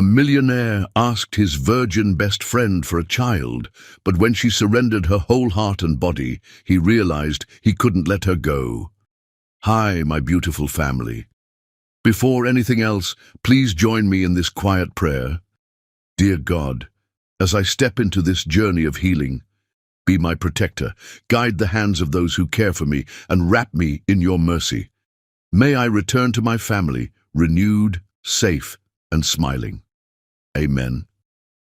A millionaire asked his virgin best friend for a child, but when she surrendered her whole heart and body, he realized he couldn't let her go. Hi, my beautiful family. Before anything else, please join me in this quiet prayer. Dear God, as I step into this journey of healing, be my protector, guide the hands of those who care for me, and wrap me in your mercy. May I return to my family, renewed, safe, and smiling. Amen.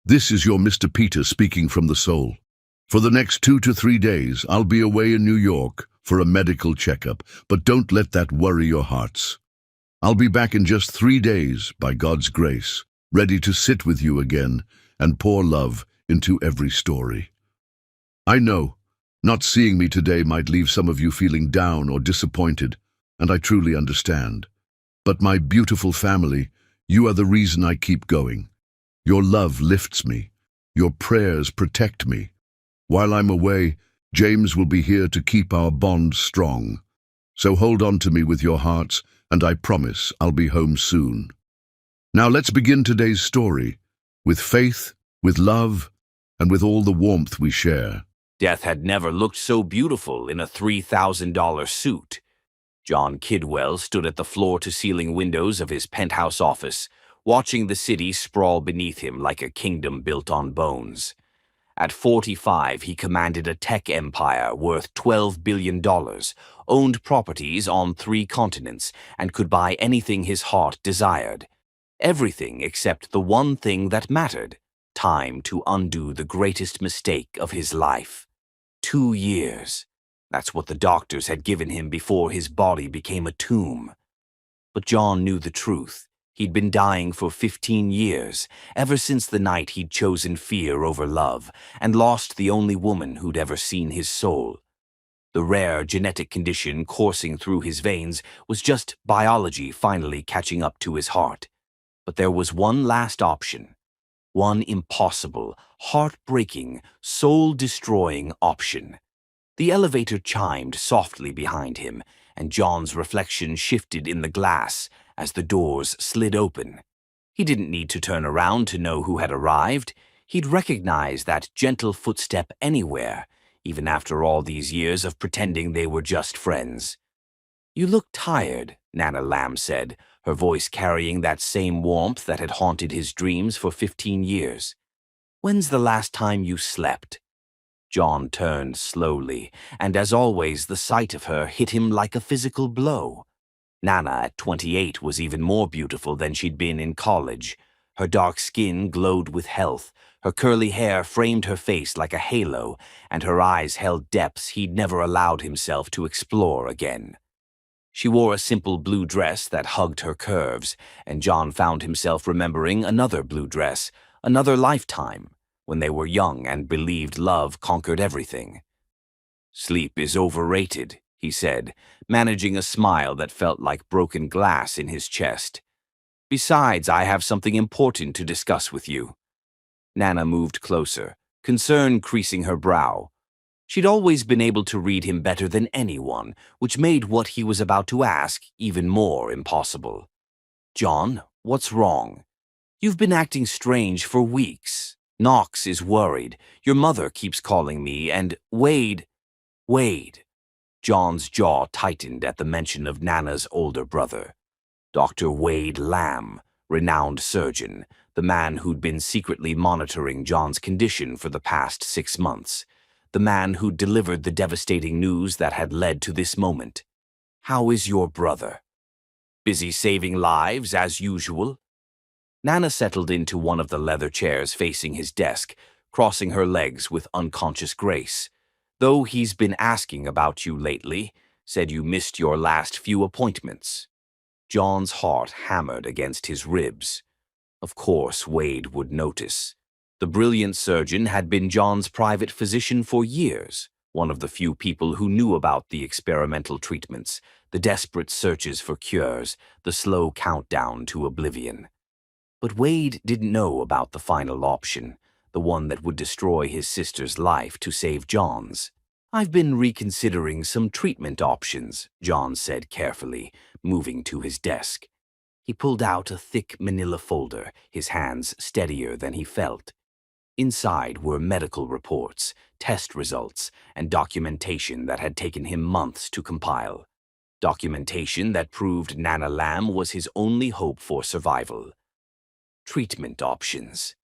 This is your Mr. Peter speaking from the soul. For the next 2 to 3 days, I'll be away in New York for a medical checkup, but don't let that worry your hearts. I'll be back in just 3 days, by God's grace, ready to sit with you again and pour love into every story. I know, not seeing me today might leave some of you feeling down or disappointed, and I truly understand. But my beautiful family, you are the reason I keep going. Your love lifts me. Your prayers protect me. While I'm away, James will be here to keep our bond strong. So hold on to me with your hearts, and I promise I'll be home soon. Now let's begin today's story, with faith, with love, and with all the warmth we share. Death had never looked so beautiful in a $3,000 suit. John Kidwell stood at the floor-to-ceiling windows of his penthouse office, watching the city sprawl beneath him like a kingdom built on bones. At 45, he commanded a tech empire worth $12 billion, owned properties on 3 continents, and could buy anything his heart desired. Everything except the one thing that mattered: time to undo the greatest mistake of his life. 2 years. That's what the doctors had given him before his body became a tomb. But John knew the truth. He'd been dying for 15 years, ever since the night he'd chosen fear over love, and lost the only woman who'd ever seen his soul. The rare genetic condition coursing through his veins was just biology finally catching up to his heart. But there was one last option. One impossible, heartbreaking, soul-destroying option. The elevator chimed softly behind him, and John's reflection shifted in the glass as the doors slid open. He didn't need to turn around to know who had arrived. He'd recognize that gentle footstep anywhere, even after all these years of pretending they were just friends. "You look tired," Nana Lamb said, her voice carrying that same warmth that had haunted his dreams for 15 years. "When's the last time you slept?" John turned slowly, and as always, the sight of her hit him like a physical blow. Nana, at 28, was even more beautiful than she'd been in college. Her dark skin glowed with health, her curly hair framed her face like a halo, and her eyes held depths he'd never allowed himself to explore again. She wore a simple blue dress that hugged her curves, and John found himself remembering another blue dress, another lifetime, when they were young and believed love conquered everything. "Sleep is overrated," he said, managing a smile that felt like broken glass in his chest. "Besides, I have something important to discuss with you." Nana moved closer, concern creasing her brow. She'd always been able to read him better than anyone, which made what he was about to ask even more impossible. "John, what's wrong? You've been acting strange for weeks. Knox is worried. Your mother keeps calling me, and Wade..." John's jaw tightened at the mention of Nana's older brother. Dr. Wade Lamb, renowned surgeon, the man who'd been secretly monitoring John's condition for the past 6 months. The man who'd delivered the devastating news that had led to this moment. "How is your brother?" "Busy saving lives, as usual." Nana settled into one of the leather chairs facing his desk, crossing her legs with unconscious grace. "Though he's been asking about you lately, said you missed your last few appointments." John's heart hammered against his ribs. Of course Wade would notice. The brilliant surgeon had been John's private physician for years, one of the few people who knew about the experimental treatments, the desperate searches for cures, the slow countdown to oblivion. But Wade didn't know about the final option, the one that would destroy his sister's life to save John's. "I've been reconsidering some treatment options," John said carefully, moving to his desk. He pulled out a thick manila folder, his hands steadier than he felt. Inside were medical reports, test results, and documentation that had taken him months to compile. Documentation that proved Nana Lamb was his only hope for survival. Treatment options.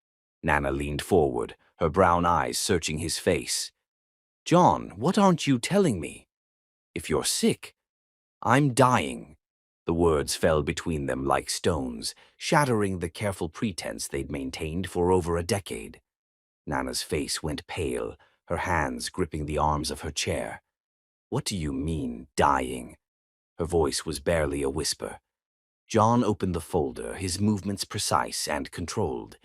Nana leaned forward, her brown eyes searching his face. John, what aren't you telling me? If you're sick, I'm dying. The words fell between them like stones, shattering the careful pretense they'd maintained for over a decade. Nana's face went pale, her hands gripping the arms of her chair. What do you mean, dying? Her voice was barely a whisper. John opened the folder, his movements precise and controlled.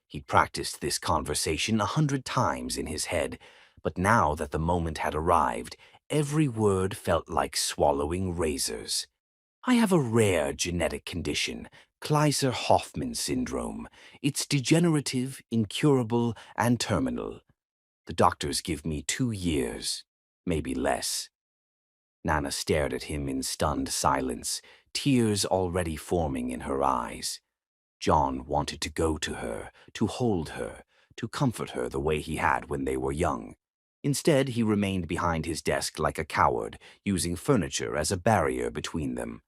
He'd practiced this conversation 100 times in his head, but now that the moment had arrived, every word felt like swallowing razors. I have a rare genetic condition, Kleiser-Hoffmann syndrome. It's degenerative, incurable, and terminal. The doctors give me 2 years, maybe less. Nana stared at him in stunned silence, tears already forming in her eyes. John wanted to go to her, to hold her, to comfort her the way he had when they were young. Instead, he remained behind his desk like a coward, using furniture as a barrier between them.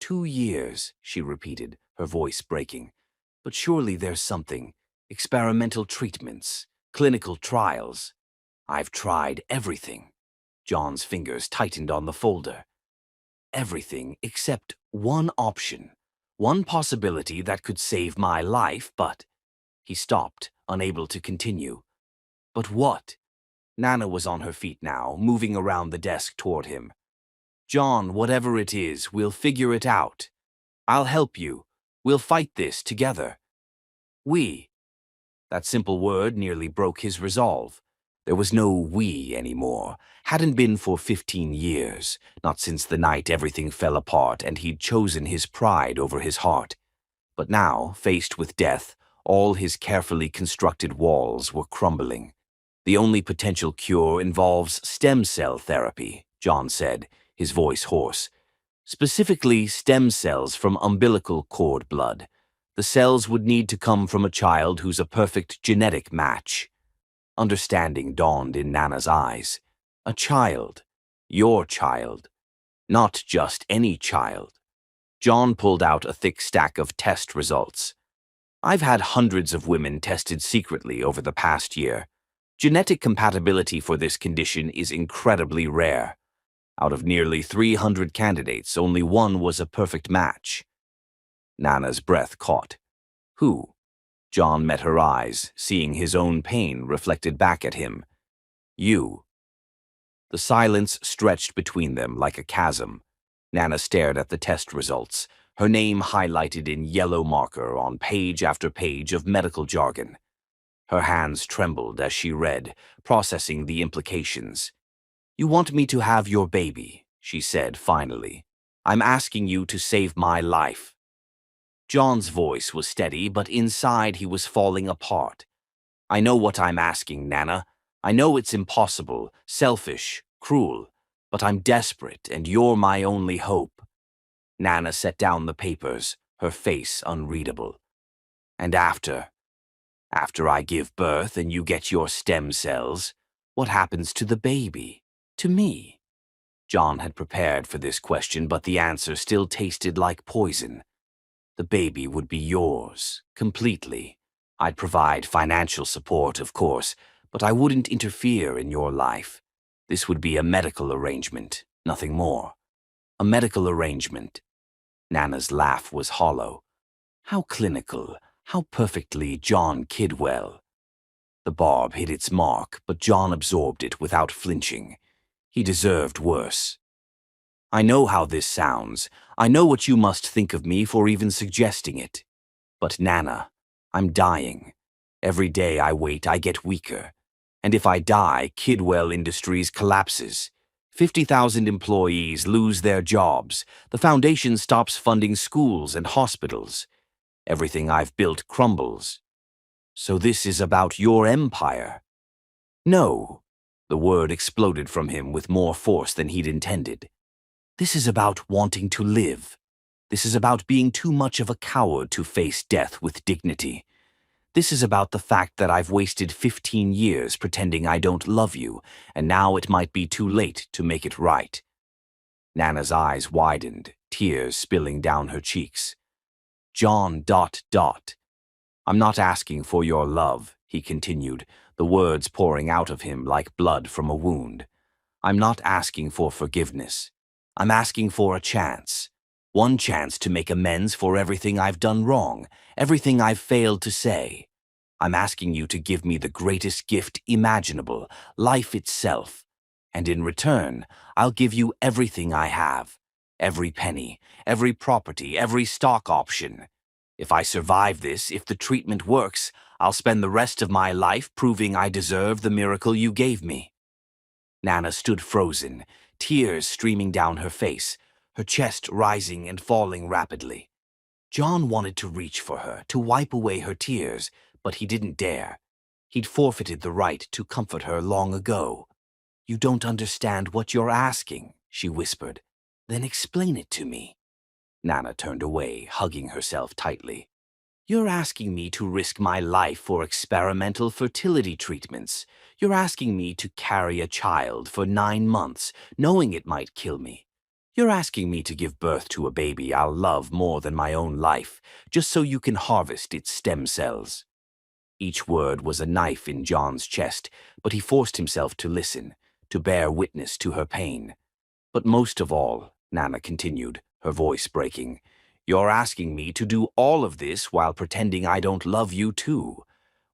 2 years, she repeated, her voice breaking. But surely there's something. Experimental treatments, clinical trials. I've tried everything. John's fingers tightened on the folder. Everything except one option, one possibility that could save my life, but... He stopped, unable to continue. But what? Nana was on her feet now, moving around the desk toward him. John, whatever it is, we'll figure it out. I'll help you. We'll fight this together. We. That simple word nearly broke his resolve. There was no we anymore. Hadn't been for 15 years, not since the night everything fell apart and he'd chosen his pride over his heart. But now, faced with death, all his carefully constructed walls were crumbling. The only potential cure involves stem cell therapy, John said, his voice hoarse. Specifically, stem cells from umbilical cord blood. The cells would need to come from a child who's a perfect genetic match. Understanding dawned in Nana's eyes. A child. Your child. Not just any child. John pulled out a thick stack of test results. I've had hundreds of women tested secretly over the past year. Genetic compatibility for this condition is incredibly rare. Out of nearly 300 candidates, only one was a perfect match. Nana's breath caught. Who? John met her eyes, seeing his own pain reflected back at him. You. The silence stretched between them like a chasm. Nana stared at the test results, her name highlighted in yellow marker on page after page of medical jargon. Her hands trembled as she read, processing the implications. You want me to have your baby, she said finally. I'm asking you to save my life. John's voice was steady, but inside he was falling apart. I know what I'm asking, Nana. I know it's impossible, selfish, cruel, but I'm desperate and you're my only hope. Nana set down the papers, her face unreadable. And after I give birth and you get your stem cells, what happens to the baby? To me? John had prepared for this question, but the answer still tasted like poison. The baby would be yours, completely. I'd provide financial support, of course, but I wouldn't interfere in your life. This would be a medical arrangement, nothing more. A medical arrangement. Nana's laugh was hollow. How clinical, how perfectly John Kidwell. The barb hit its mark, but John absorbed it without flinching. He deserved worse. I know how this sounds. I know what you must think of me for even suggesting it. But Nana, I'm dying. Every day I wait, I get weaker. And if I die, Kidwell Industries collapses. 50,000 employees lose their jobs. The foundation stops funding schools and hospitals. Everything I've built crumbles. So this is about your empire. No. The word exploded from him with more force than he'd intended. This is about wanting to live. This is about being too much of a coward to face death with dignity. This is about the fact that I've wasted 15 years pretending I don't love you, and now it might be too late to make it right. Nana's eyes widened, tears spilling down her cheeks. John ... I'm not asking for your love, he continued, the words pouring out of him like blood from a wound. I'm not asking for forgiveness. I'm asking for a chance. One chance to make amends for everything I've done wrong, everything I've failed to say. I'm asking you to give me the greatest gift imaginable, life itself. And in return, I'll give you everything I have. Every penny, every property, every stock option. If I survive this, if the treatment works, I'll spend the rest of my life proving I deserve the miracle you gave me. Nana stood frozen, tears streaming down her face, her chest rising and falling rapidly. John wanted to reach for her, to wipe away her tears, but he didn't dare. He'd forfeited the right to comfort her long ago. You don't understand what you're asking, she whispered. Then explain it to me. Nana turned away, hugging herself tightly. You're asking me to risk my life for experimental fertility treatments. You're asking me to carry a child for 9 months, knowing it might kill me. You're asking me to give birth to a baby I'll love more than my own life, just so you can harvest its stem cells. Each word was a knife in John's chest, but he forced himself to listen, to bear witness to her pain. But most of all, Nana continued, her voice breaking, you're asking me to do all of this while pretending I don't love you too,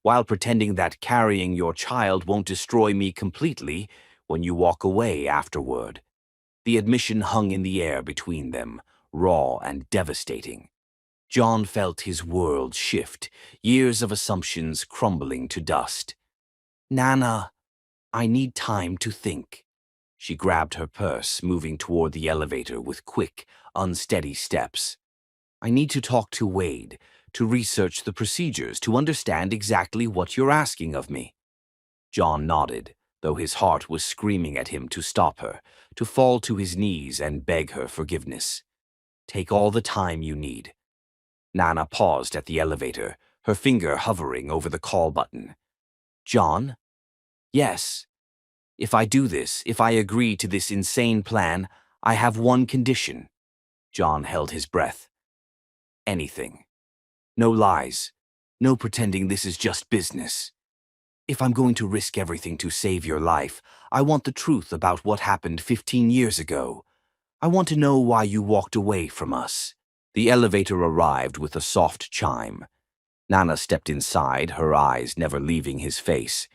while pretending that carrying your child won't destroy me completely when you walk away afterward. The admission hung in the air between them, raw and devastating. John felt his world shift, years of assumptions crumbling to dust. Nana, I need time to think. She grabbed her purse, moving toward the elevator with quick, unsteady steps. I need to talk to Wade, to research the procedures, to understand exactly what you're asking of me. John nodded, though his heart was screaming at him to stop her, to fall to his knees and beg her forgiveness. Take all the time you need. Nana paused at the elevator, her finger hovering over the call button. John? Yes. If I do this, if I agree to this insane plan, I have one condition. John held his breath. Anything. No lies. No pretending this is just business. If I'm going to risk everything to save your life, I want the truth about what happened 15 years ago. I want to know why you walked away from us. The elevator arrived with a soft chime. Nana stepped inside, her eyes never leaving his face.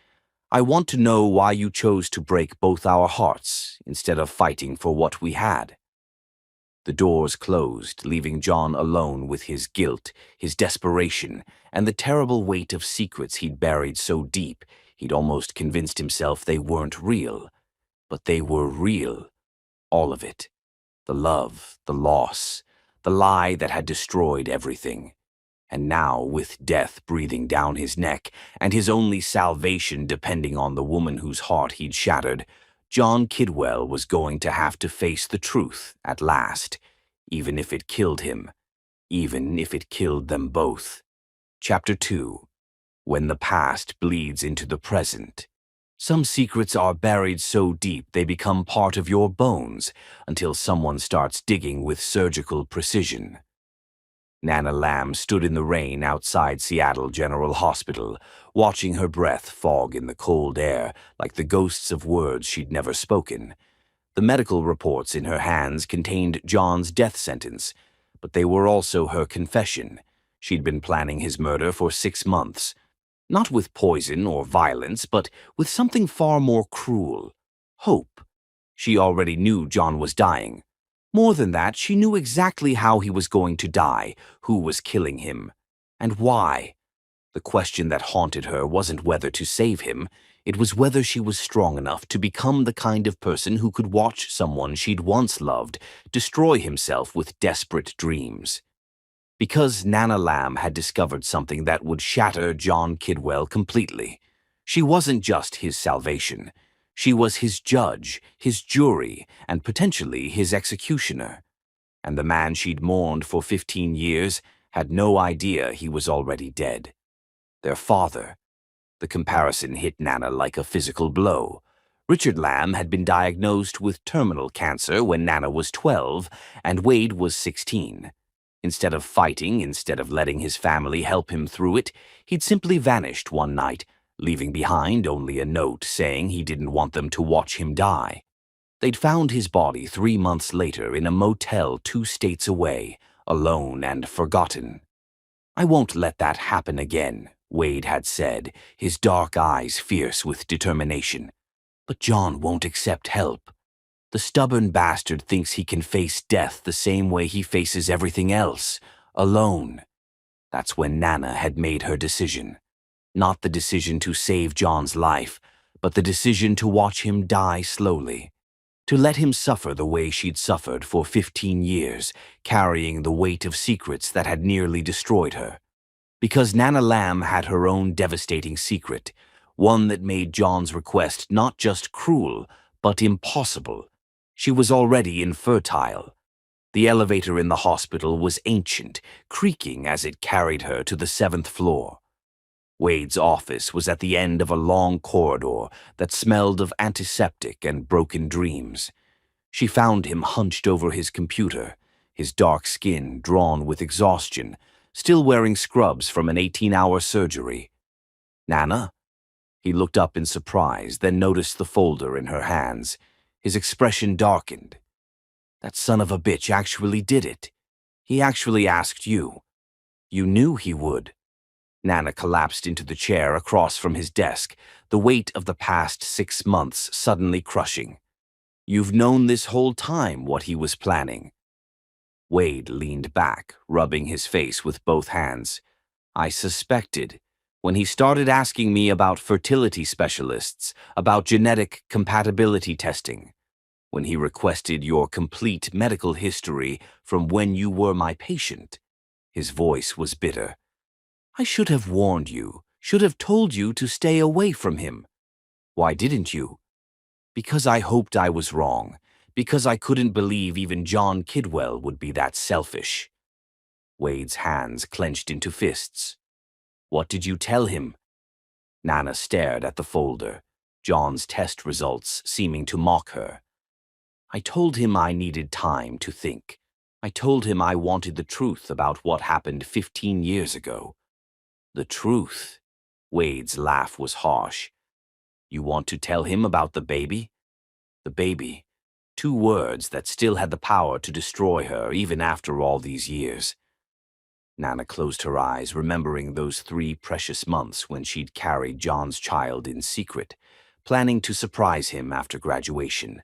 I want to know why you chose to break both our hearts instead of fighting for what we had. The doors closed, leaving John alone with his guilt, his desperation, and the terrible weight of secrets he'd buried so deep he'd almost convinced himself they weren't real. But they were real. All of it. The love, the loss, the lie that had destroyed everything. And now, with death breathing down his neck, and his only salvation depending on the woman whose heart he'd shattered, John Kidwell was going to have to face the truth at last, even if it killed him, even if it killed them both. Chapter 2. When the past bleeds into the present. Some secrets are buried so deep they become part of your bones until someone starts digging with surgical precision. Nana Lamb stood in the rain outside Seattle General Hospital, watching her breath fog in the cold air like the ghosts of words she'd never spoken. The medical reports in her hands contained John's death sentence, but they were also her confession. She'd been planning his murder for 6 months. Not with poison or violence, but with something far more cruel. Hope. She already knew John was dying. More than that, she knew exactly how he was going to die, who was killing him, and why. The question that haunted her wasn't whether to save him, it was whether she was strong enough to become the kind of person who could watch someone she'd once loved destroy himself with desperate dreams. Because Nana Lamb had discovered something that would shatter John Kidwell completely. She wasn't just his salvation. She was his judge, his jury, and potentially his executioner. and the man she'd mourned for 15 years had no idea he was already dead. Their father. The comparison hit Nana like a physical blow. Richard Lamb had been diagnosed with terminal cancer when Nana was 12 and Wade was 16. Instead of fighting, instead of letting his family help him through it, he'd simply vanished one night, leaving behind only a note saying he didn't want them to watch him die. They'd found his body 3 months later in a motel 2 states away, alone and forgotten. "I won't let that happen again," Wade had said, his dark eyes fierce with determination. "But John won't accept help. The stubborn bastard thinks he can face death the same way he faces everything else, alone." That's when Nana had made her decision. Not the decision to save John's life, but the decision to watch him die slowly. To let him suffer the way she'd suffered for 15 years, carrying the weight of secrets that had nearly destroyed her. Because Nana Lamb had her own devastating secret, one that made John's request not just cruel, but impossible. She was already infertile. The elevator in the hospital was ancient, creaking as it carried her to the 7th floor. Wade's office was at the end of a long corridor that smelled of antiseptic and broken dreams. She found him hunched over his computer, his dark skin drawn with exhaustion, still wearing scrubs from an 18-hour surgery. "Nana?" He looked up in surprise, then noticed the folder in her hands. His expression darkened. "That son of a bitch actually did it. He actually asked you. You knew he would." Nana collapsed into the chair across from his desk, the weight of the past 6 months suddenly crushing. "You've known this whole time what he was planning." Wade leaned back, rubbing his face with both hands. "I suspected. When he started asking me about fertility specialists, about genetic compatibility testing. When he requested your complete medical history from when you were my patient." His voice was bitter. "I should have warned you, should have told you to stay away from him." "Why didn't you?" "Because I hoped I was wrong. Because I couldn't believe even John Kidwell would be that selfish." Wade's hands clenched into fists. "What did you tell him?" Nana stared at the folder, John's test results seeming to mock her. "I told him I needed time to think. I told him I wanted the truth about what happened 15 years ago." "The truth?" Wade's laugh was harsh. "You want to tell him about the baby?" The baby. 2 words that still had the power to destroy her even after all these years. Nana closed her eyes, remembering those 3 precious months when she'd carried John's child in secret, planning to surprise him after graduation.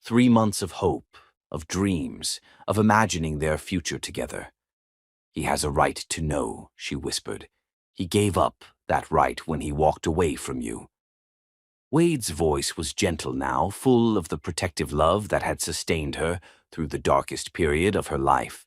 3 months of hope, of dreams, of imagining their future together. "He has a right to know," she whispered. "He gave up that right when he walked away from you." Wade's voice was gentle now, full of the protective love that had sustained her through the darkest period of her life.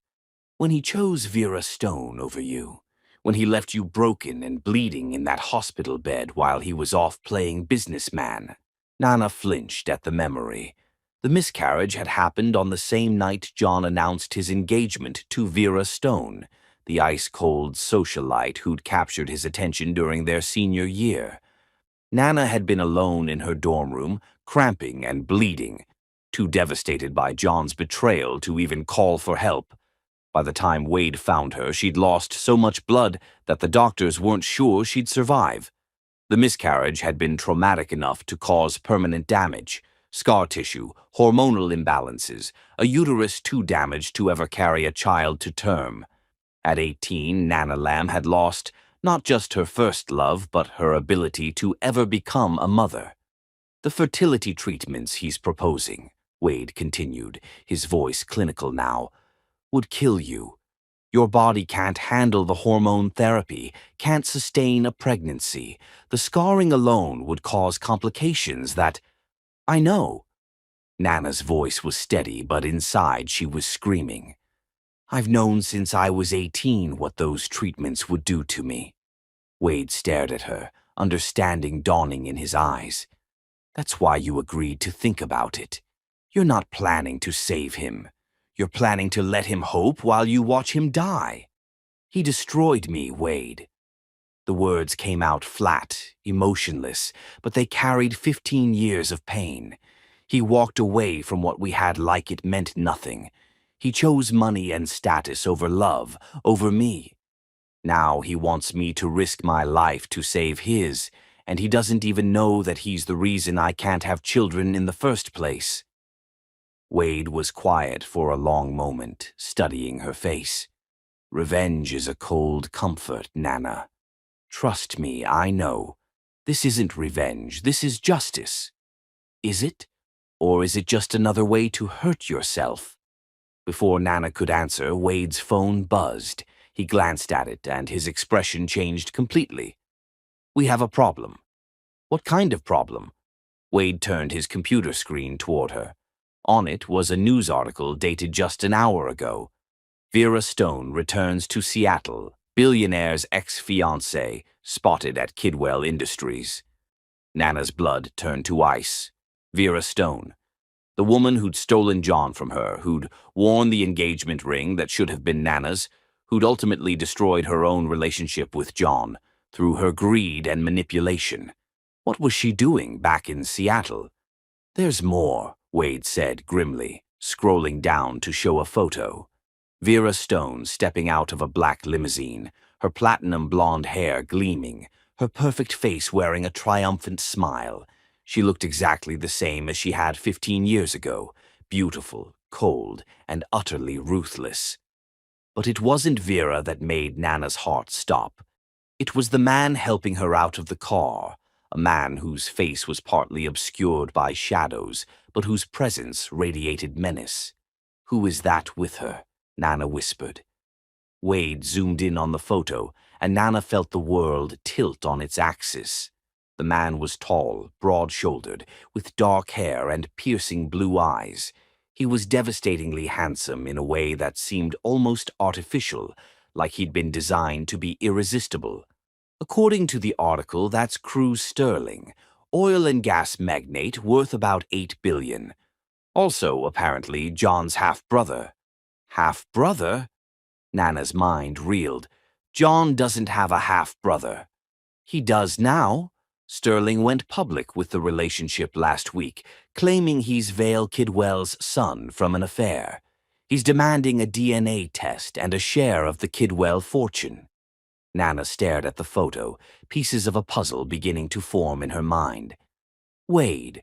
"When he chose Vera Stone over you, when he left you broken and bleeding in that hospital bed while he was off playing businessman." Nana flinched at the memory. The miscarriage had happened on the same night John announced his engagement to Vera Stone, the ice-cold socialite who'd captured his attention during their senior year. Nana had been alone in her dorm room, cramping and bleeding, too devastated by John's betrayal to even call for help. By the time Wade found her, she'd lost so much blood that the doctors weren't sure she'd survive. The miscarriage had been traumatic enough to cause permanent damage, scar tissue, hormonal imbalances, a uterus too damaged to ever carry a child to term. At 18, Nana Lamb had lost not just her first love, but her ability to ever become a mother. "The fertility treatments he's proposing," Wade continued, his voice clinical now, "would kill you. Your body can't handle the hormone therapy, can't sustain a pregnancy. The scarring alone would cause complications that—" "I know." Nana's voice was steady, but inside she was screaming. "I've known since I was 18 what those treatments would do to me." Wade stared at her, understanding dawning in his eyes. "That's why you agreed to think about it. You're not planning to save him. You're planning to let him hope while you watch him die. He destroyed me, Wade. The words came out flat, emotionless, but they carried 15 years of pain. He walked away from what we had like it meant nothing. He chose money and status over love, over me. Now he wants me to risk my life to save his, and he doesn't even know that he's the reason I can't have children in the first place. Wade was quiet for a long moment, studying her face. Revenge is a cold comfort, Nana. Trust me, I know. This isn't revenge, this is justice. Is it? Or is it just another way to hurt yourself? Before Nana could answer, Wade's phone buzzed. He glanced at it, and his expression changed completely. We have a problem. What kind of problem? Wade turned his computer screen toward her. On it was a news article dated just an hour ago. Vera Stone returns to Seattle. Billionaire's ex-fiancé spotted at Kidwell Industries. Nana's blood turned to ice. Vera Stone, the woman who'd stolen John from her, who'd worn the engagement ring that should have been Nana's, who'd ultimately destroyed her own relationship with John through her greed and manipulation. What was she doing back in Seattle? There's more, Wade said grimly, scrolling down to show a photo. Vera Stone stepping out of a black limousine, her platinum blonde hair gleaming, her perfect face wearing a triumphant smile. She looked exactly the same as she had 15 years ago, beautiful, cold, and utterly ruthless. But it wasn't Vera that made Nana's heart stop. It was the man helping her out of the car, a man whose face was partly obscured by shadows, but whose presence radiated menace. "Who is that with her?" Nana whispered. Wade zoomed in on the photo, and Nana felt the world tilt on its axis. The man was tall, broad-shouldered, with dark hair and piercing blue eyes. He was devastatingly handsome in a way that seemed almost artificial, like he'd been designed to be irresistible. According to the article, that's Cruz Sterling, oil and gas magnate worth about $8 billion. Also, apparently, John's half-brother. Half-brother? Nana's mind reeled. John doesn't have a half-brother. He does now. Sterling went public with the relationship last week, claiming he's Vale Kidwell's son from an affair. He's demanding a DNA test and a share of the Kidwell fortune. Nana stared at the photo, pieces of a puzzle beginning to form in her mind. Wade,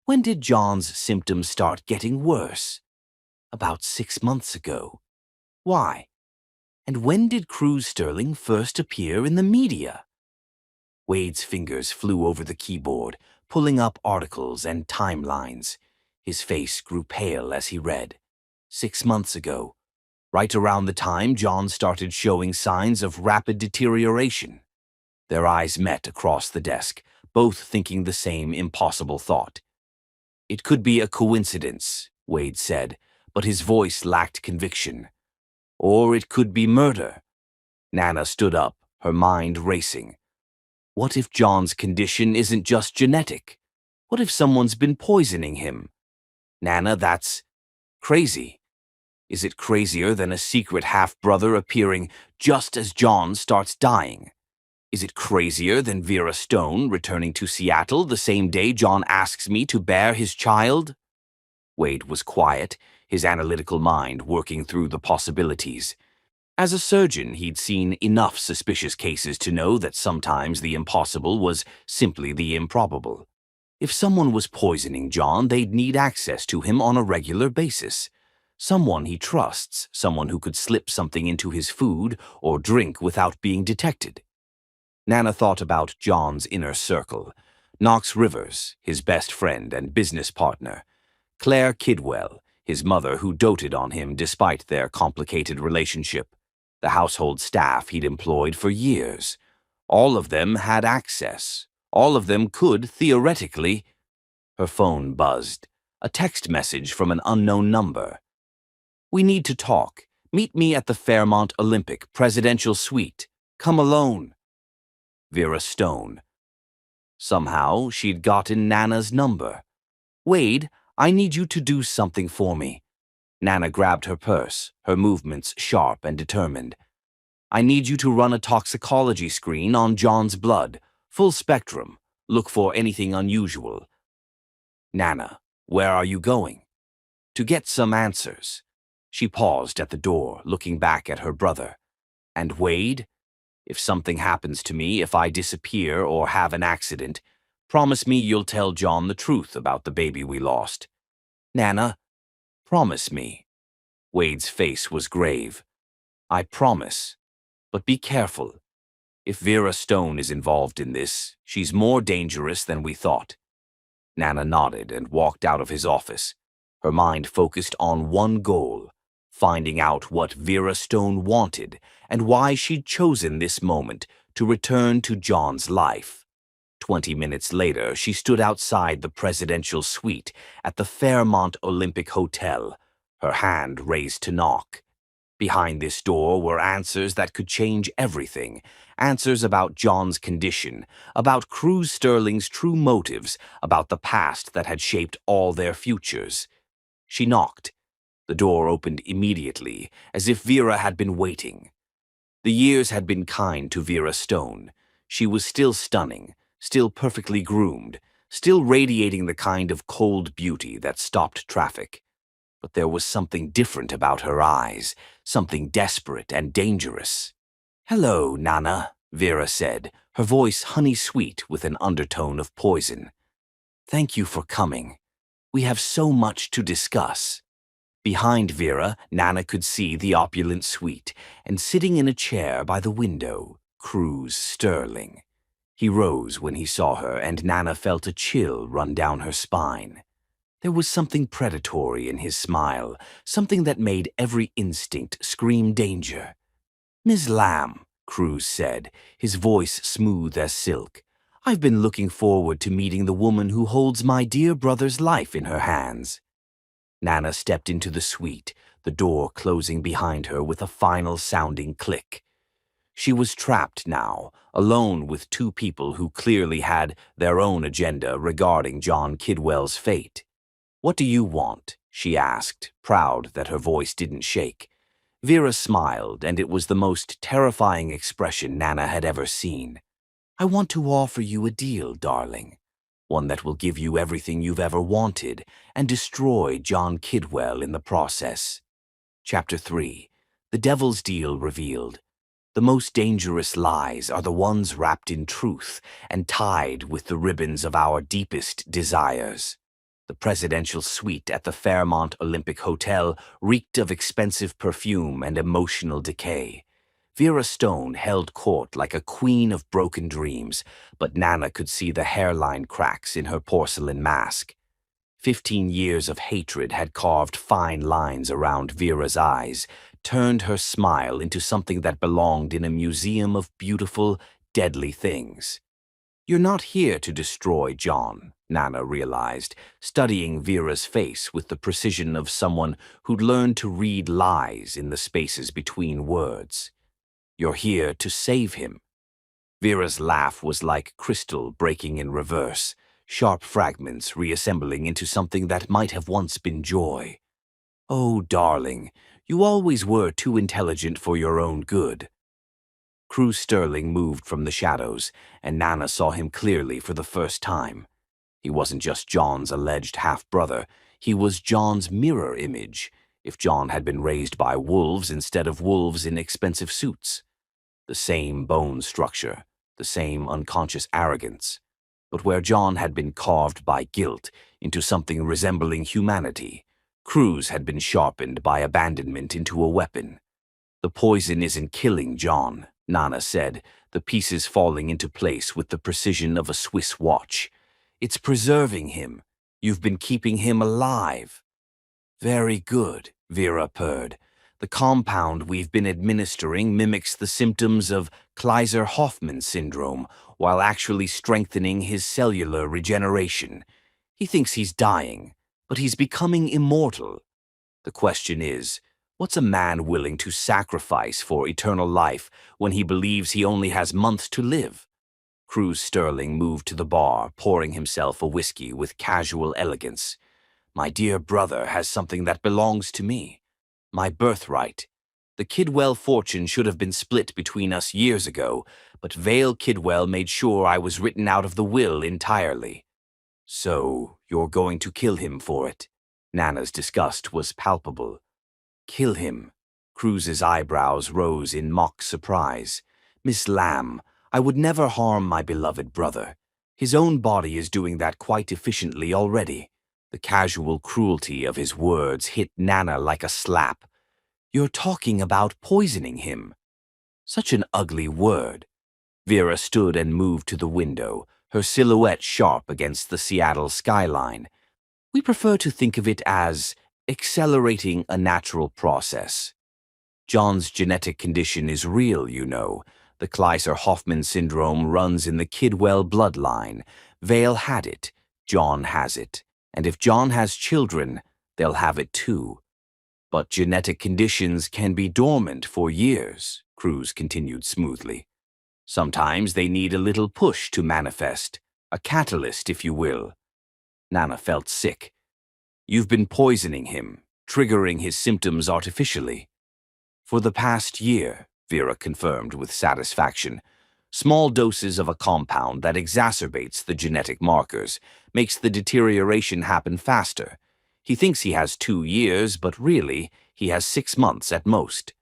when did John's symptoms start getting worse? About 6 months ago. Why? And when did Cruz Sterling first appear in the media? Wade's fingers flew over the keyboard, pulling up articles and timelines. His face grew pale as he read. 6 months ago, right around the time John started showing signs of rapid deterioration. Their eyes met across the desk, both thinking the same impossible thought. It could be a coincidence, Wade said, but his voice lacked conviction. Or it could be murder. Nana stood up, her mind racing. What if John's condition isn't just genetic? What if someone's been poisoning him? Nana, that's crazy. Is it crazier than a secret half-brother appearing just as John starts dying? Is it crazier than Vera Stone returning to Seattle the same day John asks me to bear his child? Wade was quiet, his analytical mind working through the possibilities. As a surgeon, he'd seen enough suspicious cases to know that sometimes the impossible was simply the improbable. If someone was poisoning John, they'd need access to him on a regular basis. Someone he trusts, someone who could slip something into his food or drink without being detected. Nana thought about John's inner circle. Knox Rivers, his best friend and business partner. Claire Kidwell, his mother who doted on him despite their complicated relationship. The household staff he'd employed for years. All of them had access. All of them could, theoretically. Her phone buzzed. A text message from an unknown number. We need to talk. Meet me at the Fairmont Olympic Presidential Suite. Come alone. Vera Stone. Somehow, she'd gotten Nana's number. Wade, I need you to do something for me. Nana grabbed her purse, her movements sharp and determined. I need you to run a toxicology screen on John's blood, full spectrum. Look for anything unusual. Nana, where are you going? To get some answers. She paused at the door, looking back at her brother. And Wade? If something happens to me, if I disappear or have an accident, promise me you'll tell John the truth about the baby we lost. Nana, promise me. Wade's face was grave. I promise. But be careful. If Vera Stone is involved in this, she's more dangerous than we thought. Nana nodded and walked out of his office, her mind focused on one goal, finding out what Vera Stone wanted and why she'd chosen this moment to return to John's life. 20 minutes later, she stood outside the presidential suite at the Fairmont Olympic Hotel, her hand raised to knock. Behind this door were answers that could change everything. Answers about John's condition, about Cruz Sterling's true motives, about the past that had shaped all their futures. She knocked. The door opened immediately, as if Vera had been waiting. The years had been kind to Vera Stone. She was still stunning, still perfectly groomed, still radiating the kind of cold beauty that stopped traffic. But there was something different about her eyes, something desperate and dangerous. Hello, Nana, Vera said, her voice honey-sweet with an undertone of poison. Thank you for coming. We have so much to discuss. Behind Vera, Nana could see the opulent suite, and sitting in a chair by the window, Cruz Sterling. He rose when he saw her, and Nana felt a chill run down her spine. There was something predatory in his smile, something that made every instinct scream danger. Ms. Lamb, Cruz said, his voice smooth as silk, I've been looking forward to meeting the woman who holds my dear brother's life in her hands. Nana stepped into the suite, the door closing behind her with a final sounding click. She was trapped now, alone with two people who clearly had their own agenda regarding John Kidwell's fate. What do you want? She asked, proud that her voice didn't shake. Vera smiled, and it was the most terrifying expression Nana had ever seen. I want to offer you a deal, darling. One that will give you everything you've ever wanted and destroy John Kidwell in the process. Chapter 3. The Devil's Deal Revealed. The most dangerous lies are the ones wrapped in truth and tied with the ribbons of our deepest desires. The presidential suite at the Fairmont Olympic Hotel reeked of expensive perfume and emotional decay. Vera Stone held court like a queen of broken dreams, but Nana could see the hairline cracks in her porcelain mask. 15 years of hatred had carved fine lines around Vera's eyes, turned her smile into something that belonged in a museum of beautiful, deadly things. You're not here to destroy John, Nana realized, studying Vera's face with the precision of someone who'd learned to read lies in the spaces between words. You're here to save him. Vera's laugh was like crystal breaking in reverse, sharp fragments reassembling into something that might have once been joy. Oh, darling, you always were too intelligent for your own good. Cruz Sterling moved from the shadows, and Nana saw him clearly for the first time. He wasn't just John's alleged half-brother, he was John's mirror image, if John had been raised by wolves instead of wolves in expensive suits. The same bone structure, the same unconscious arrogance, but where John had been carved by guilt into something resembling humanity, Cruz had been sharpened by abandonment into a weapon. The poison isn't killing John, Nana said, the pieces falling into place with the precision of a Swiss watch. It's preserving him. You've been keeping him alive. Very good, Vera purred. The compound we've been administering mimics the symptoms of Kaiser-Hoffmann syndrome while actually strengthening his cellular regeneration. He thinks he's dying, but he's becoming immortal. The question is, what's a man willing to sacrifice for eternal life when he believes he only has months to live? Cruz Sterling moved to the bar, pouring himself a whiskey with casual elegance. My dear brother has something that belongs to me. My birthright. The Kidwell fortune should have been split between us years ago, but Vale Kidwell made sure I was written out of the will entirely. So, you're going to kill him for it? Nana's disgust was palpable. Kill him? Cruz's eyebrows rose in mock surprise. Miss Lamb, I would never harm my beloved brother. His own body is doing that quite efficiently already. The casual cruelty of his words hit Nana like a slap. You're talking about poisoning him. Such an ugly word. Vera stood and moved to the window, her silhouette sharp against the Seattle skyline. We prefer to think of it as accelerating a natural process. John's genetic condition is real, you know. The Kleiser-Hoffman syndrome runs in the Kidwell bloodline. Vale had it. John has it. And if John has children, they'll have it too. But genetic conditions can be dormant for years, Cruz continued smoothly. Sometimes they need a little push to manifest, a catalyst, if you will. Nana felt sick. You've been poisoning him, triggering his symptoms artificially. For the past year, Vera confirmed with satisfaction. Small doses of a compound that exacerbates the genetic markers, makes the deterioration happen faster. He thinks he has 2 years, but really, he has 6 months at most.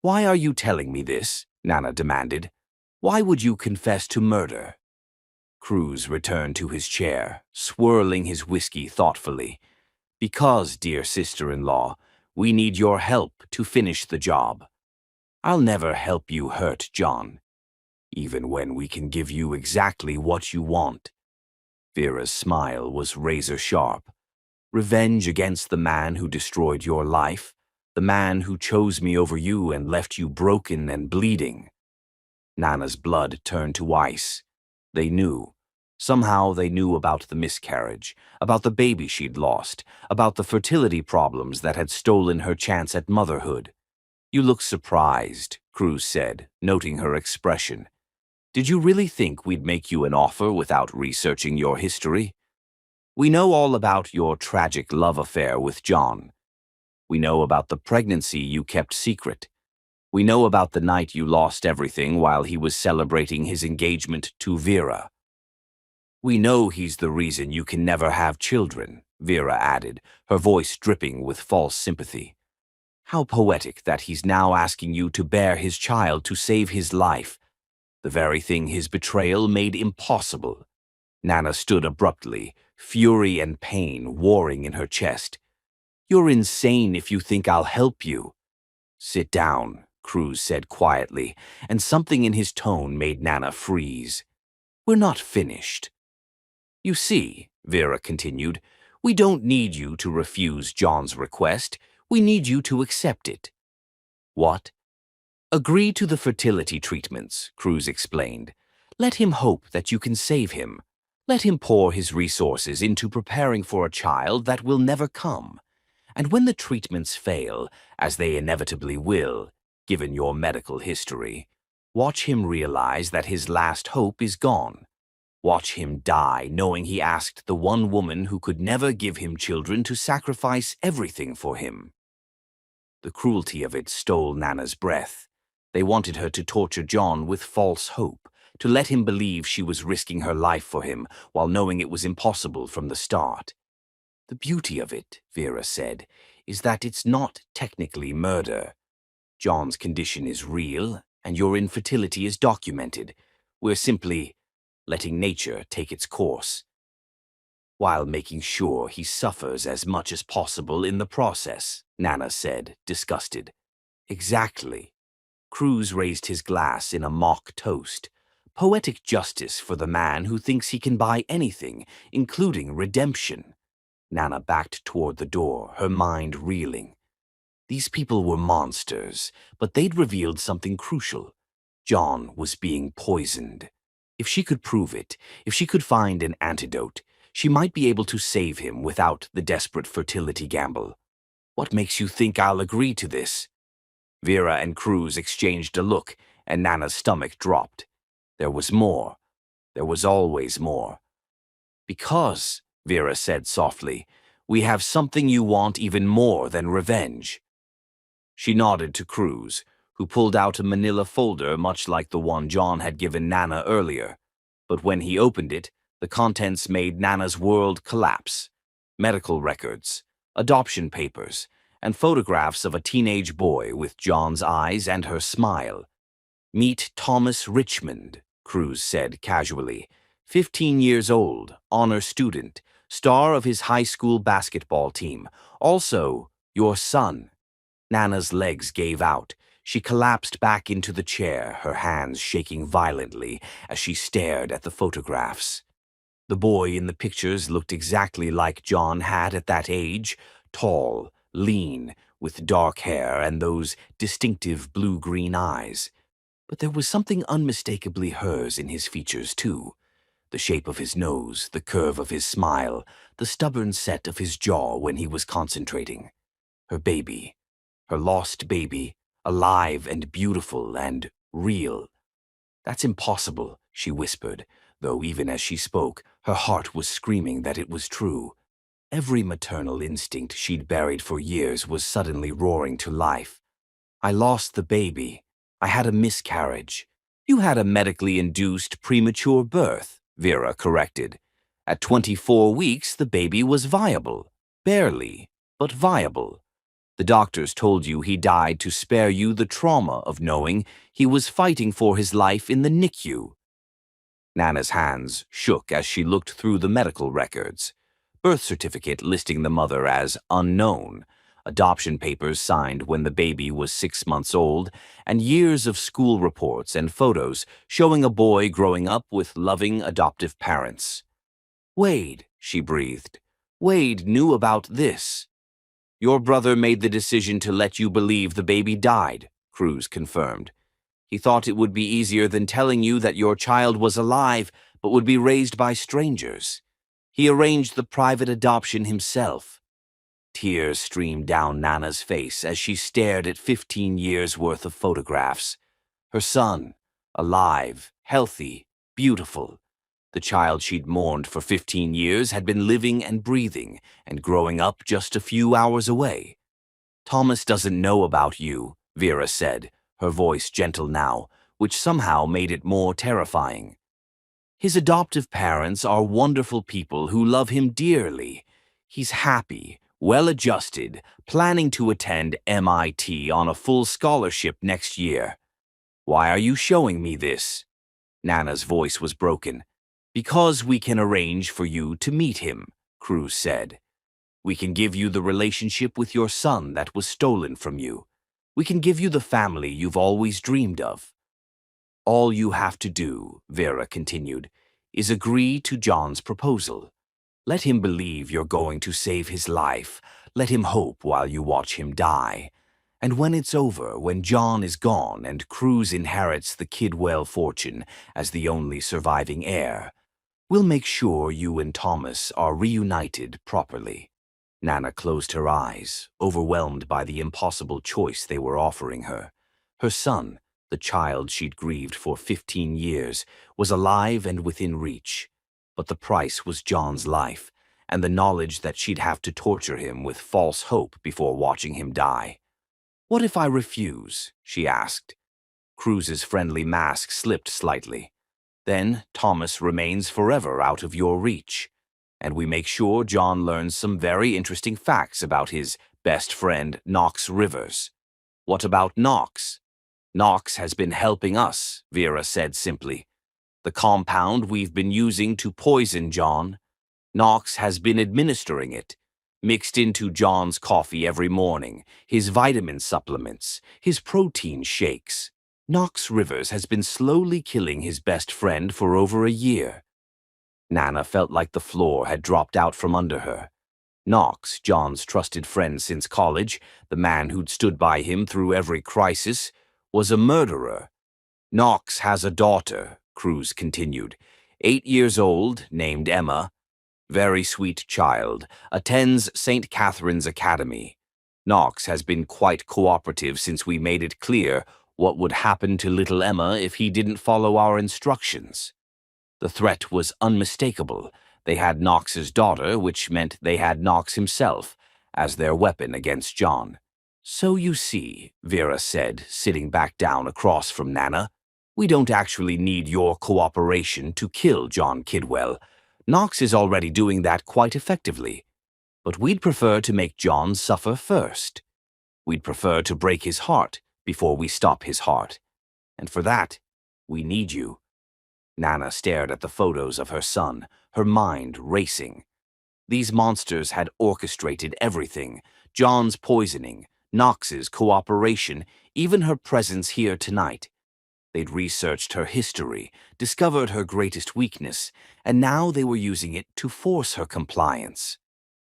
Why are you telling me this? Nana demanded. Why would you confess to murder? Cruz returned to his chair, swirling his whiskey thoughtfully. Because, dear sister-in-law, we need your help to finish the job. I'll never help you hurt John, even when we can give you exactly what you want. Vera's smile was razor-sharp. Revenge against the man who destroyed your life, the man who chose me over you and left you broken and bleeding. Nana's blood turned to ice. They knew. Somehow they knew about the miscarriage, about the baby she'd lost, about the fertility problems that had stolen her chance at motherhood. You look surprised, Cruz said, noting her expression. Did you really think we'd make you an offer without researching your history? We know all about your tragic love affair with John. We know about the pregnancy you kept secret. We know about the night you lost everything while he was celebrating his engagement to Vera. We know he's the reason you can never have children, Vera added, her voice dripping with false sympathy. How poetic that he's now asking you to bear his child to save his life, the very thing his betrayal made impossible. Nana stood abruptly, fury and pain warring in her chest. You're insane if you think I'll help you. Sit down, Cruz said quietly, and something in his tone made Nana freeze. We're not finished. You see, Vera continued, we don't need you to refuse John's request. We need you to accept it. What? Agree to the fertility treatments, Cruz explained. Let him hope that you can save him. Let him pour his resources into preparing for a child that will never come. And when the treatments fail, as they inevitably will, given your medical history, watch him realize that his last hope is gone. Watch him die knowing he asked the one woman who could never give him children to sacrifice everything for him. The cruelty of it stole Nana's breath. They wanted her to torture John with false hope, to let him believe she was risking her life for him while knowing it was impossible from the start. The beauty of it, Vera said, is that it's not technically murder. John's condition is real, and your infertility is documented. We're simply letting nature take its course, while making sure he suffers as much as possible in the process, Nana said, disgusted. Exactly. Cruz raised his glass in a mock toast. Poetic justice for the man who thinks he can buy anything, including redemption. Nana backed toward the door, her mind reeling. These people were monsters, but they'd revealed something crucial. John was being poisoned. If she could prove it, if she could find an antidote, she might be able to save him without the desperate fertility gamble. What makes you think I'll agree to this? Vera and Cruz exchanged a look, and Nana's stomach dropped. There was more. There was always more. Because, Vera said softly, We have something you want even more than revenge." She nodded to Cruz, who pulled out a manila folder much like the one John had given Nana earlier. But when he opened it, the contents made Nana's world collapse. Medical records, adoption papers, and photographs of a teenage boy with John's eyes and her smile. "Meet Thomas Richmond," Cruz said casually. 15 years old, honor student, star of his high school basketball team. Also, your son. Nana's legs gave out. She collapsed back into the chair, her hands shaking violently as she stared at the photographs. The boy in the pictures looked exactly like John had at that age, tall, lean, with dark hair and those distinctive blue-green eyes. But there was something unmistakably hers in his features, too. The shape of his nose, the curve of his smile, the stubborn set of his jaw when he was concentrating. Her baby. Her lost baby, alive and beautiful and real. "That's impossible," she whispered, though even as she spoke, her heart was screaming that it was true. Every maternal instinct she'd buried for years was suddenly roaring to life. "I lost the baby. I had a miscarriage." "You had a medically induced premature birth," Vera corrected. "At 24 weeks, the baby was viable. Barely, but viable. The doctors told you he died to spare you the trauma of knowing he was fighting for his life in the NICU." Nana's hands shook as she looked through the medical records. Birth certificate listing the mother as unknown, adoption papers signed when the baby was 6 months old, and years of school reports and photos showing a boy growing up with loving adoptive parents. "Wade," she breathed. "Wade knew about this." "Your brother made the decision to let you believe the baby died," Cruz confirmed. "He thought it would be easier than telling you that your child was alive but would be raised by strangers. He arranged the private adoption himself." Tears streamed down Nana's face as she stared at 15 years' worth of photographs. Her son, alive, healthy, beautiful. The child she'd mourned for 15 years had been living and breathing and growing up just a few hours away. "Thomas doesn't know about you," Vera said, her voice gentle now, which somehow made it more terrifying. "His adoptive parents are wonderful people who love him dearly. He's happy, well-adjusted, planning to attend MIT on a full scholarship next year." "Why are you showing me this?" Nana's voice was broken. "Because we can arrange for you to meet him," Cruz said. "We can give you the relationship with your son that was stolen from you. We can give you the family you've always dreamed of. All you have to do," Vera continued, "is agree to John's proposal. Let him believe you're going to save his life. Let him hope while you watch him die. And when it's over, when John is gone and Cruz inherits the Kidwell fortune as the only surviving heir, we'll make sure you and Thomas are reunited properly." Nana closed her eyes, overwhelmed by the impossible choice they were offering her. Her son, the child she'd grieved for 15 years, was alive and within reach. But the price was John's life, and the knowledge that she'd have to torture him with false hope before watching him die. "What if I refuse?" she asked. Cruz's friendly mask slipped slightly. "Then Thomas remains forever out of your reach, and we make sure John learns some very interesting facts about his best friend, Knox Rivers." "What about Knox?" "Knox has been helping us," Vera said simply. "The compound we've been using to poison John, Knox has been administering it, mixed into John's coffee every morning, his vitamin supplements, his protein shakes. Knox Rivers has been slowly killing his best friend for over a year." Nana felt like the floor had dropped out from under her. Knox, John's trusted friend since college, the man who'd stood by him through every crisis, was a murderer. "Knox has a daughter," Cruz continued, 8 years old, named Emma. Very sweet child, attends St. Catherine's Academy. Knox has been quite cooperative since we made it clear what would happen to little Emma if he didn't follow our instructions. The threat was unmistakable. They had Knox's daughter, which meant they had Knox himself, as their weapon against John. "So you see," Vera said, sitting back down across from Nana, "we don't actually need your cooperation to kill John Kidwell. Knox is already doing that quite effectively. But we'd prefer to make John suffer first. We'd prefer to break his heart before we stop his heart. And for that, we need you." Nana stared at the photos of her son, her mind racing. These monsters had orchestrated everything: John's poisoning, Knox's cooperation, even her presence here tonight. They'd researched her history, discovered her greatest weakness, and now they were using it to force her compliance.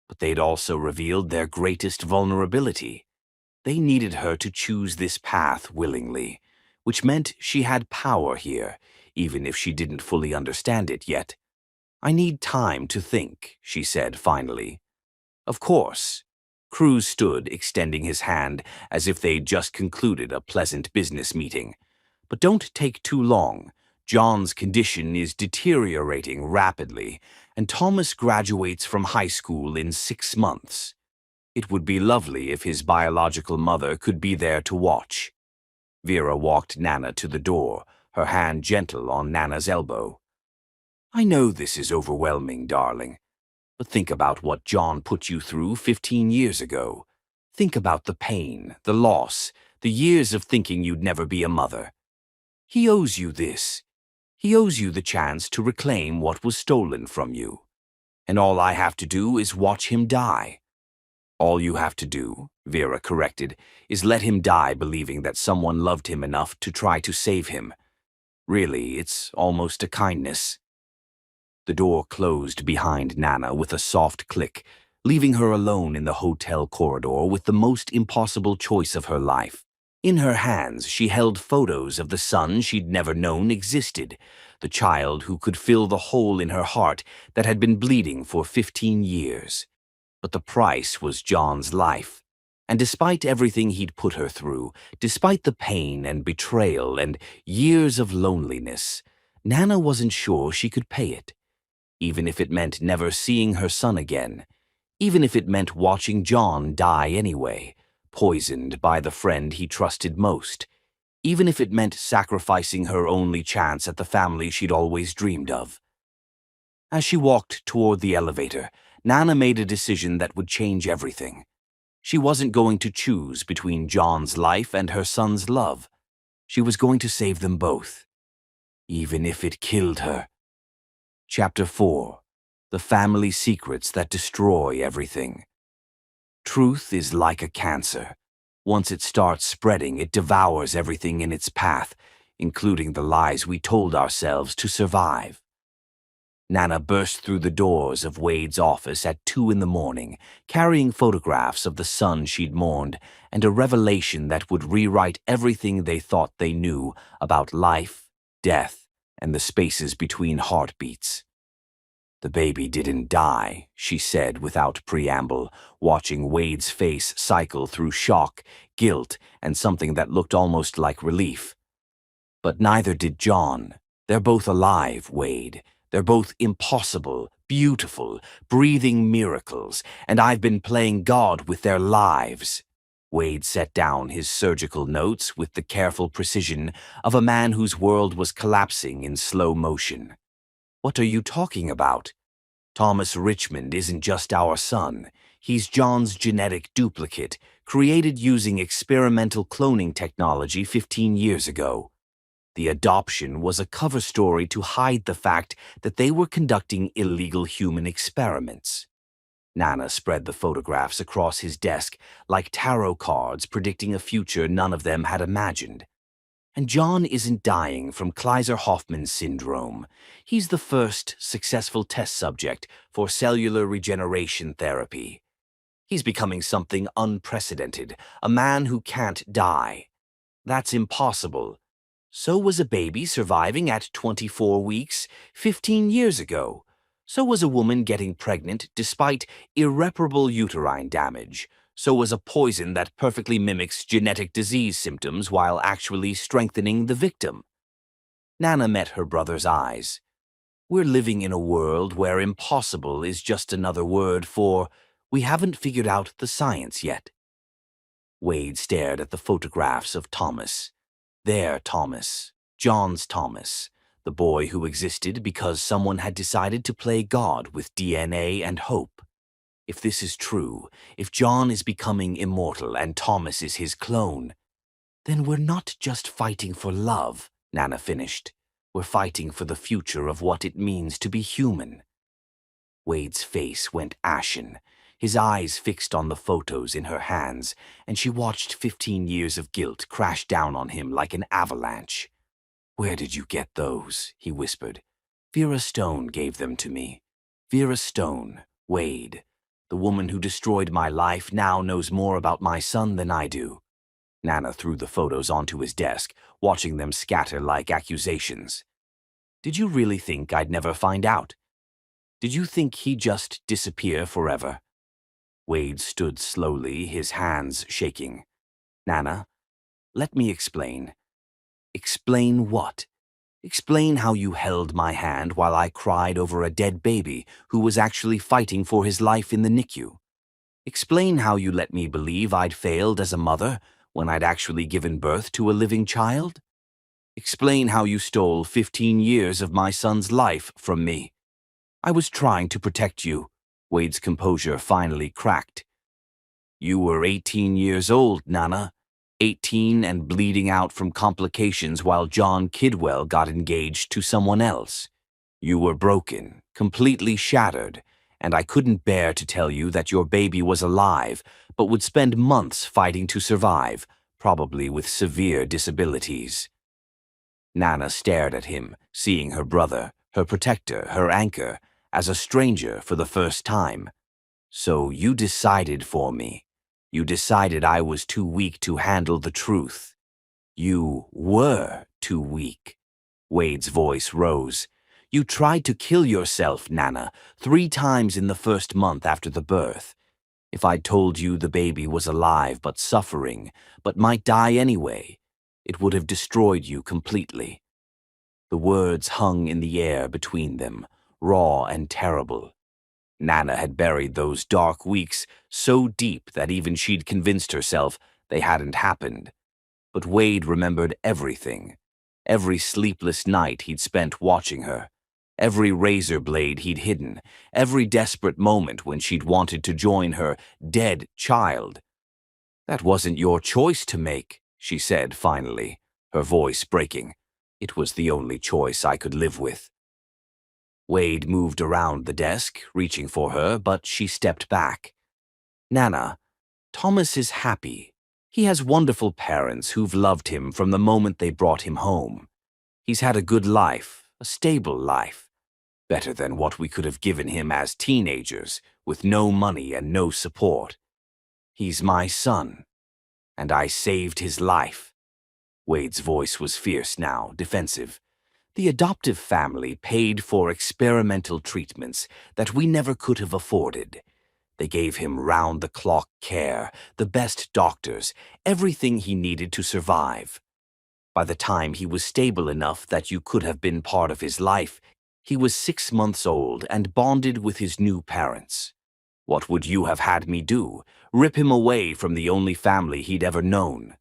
But they'd also revealed their greatest vulnerability. They needed her to choose this path willingly, which meant she had power here, even if she didn't fully understand it yet. "I need time to think," she said finally. "Of course." Cruz stood, extending his hand as if they'd just concluded a pleasant business meeting. "But don't take too long. John's condition is deteriorating rapidly, and Thomas graduates from high school in 6 months. It would be lovely if his biological mother could be there to watch." Vera walked Nana to the door, her hand gentle on Nana's elbow. "I know this is overwhelming, darling, but think about what John put you through 15 years ago. Think about the pain, the loss, the years of thinking you'd never be a mother. He owes you this. He owes you the chance to reclaim what was stolen from you. And all I have to do is watch him die." "All you have to do," Vera corrected, "is let him die believing that someone loved him enough to try to save him. Really, it's almost a kindness." The door closed behind Nana with a soft click, leaving her alone in the hotel corridor with the most impossible choice of her life. In her hands, she held photos of the son she'd never known existed, the child who could fill the hole in her heart that had been bleeding for 15 years. But the price was John's life. And despite everything he'd put her through, despite the pain and betrayal and years of loneliness, Nana wasn't sure she could pay it. Even if it meant never seeing her son again, even if it meant watching John die anyway, poisoned by the friend he trusted most, even if it meant sacrificing her only chance at the family she'd always dreamed of. As she walked toward the elevator, Nana made a decision that would change everything. She wasn't going to choose between John's life and her son's love. She was going to save them both, even if it killed her. Chapter 4: The Family Secrets That Destroy Everything. Truth is like a cancer. Once it starts spreading, it devours everything in its path, including the lies we told ourselves to survive. Nana burst through the doors of Wade's office at 2 in the morning, carrying photographs of the son she'd mourned and a revelation that would rewrite everything they thought they knew about life, death, and the spaces between heartbeats. "The baby didn't die," she said without preamble, watching Wade's face cycle through shock, guilt, and something that looked almost like relief. "But neither did John. They're both alive, Wade. They're both impossible, beautiful, breathing miracles, and I've been playing God with their lives." Wade set down his surgical notes with the careful precision of a man whose world was collapsing in slow motion. "What are you talking about? Thomas Richmond isn't just our son. He's John's genetic duplicate, created using experimental cloning technology 15 years ago. The adoption was a cover story to hide the fact that they were conducting illegal human experiments." Nana spread the photographs across his desk like tarot cards predicting a future none of them had imagined. "And John isn't dying from Kaiser-Hoffmann syndrome. He's the first successful test subject for cellular regeneration therapy. He's becoming something unprecedented, a man who can't die. That's impossible. So was a baby surviving at 24 weeks 15 years ago. So was a woman getting pregnant despite irreparable uterine damage. So was a poison that perfectly mimics genetic disease symptoms while actually strengthening the victim." Nana met her brother's eyes. We're living in a world where impossible is just another word for we haven't figured out the science yet. Wade stared at the photographs of Thomas. Their Thomas, John's Thomas, the boy who existed because someone had decided to play God with DNA and hope. If this is true, if John is becoming immortal and Thomas is his clone, then we're not just fighting for love, Nana finished. We're fighting for the future of what it means to be human. Wade's face went ashen, his eyes fixed on the photos in her hands, and she watched 15 years of guilt crash down on him like an avalanche. "Where did you get those?" he whispered. "Vera Stone gave them to me. Vera Stone, Wade. The woman who destroyed my life now knows more about my son than I do." Nana threw the photos onto his desk, watching them scatter like accusations. "Did you really think I'd never find out? Did you think he'd just disappear forever?" Wade stood slowly, his hands shaking. "Nana, let me explain." "Explain what?" "Explain how you held my hand while I cried over a dead baby who was actually fighting for his life in the NICU. Explain how you let me believe I'd failed as a mother when I'd actually given birth to a living child. Explain how you stole 15 years of my son's life from me. I was trying to protect you." Wade's composure finally cracked. "You were 18 years old, Nana. 18 and bleeding out from complications while John Kidwell got engaged to someone else. You were broken, completely shattered, and I couldn't bear to tell you that your baby was alive, but would spend months fighting to survive, probably with severe disabilities." Nana stared at him, seeing her brother, her protector, her anchor, as a stranger for the first time. "So you decided for me. You decided I was too weak to handle the truth. You were too weak." Wade's voice rose. "You tried to kill yourself, Nana, 3 times in the first month after the birth. If I'd told you the baby was alive but suffering, but might die anyway, it would have destroyed you completely." The words hung in the air between them, raw and terrible. Nana had buried those dark weeks so deep that even she'd convinced herself they hadn't happened. But Wade remembered everything. Every sleepless night he'd spent watching her. Every razor blade he'd hidden. Every desperate moment when she'd wanted to join her dead child. "That wasn't your choice to make," she said finally, her voice breaking. "It was the only choice I could live with." Wade moved around the desk, reaching for her, but she stepped back. "Nana, Thomas is happy. He has wonderful parents who've loved him from the moment they brought him home. He's had a good life, a stable life. Better than what we could have given him as teenagers, with no money and no support. He's my son, and I saved his life." Wade's voice was fierce now, defensive. "The adoptive family paid for experimental treatments that we never could have afforded. They gave him round-the-clock care, the best doctors, everything he needed to survive. By the time he was stable enough that you could have been part of his life, he was 6 months old and bonded with his new parents. What would you have had me do? Rip him away from the only family he'd ever known?"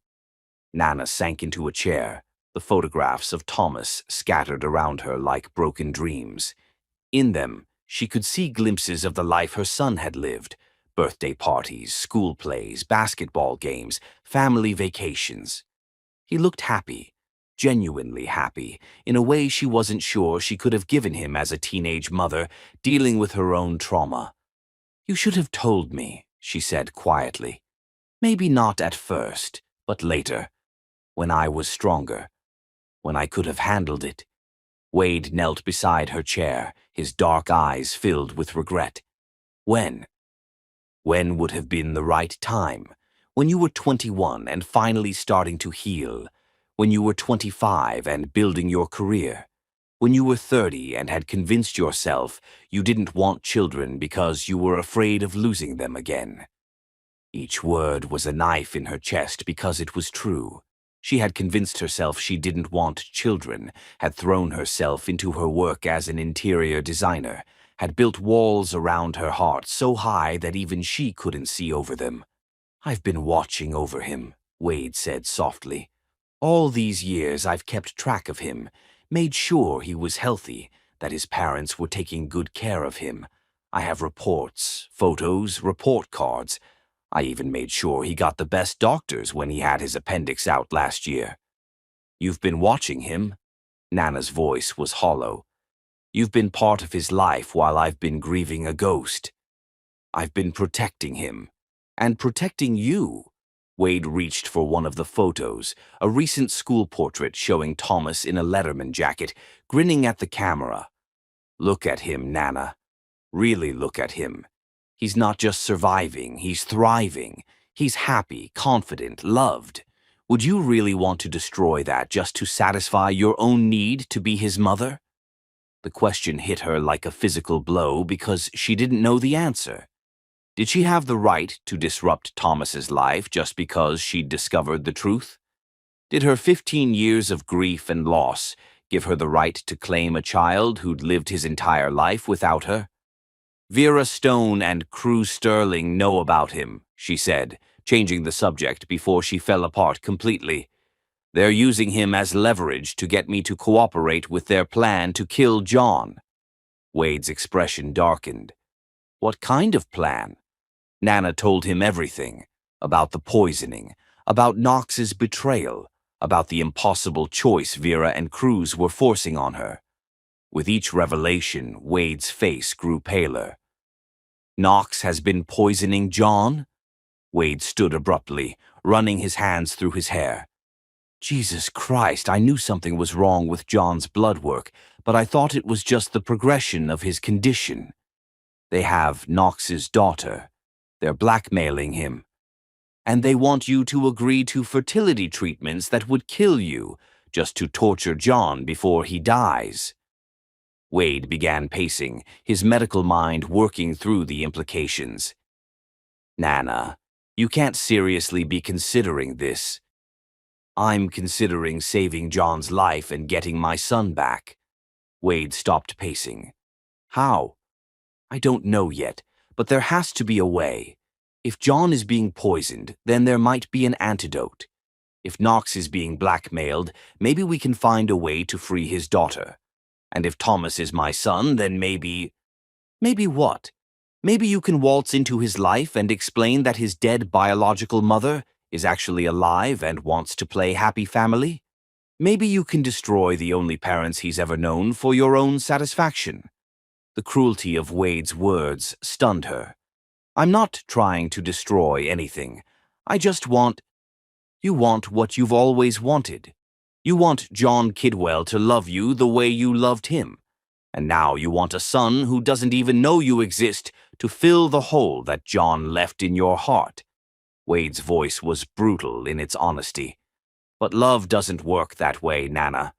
Nana sank into a chair, the photographs of Thomas scattered around her like broken dreams. In them, she could see glimpses of the life her son had lived: birthday parties, school plays, basketball games, family vacations. He looked happy, genuinely happy, in a way she wasn't sure she could have given him as a teenage mother dealing with her own trauma. "You should have told me," she said quietly. "Maybe not at first, but later, when I was stronger, when I could have handled it." Wade knelt beside her chair, his dark eyes filled with regret. "When? When would have been the right time? When you were 21 and finally starting to heal? When you were 25 and building your career? When you were 30 and had convinced yourself you didn't want children because you were afraid of losing them again?" Each word was a knife in her chest because it was true. She had convinced herself she didn't want children, had thrown herself into her work as an interior designer, had built walls around her heart so high that even she couldn't see over them. "I've been watching over him," Wade said softly. "All these years I've kept track of him, made sure he was healthy, that his parents were taking good care of him. I have reports, photos, report cards. I even made sure he got the best doctors when he had his appendix out last year." "You've been watching him?" Nana's voice was hollow. "You've been part of his life while I've been grieving a ghost. I've been protecting him. And protecting you." Wade reached for one of the photos, a recent school portrait showing Thomas in a Letterman jacket, grinning at the camera. "Look at him, Nana. Really look at him. He's not just surviving, he's thriving. He's happy, confident, loved. Would you really want to destroy that just to satisfy your own need to be his mother?" The question hit her like a physical blow because she didn't know the answer. Did she have the right to disrupt Thomas's life just because she'd discovered the truth? Did her 15 years of grief and loss give her the right to claim a child who'd lived his entire life without her? "Vera Stone and Crew Sterling know about him," she said, changing the subject before she fell apart completely. "They're using him as leverage to get me to cooperate with their plan to kill John." Wade's expression darkened. "What kind of plan?" Nana told him everything, about the poisoning, about Knox's betrayal, about the impossible choice Vera and Cruz were forcing on her. With each revelation, Wade's face grew paler. "Knox has been poisoning John?" Wade stood abruptly, running his hands through his hair. "Jesus Christ, I knew something was wrong with John's blood work, but I thought it was just the progression of his condition. They have Knox's daughter. They're blackmailing him. And they want you to agree to fertility treatments that would kill you, just to torture John before he dies." Wade began pacing, his medical mind working through the implications. "Nana, you can't seriously be considering this." "I'm considering saving John's life and getting my son back." Wade stopped pacing. "How?" "I don't know yet, but there has to be a way. If John is being poisoned, then there might be an antidote. If Knox is being blackmailed, maybe we can find a way to free his daughter. And if Thomas is my son, then maybe—" "Maybe what? Maybe you can waltz into his life and explain that his dead biological mother is actually alive and wants to play happy family? Maybe you can destroy the only parents he's ever known for your own satisfaction." The cruelty of Wade's words stunned her. "I'm not trying to destroy anything. I just want—" "You want what you've always wanted. You want John Kidwell to love you the way you loved him. And now you want a son who doesn't even know you exist to fill the hole that John left in your heart." Wade's voice was brutal in its honesty. "But love doesn't work that way, Nana.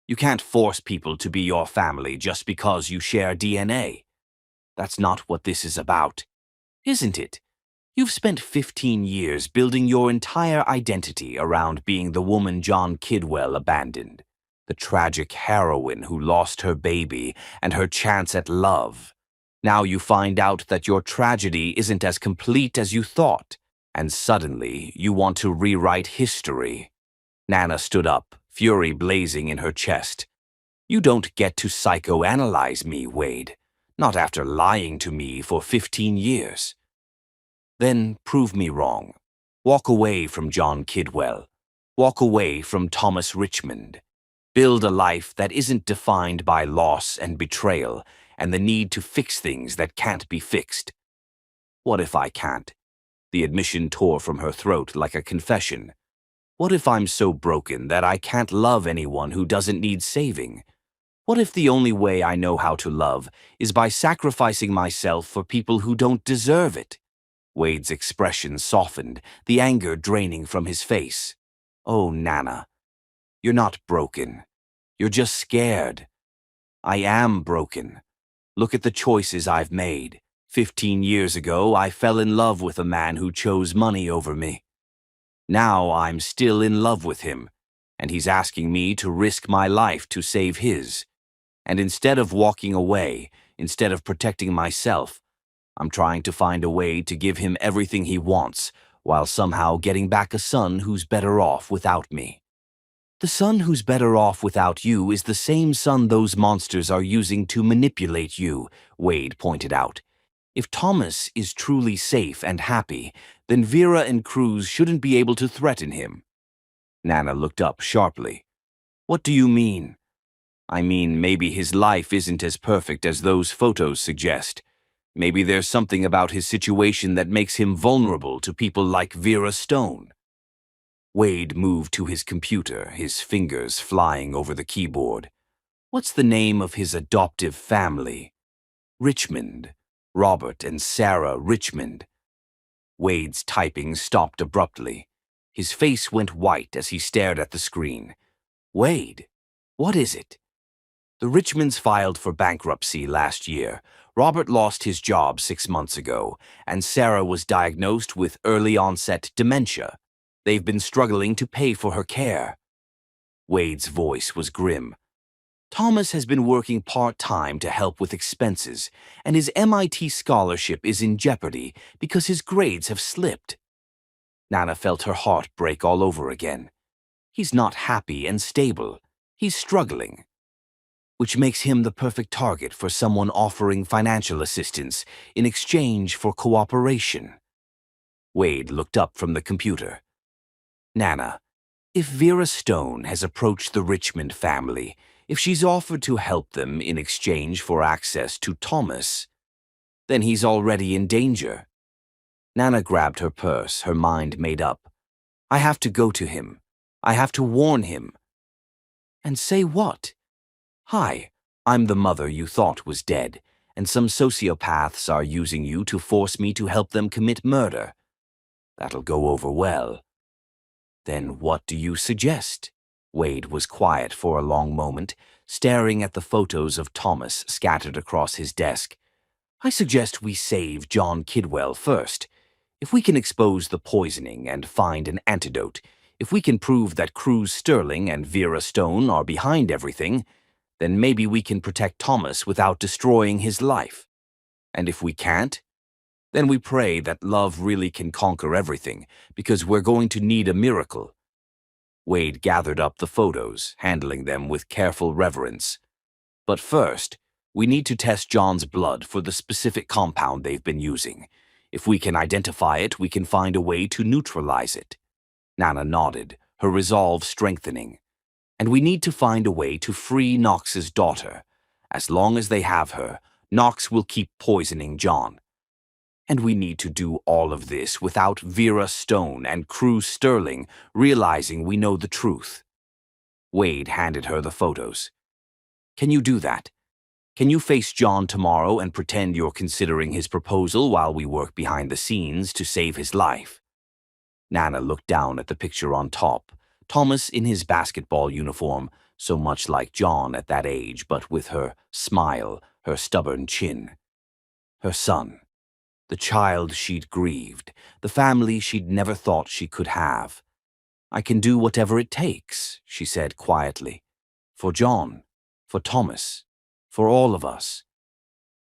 You can't force people to be your family just because you share DNA. That's not what this is about, isn't it? You've spent 15 years building your entire identity around being the woman John Kidwell abandoned, the tragic heroine who lost her baby and her chance at love. Now you find out that your tragedy isn't as complete as you thought, and suddenly you want to rewrite history." Nana stood up, fury blazing in her chest. "You don't get to psychoanalyze me, Wade. Not after lying to me for 15 years. Then prove me wrong. Walk away from John Kidwell. Walk away from Thomas Richmond. Build a life that isn't defined by loss and betrayal and the need to fix things that can't be fixed." "What if I can't?" The admission tore from her throat like a confession. "What if I'm so broken that I can't love anyone who doesn't need saving? What if the only way I know how to love is by sacrificing myself for people who don't deserve it?" Wade's expression softened, the anger draining from his face. "Oh, Nana, you're not broken. You're just scared. I am broken. Look at the choices I've made. 15 years ago, I fell in love with a man who chose money over me. Now I'm still in love with him, and he's asking me to risk my life to save his. And instead of walking away, instead of protecting myself, I'm trying to find a way to give him everything he wants, while somehow getting back a son who's better off without me. The son who's better off without you is the same son those monsters are using to manipulate you, Wade pointed out. If Thomas is truly safe and happy, then Vera and Cruz shouldn't be able to threaten him. Nana looked up sharply. What do you mean? I mean, maybe his life isn't as perfect as those photos suggest. Maybe there's something about his situation that makes him vulnerable to people like Vera Stone. Wade moved to his computer, his fingers flying over the keyboard. What's the name of his adoptive family? Richmond. Robert and Sarah Richmond. Wade's typing stopped abruptly. His face went white as he stared at the screen. Wade, what is it? The Richmonds filed for bankruptcy last year. Robert lost his job 6 months ago, and Sarah was diagnosed with early-onset dementia. They've been struggling to pay for her care. Wade's voice was grim. Thomas has been working part-time to help with expenses, and his MIT scholarship is in jeopardy because his grades have slipped. Nana felt her heart break all over again. He's not happy and stable. He's struggling, which makes him the perfect target for someone offering financial assistance in exchange for cooperation. Wade looked up from the computer. Nana, if Vera Stone has approached the Richmond family, if she's offered to help them in exchange for access to Thomas, then he's already in danger. Nana grabbed her purse, her mind made up. I have to go to him. I have to warn him. And say what? Hi, I'm the mother you thought was dead, and some sociopaths are using you to force me to help them commit murder. That'll go over well. Then what do you suggest? Wade was quiet for a long moment, staring at the photos of Thomas scattered across his desk. I suggest we save John Kidwell first. If we can expose the poisoning and find an antidote, if we can prove that Cruz Sterling and Vera Stone are behind everything, then maybe we can protect Thomas without destroying his life. And if we can't, then we pray that love really can conquer everything, because we're going to need a miracle. Wade gathered up the photos, handling them with careful reverence. But first, we need to test John's blood for the specific compound they've been using. If we can identify it, we can find a way to neutralize it. Nana nodded, her resolve strengthening. And we need to find a way to free Knox's daughter. As long as they have her, Knox will keep poisoning John. And we need to do all of this without Vera Stone and Cruz Sterling realizing we know the truth. Wade handed her the photos. Can you do that? Can you face John tomorrow and pretend you're considering his proposal while we work behind the scenes to save his life? Nana looked down at the picture on top. Thomas in his basketball uniform, so much like John at that age, but with her smile, her stubborn chin. Her son. The child she'd grieved, the family she'd never thought she could have. I can do whatever it takes, she said quietly. For John, for Thomas, for all of us.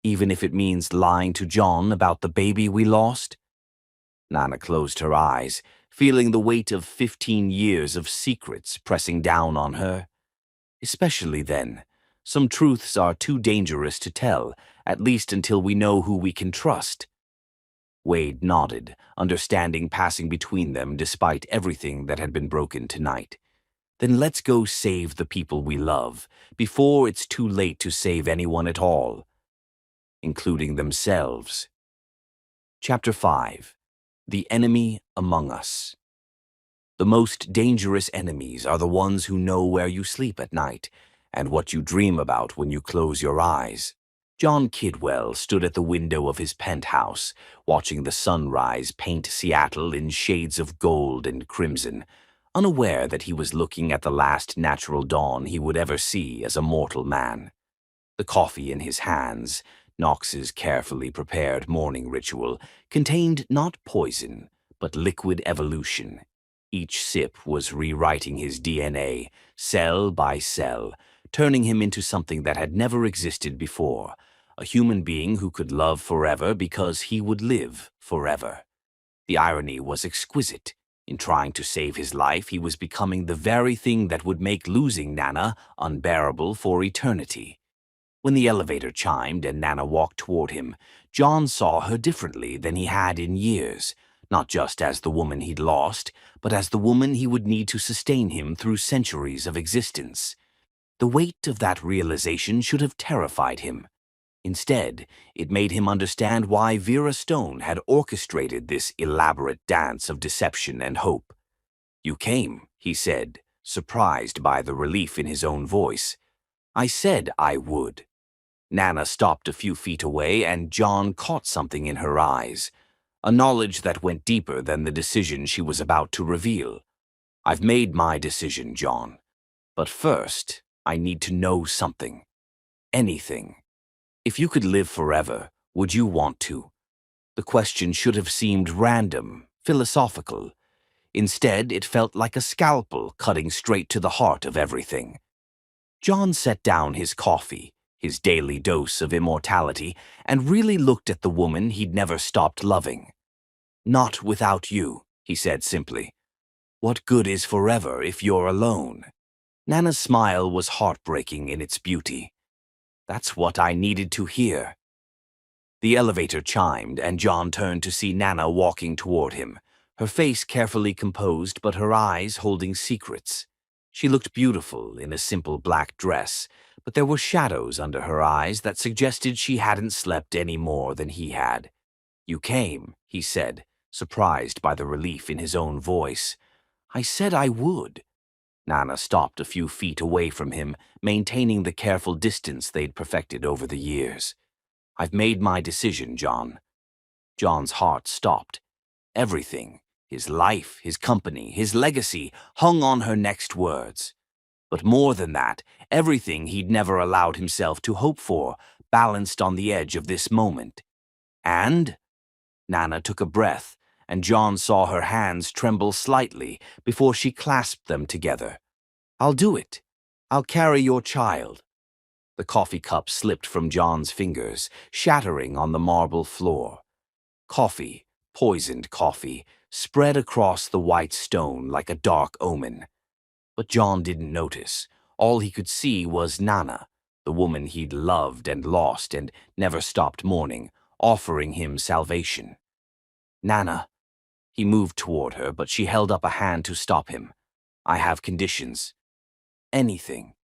Even if it means lying to John about the baby we lost. Nana closed her eyes, feeling the weight of 15 years of secrets pressing down on her. Especially then, some truths are too dangerous to tell, at least until we know who we can trust. Wade nodded, understanding passing between them despite everything that had been broken tonight. Then let's go save the people we love, before it's too late to save anyone at all, including themselves. Chapter 5. The Enemy Among Us. The most dangerous enemies are the ones who know where you sleep at night, and what you dream about when you close your eyes. John Kidwell stood at the window of his penthouse, watching the sunrise paint Seattle in shades of gold and crimson, unaware that he was looking at the last natural dawn he would ever see as a mortal man. The coffee in his hands, Knox's carefully prepared morning ritual, contained not poison, but liquid evolution. Each sip was rewriting his DNA, cell by cell, turning him into something that had never existed before, a human being who could love forever because he would live forever. The irony was exquisite. In trying to save his life, he was becoming the very thing that would make losing Nana unbearable for eternity. When the elevator chimed and Nana walked toward him, John saw her differently than he had in years, not just as the woman he'd lost, but as the woman he would need to sustain him through centuries of existence. The weight of that realization should have terrified him. Instead, it made him understand why Vera Stone had orchestrated this elaborate dance of deception and hope. "You came," he said, surprised by the relief in his own voice. "I said I would." Nana stopped a few feet away, and John caught something in her eyes, a knowledge that went deeper than the decision she was about to reveal. "I've made my decision, John. But first, I need to know something. Anything. If you could live forever, would you want to?" The question should have seemed random, philosophical. Instead, it felt like a scalpel cutting straight to the heart of everything. John set down his coffee, his daily dose of immortality, and really looked at the woman he'd never stopped loving. "Not without you," he said simply. "What good is forever if you're alone?" Nana's smile was heartbreaking in its beauty. "That's what I needed to hear." The elevator chimed, and John turned to see Nana walking toward him, her face carefully composed but her eyes holding secrets. She looked beautiful in a simple black dress, but there were shadows under her eyes that suggested she hadn't slept any more than he had. "You came," he said, surprised by the relief in his own voice. "I said I would." Nana stopped a few feet away from him, maintaining the careful distance they'd perfected over the years. "I've made my decision, John." John's heart stopped. Everything, his life, his company, his legacy, hung on her next words. But more than that, everything he'd never allowed himself to hope for, balanced on the edge of this moment. "And?" Nana took a breath, and John saw her hands tremble slightly before she clasped them together. "I'll do it. I'll carry your child." The coffee cup slipped from John's fingers, shattering on the marble floor. Coffee, poisoned coffee, spread across the white stone like a dark omen. But John didn't notice. All he could see was Nana, the woman he'd loved and lost and never stopped mourning, offering him salvation. "Nana." He moved toward her, but she held up a hand to stop him. "I have conditions." "Anything."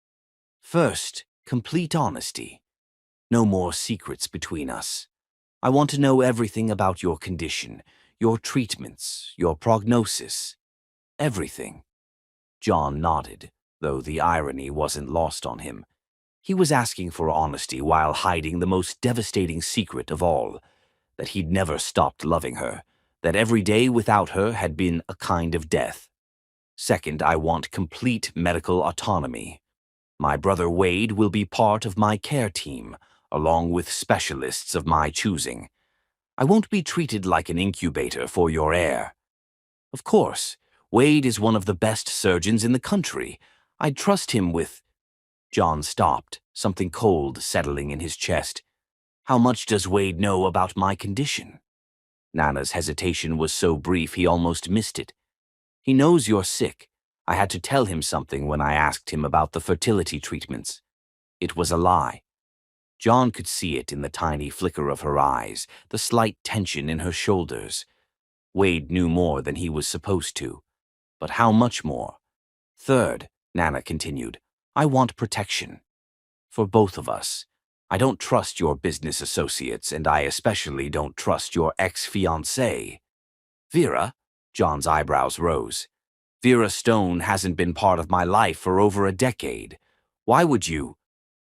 "First, complete honesty. No more secrets between us. I want to know everything about your condition, your treatments, your prognosis. Everything." John nodded, though the irony wasn't lost on him. He was asking for honesty while hiding the most devastating secret of all, that he'd never stopped loving her, that every day without her had been a kind of death. "Second, I want complete medical autonomy. My brother Wade will be part of my care team, along with specialists of my choosing. I won't be treated like an incubator for your heir. Of course, Wade is one of the best surgeons in the country. I'd trust him with—" John stopped, something cold settling in his chest. "How much does Wade know about my condition?" Nana's hesitation was so brief he almost missed it. "He knows you're sick. I had to tell him something when I asked him about the fertility treatments. It was a lie." John could see it in the tiny flicker of her eyes, the slight tension in her shoulders. Wade knew more than he was supposed to. But how much more? "Third," Nana continued, "I want protection. For both of us. I don't trust your business associates, and I especially don't trust your ex-fiancée." "Vera?" John's eyebrows rose. "Vera Stone hasn't been part of my life for over a decade. Why would you—"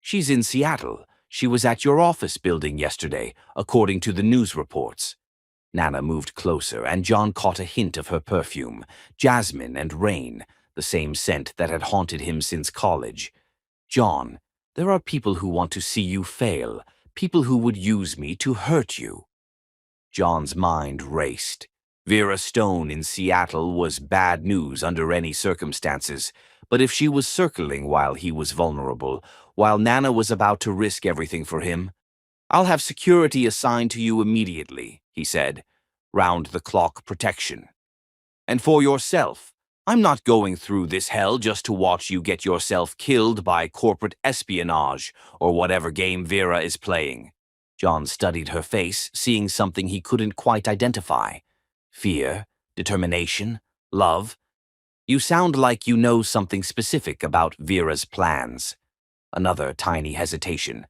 "She's in Seattle. She was at your office building yesterday, according to the news reports." Nana moved closer, and John caught a hint of her perfume, jasmine and rain, the same scent that had haunted him since college. "John, there are people who want to see you fail, people who would use me to hurt you." John's mind raced. Vera Stone in Seattle was bad news under any circumstances, but if she was circling while he was vulnerable, while Nana was about to risk everything for him, "I'll have security assigned to you immediately," he said. "Round-the-clock protection. And for yourself, I'm not going through this hell just to watch you get yourself killed by corporate espionage or whatever game Vera is playing." John studied her face, seeing something he couldn't quite identify. Fear, determination, love. "You sound like you know something specific about Vera's plans." Another tiny hesitation.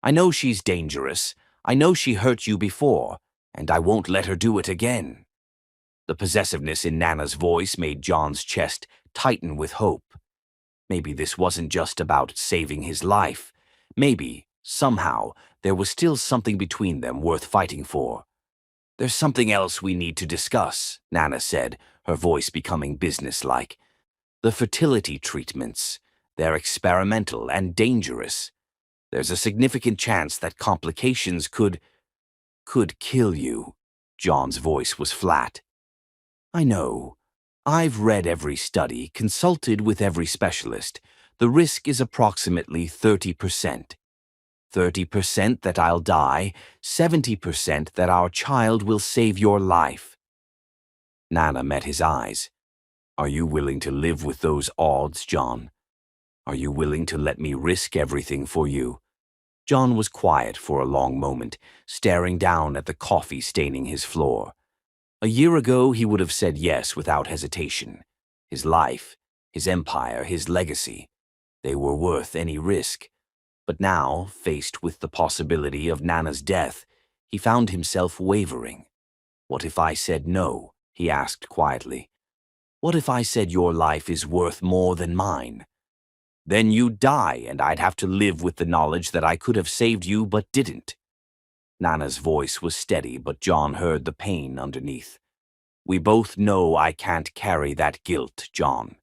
"I know she's dangerous. I know she hurt you before, and I won't let her do it again." The possessiveness in Nana's voice made John's chest tighten with hope. Maybe this wasn't just about saving his life. Maybe, somehow, there was still something between them worth fighting for. "There's something else we need to discuss," Nana said, her voice becoming businesslike. "The fertility treatments. They're experimental and dangerous. There's a significant chance that complications could kill you." John's voice was flat. "I know. I've read every study, consulted with every specialist. The risk is approximately 30%. 30% that I'll die, 70% that our child will save your life." Nana met his eyes. "Are you willing to live with those odds, John? Are you willing to let me risk everything for you?" John was quiet for a long moment, staring down at the coffee staining his floor. A year ago, he would have said yes without hesitation. His life, his empire, his legacy, they were worth any risk. But now, faced with the possibility of Nana's death, he found himself wavering. "What if I said no?" he asked quietly. "What if I said your life is worth more than mine? Then you'd die, and I'd have to live with the knowledge that I could have saved you but didn't." Nana's voice was steady, but John heard the pain underneath. "We both know I can't carry that guilt, John."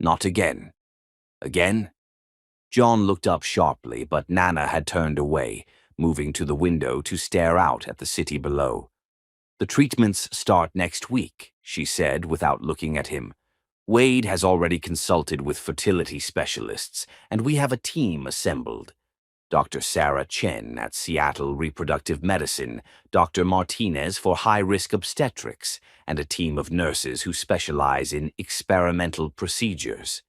"Not again." "Again?" John looked up sharply, but Nana had turned away, moving to the window to stare out at the city below. "The treatments start next week," she said without looking at him. "Wade has already consulted with fertility specialists, and we have a team assembled. Dr. Sarah Chen at Seattle Reproductive Medicine, Dr. Martinez for high-risk obstetrics, and a team of nurses who specialize in experimental procedures."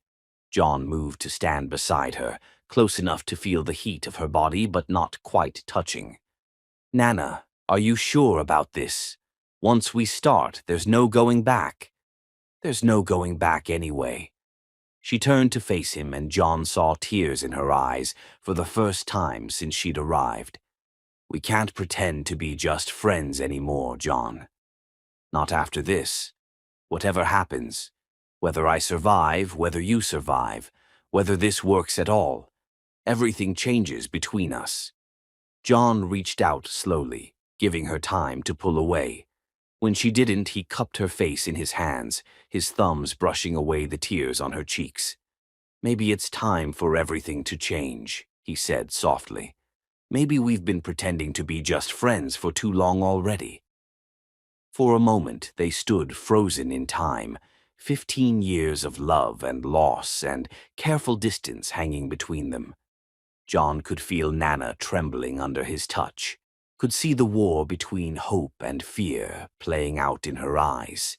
John moved to stand beside her, close enough to feel the heat of her body but not quite touching. "Nana, are you sure about this? Once we start, there's no going back." "There's no going back anyway." She turned to face him, and John saw tears in her eyes for the first time since she'd arrived. "We can't pretend to be just friends anymore, John. Not after this. Whatever happens, whether I survive, whether you survive, whether this works at all, everything changes between us." John reached out slowly, giving her time to pull away. When she didn't, he cupped her face in his hands, his thumbs brushing away the tears on her cheeks. "Maybe it's time for everything to change," he said softly. "Maybe we've been pretending to be just friends for too long already." For a moment, they stood frozen in time, 15 years of love and loss and careful distance hanging between them. John could feel Nana trembling under his touch, could see the war between hope and fear playing out in her eyes.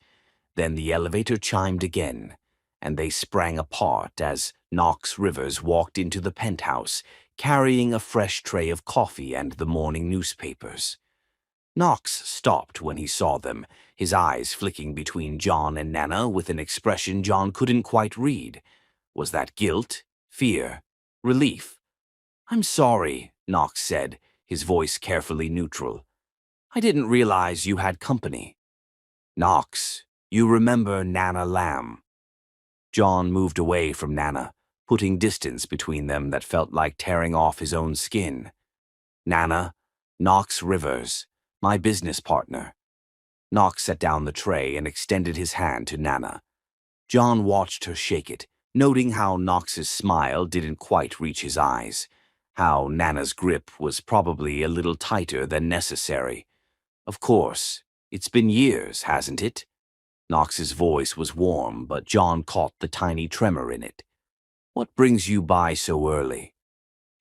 Then the elevator chimed again, and they sprang apart as Knox Rivers walked into the penthouse, carrying a fresh tray of coffee and the morning newspapers. Knox stopped when he saw them, his eyes flicking between John and Nana with an expression John couldn't quite read. Was that guilt, fear, relief? "I'm sorry," Knox said, his voice carefully neutral. "I didn't realize you had company." "Knox, you remember Nana Lamb." John moved away from Nana, putting distance between them that felt like tearing off his own skin. "Nana, Knox Rivers, my business partner." Knox set down the tray and extended his hand to Nana. John watched her shake it, noting how Knox's smile didn't quite reach his eyes, how Nana's grip was probably a little tighter than necessary. Of course, It's been years, hasn't it? Knox's voice was warm, but John caught the tiny tremor in it. What brings you by so early?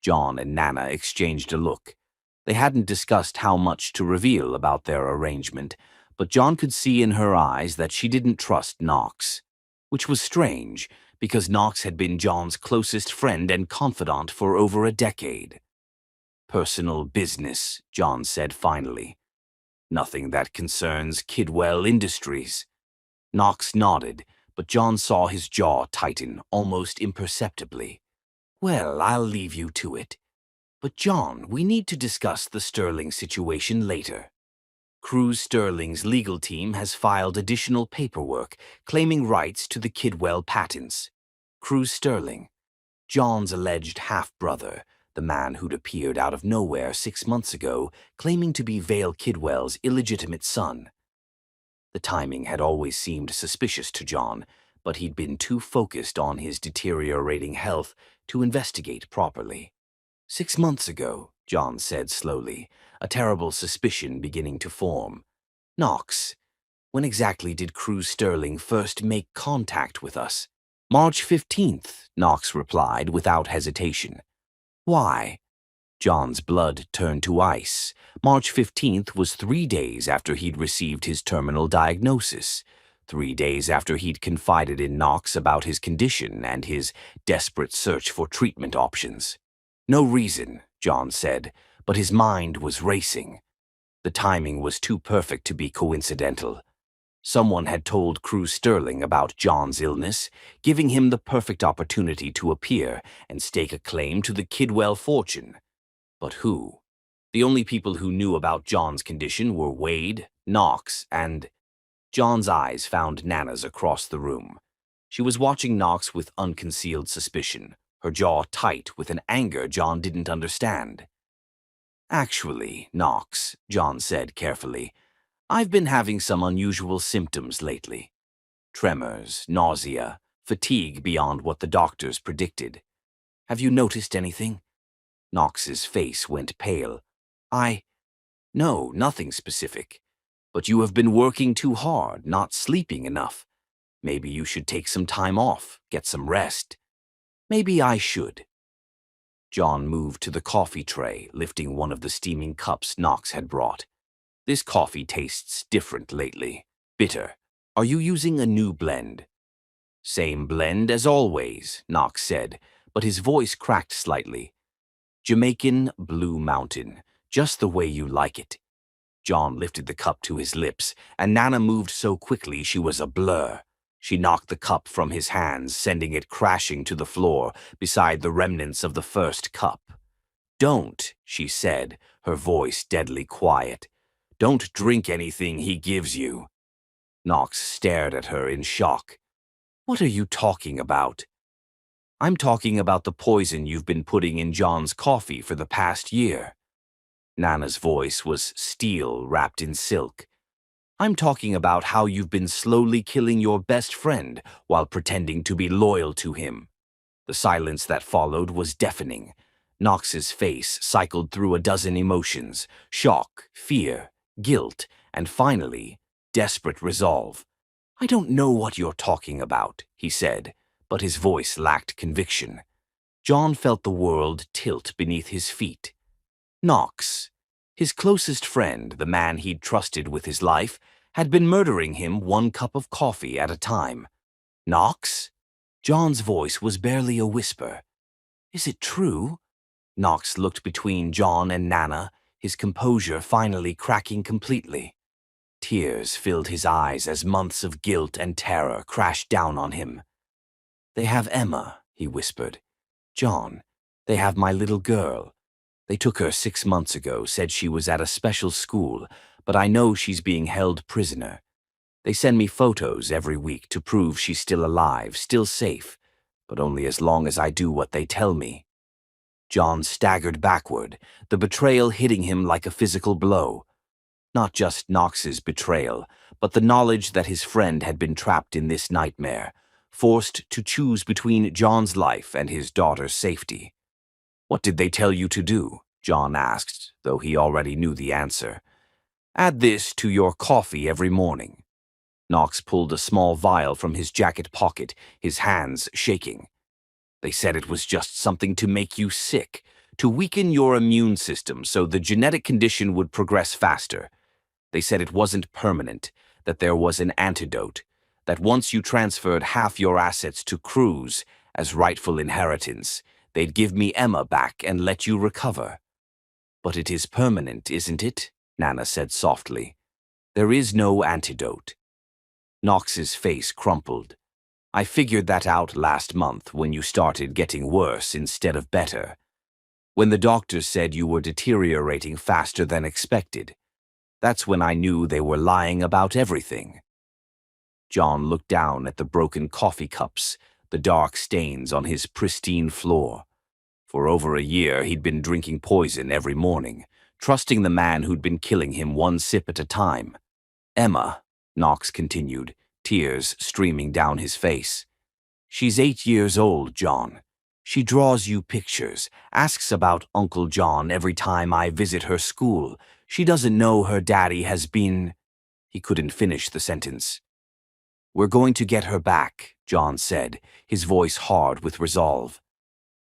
John and Nana exchanged a look. They hadn't discussed how much to reveal about their arrangement, but John could see in her eyes that she didn't trust Knox. Which was strange, because Knox had been John's closest friend and confidant for over a decade. Personal business, John said finally. Nothing that concerns Kidwell Industries. Knox nodded, but John saw his jaw tighten almost imperceptibly. Well, I'll leave you to it. But John, we need to discuss the Sterling situation later. Cruz Sterling's legal team has filed additional paperwork claiming rights to the Kidwell patents. Cruz Sterling, John's alleged half-brother, the man who'd appeared out of nowhere 6 months ago, claiming to be Vale Kidwell's illegitimate son. The timing had always seemed suspicious to John, but he'd been too focused on his deteriorating health to investigate properly. 6 months ago, John said slowly, a terrible suspicion beginning to form. Knox, when exactly did Cruz Sterling first make contact with us? March 15th, Knox replied without hesitation. Why? John's blood turned to ice. March 15th was 3 days after he'd received his terminal diagnosis, 3 days after he'd confided in Knox about his condition and his desperate search for treatment options. No reason, John said, but his mind was racing. The timing was too perfect to be coincidental. Someone had told Cruz Sterling about John's illness, giving him the perfect opportunity to appear and stake a claim to the Kidwell fortune. But who? The only people who knew about John's condition were Wade, Knox, and... John's eyes found Nana's across the room. She was watching Knox with unconcealed suspicion, her jaw tight with an anger John didn't understand. Actually, Knox, John said carefully, I've been having some unusual symptoms lately. Tremors, nausea, fatigue beyond what the doctors predicted. Have you noticed anything? Knox's face went pale. No, nothing specific. But you have been working too hard, not sleeping enough. Maybe you should take some time off, get some rest. Maybe I should. John moved to the coffee tray, lifting one of the steaming cups Knox had brought. This coffee tastes different lately. Bitter. Are you using a new blend? Same blend as always, Knox said, but his voice cracked slightly. Jamaican Blue Mountain, just the way you like it. John lifted the cup to his lips, and Nana moved so quickly she was a blur. She knocked the cup from his hands, sending it crashing to the floor beside the remnants of the first cup. Don't, she said, her voice deadly quiet. Don't drink anything he gives you. Knox stared at her in shock. What are you talking about? I'm talking about the poison you've been putting in John's coffee for the past year. Nana's voice was steel wrapped in silk. I'm talking about how you've been slowly killing your best friend while pretending to be loyal to him. The silence that followed was deafening. Knox's face cycled through a dozen emotions: shock, fear, guilt, and finally, desperate resolve. I don't know what you're talking about, he said, but his voice lacked conviction. John felt the world tilt beneath his feet. Knox, his closest friend, the man he'd trusted with his life, had been murdering him 1 cup of coffee at a time. Knox? John's voice was barely a whisper. Is it true? Knox looked between John and Nana, his composure finally cracking completely. Tears filled his eyes as months of guilt and terror crashed down on him. They have Emma, he whispered. John, they have my little girl. They took her 6 months ago, said she was at a special school, but I know she's being held prisoner. They send me photos every week to prove she's still alive, still safe, but only as long as I do what they tell me. John staggered backward, the betrayal hitting him like a physical blow. Not just Knox's betrayal, but the knowledge that his friend had been trapped in this nightmare, forced to choose between John's life and his daughter's safety. What did they tell you to do? John asked, though he already knew the answer. Add this to your coffee every morning. Knox pulled a small vial from his jacket pocket, his hands shaking. They said it was just something to make you sick, to weaken your immune system so the genetic condition would progress faster. They said it wasn't permanent, that there was an antidote, that once you transferred half your assets to Cruz as rightful inheritance, they'd give me Emma back and let you recover. But it is permanent, isn't it? Nana said softly. There is no antidote. Knox's face crumpled. I figured that out last month when you started getting worse instead of better. When the doctors said you were deteriorating faster than expected. That's when I knew they were lying about everything. John looked down at the broken coffee cups, the dark stains on his pristine floor. For over a year, he'd been drinking poison every morning, trusting the man who'd been killing him one sip at a time. Emma, Knox continued, tears streaming down his face. She's 8 years old, John. She draws you pictures, asks about Uncle John every time I visit her school. She doesn't know her daddy has been... He couldn't finish the sentence. We're going to get her back, John said, his voice hard with resolve.